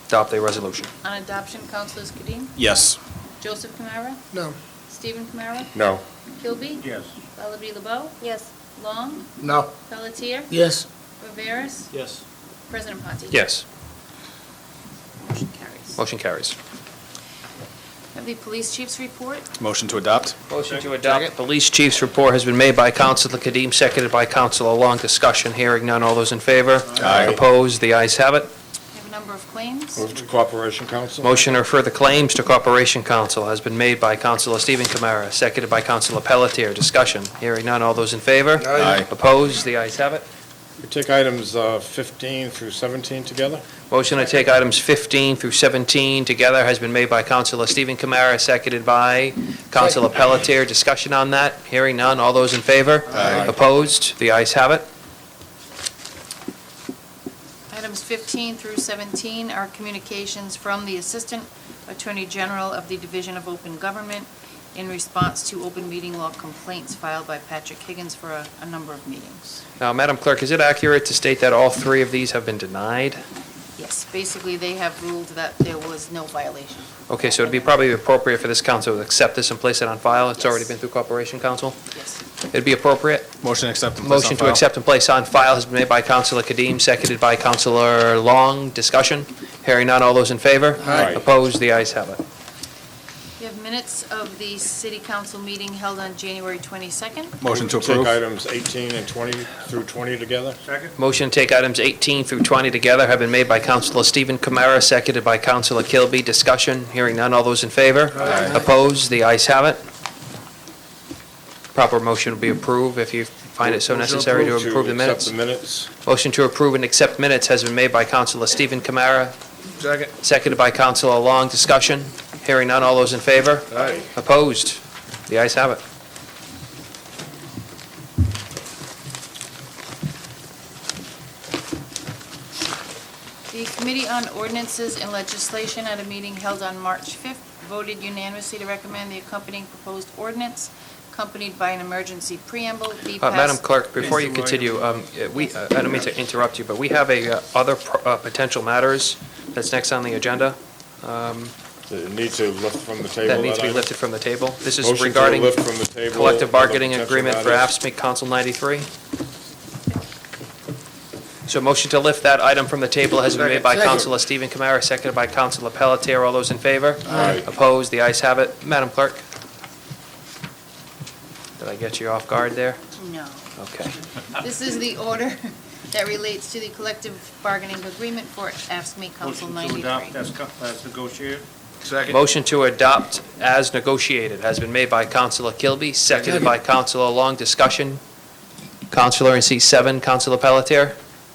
Adopt a resolution. On adoption, Councilors Kadim? Yes. Joseph Kamara? No. Stephen Kamara? No. Kilby? Yes. Lullaby LeBeau? Yes. Long? No. Pelletier? Yes. Viveras? Yes. President Ponti? Yes. Motion carries. Motion carries. Have the police chief's report. Motion to adopt? Motion to adopt the police chief's report has been made by Councilor Kadim, seconded by Councilor Long. Discussion. Hearing none. All those in favor? Aye. Opposed? The ayes have it. We have a number of claims. Move to Corporation Council. Motion to refer the claims to Corporation Council has been made by Councilor Stephen Kamara, seconded by Councilor Pelletier. Discussion. Hearing none. All those in favor? Aye. Opposed? The ayes have it. We take items 15 through 17 together. Motion to take items 15 through 17 together has been made by Councilor Stephen Kamara, seconded by Councilor Pelletier. Discussion on that. Hearing none. All those in favor? Aye. Opposed? The ayes have it. Items 15 through 17 are communications from the Assistant Attorney General of the Division of Open Government in response to open meeting law complaints filed by Patrick Higgins for a number of meetings. Now, Madam Clerk, is it accurate to state that all 3 of these have been denied? Yes, basically, they have ruled that there was no violation. Okay, so it'd be probably appropriate for this council to accept this and place it on file. It's already been through Corporation Council. Yes. It'd be appropriate. Motion to accept and place on Motion to file. accept and place on file has been made by Councilor Kadim, seconded by Councilor Long. Discussion? Hearing none. All those in favor? Aye. Opposed? The ayes have it. You have minutes of the city council meeting held on January 22nd. Motion to Take approve. items 18 and 20 through 20 together. Motion to take items 18 through 20 together have been made by Councilor Stephen Kamara, seconded by Councilor Kilby. Discussion? Hearing none. All those in favor? Opposed? The ayes have it. Proper motion will be approved if you find it so necessary to approve the minutes. Accept the minutes. Motion to approve and accept minutes has been made by Councilor Stephen Kamara, Second. seconded by Councilor Long. Discussion? Hearing none. All those in favor? Aye. Opposed? The ayes have it. The Committee on Ordinances and Legislation at a meeting held on March 5th voted unanimously to recommend the accompanying proposed ordinance, accompanied by an emergency preamble, be passed. Madam Clerk, before you continue, I don't mean to interrupt you, but we have other potential matters that's next on the agenda It needs to lift from the table. that need to be item. lifted from the table. This is Motion to regarding lift from the table collective bargaining other agreement for potential AFSCME Council 93. So motion to lift that item from the table has been made by Second. Councilor Stephen Kamara, seconded by Councilor Pelletier. All those in favor? Aye. Opposed? The ayes have it. Madam Clerk? Did I get you off guard there? No. Okay. This is the order that relates to the collective bargaining agreement for AFSCME Council 93. as negotiated. Second. Motion to adopt as negotiated has been made by Councilor Kilby, seconded by Councilor Long. Discussion? Councilor in seat 7, Councilor Pelletier?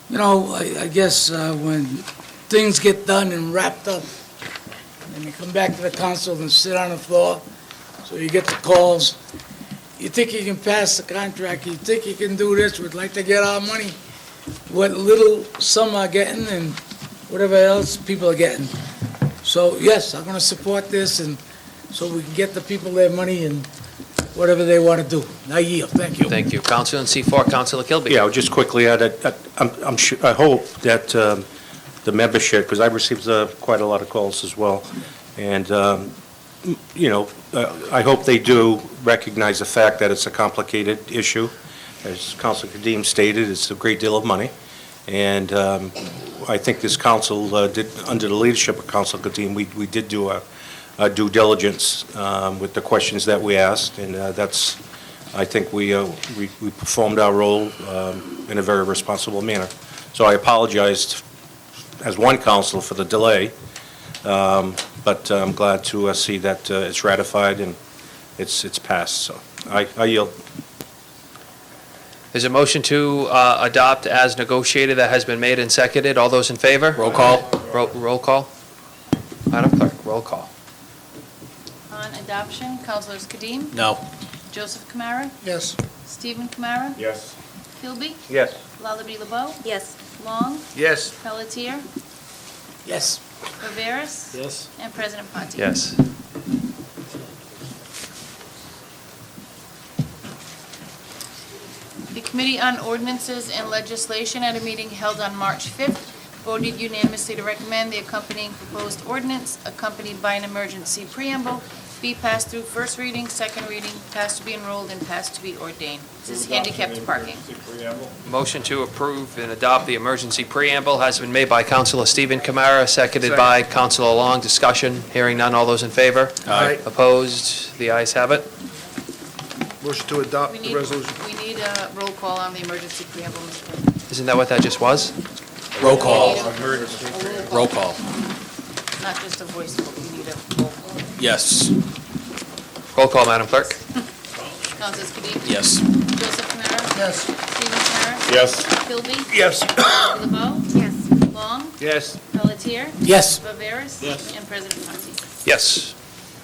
You know, I guess when things get done and wrapped up, and you come back to the council and sit on the floor, so you get the calls, you think you can pass the contract, you think you can do this, we'd like to get our money, what little some are getting and whatever else people are getting. So, yes, I'm gonna support this, and so we can get the people their money and whatever they want to do. I yield, thank you. Thank you. Councilor in seat 4, Councilor Kilby? Yeah, I'll just quickly add that, I'm sure, I hope that the membership, because I've received quite a lot of calls as well, and, I hope they do recognize the fact that it's a complicated issue. As Councilor Kadim stated, it's a great deal of money, and I think this council did, under the leadership of Councilor Kadim, we did do a due diligence with the questions that we asked, and I think we performed our role in a very responsible manner. So I apologized as one council for the delay, but I'm glad to see that it's ratified and it's passed, so I yield. There's a motion to adopt as negotiated that has been made and seconded. All those in favor? Roll call. Roll call. Madam Clerk, roll call. On adoption, Councilors Kadim, No. Joseph Kamara, Yes. Stephen Kamara, Yes. Kilby, Yes. Lullaby LeBeau, Yes. Long, Yes. Pelletier, Yes. Viveras, Yes. and President Ponti. Yes. The Committee on Ordinances and Legislation at a meeting held on March 5th voted unanimously to recommend the accompanying proposed ordinance, accompanied by an emergency preamble, be passed through first reading, second reading, passed to be enrolled, and passed to be ordained. This is handicapped parking. Motion to approve and adopt the emergency preamble has been made by Councilor Stephen Kamara, seconded by Councilor Long. Discussion, hearing none. All those in favor? Aye. Opposed? The ayes have it. Motion to adopt We the need, resolution. we need a roll call on the emergency preamble, Mr. President. Isn't that what that just was? Roll call. Roll call. Not just a voice vote, we need a roll call. Yes. Roll call, Madam Clerk. Councilors Kadim? Yes. Joseph Kamara? Yes. Stephen Kamara? Yes. Kilby? Yes. LeBeau? Yes. Long? Yes. Pelletier? Yes. Viveras? Yes. And President Ponti. Yes.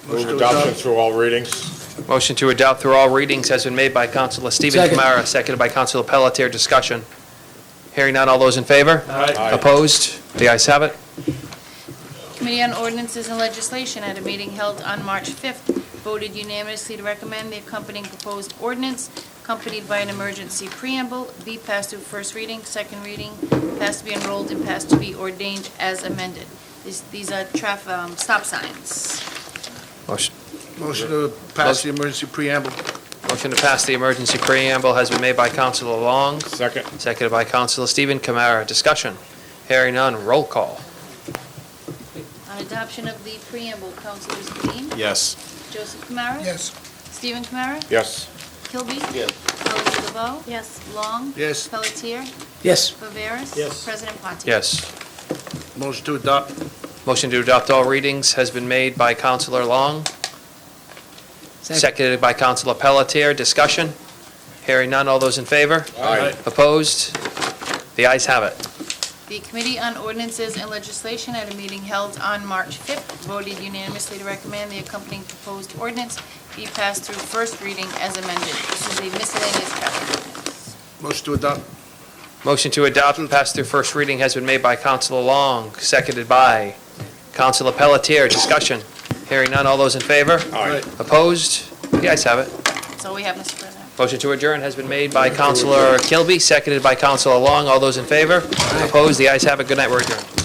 Move adoption through all readings. Motion to adopt through all readings has been made by Councilor Stephen Second. Kamara, seconded by Councilor Pelletier. Discussion. Hearing none. All those in favor? Aye. Opposed? The ayes have it. Committee on Ordinances and Legislation at a meeting held on March 5th voted unanimously to recommend the accompanying proposed ordinance, accompanied by an emergency preamble, be passed through first reading, second reading, passed to be enrolled, and passed to be ordained as amended. These are stop signs. Motion Motion to pass the emergency preamble. Motion to pass the emergency preamble has been made by Counselor Long, Second. seconded by Counselor Stephen Kamara. Discussion. Hearing none, roll call. On adoption of the preamble, Councilors Kadim? Yes. Joseph Kamara? Yes. Stephen Kamara? Yes. Kilby? Yes. Pellegrin LeBeau? Yes. Long? Yes. Pelletier? Yes. Viveras? Yes. President Ponti? Yes. Motion to adopt. Motion to adopt all readings has been made by Counselor Long, seconded by Counselor Pelletier. Discussion. Hearing none, all those in favor? Aye. Opposed? The ayes have it. The Committee on Ordinances and Legislation, at a meeting held on March 5th, voted unanimously to recommend the accompanying proposed ordinance be passed through first reading as amended. This is a miscellaneous traffic ordinance. Motion to adopt. Motion to adopt and pass through first reading has been made by Counselor Long, seconded by Counselor Pelletier. Discussion. Hearing none, all those in favor? Aye. Opposed? The ayes have it. That's all we have, Mr. President. Motion to adjourn has been made by Counselor Kilby, seconded by Counselor Long. All those in favor? Opposed? The ayes have it. Good night. We're adjourned.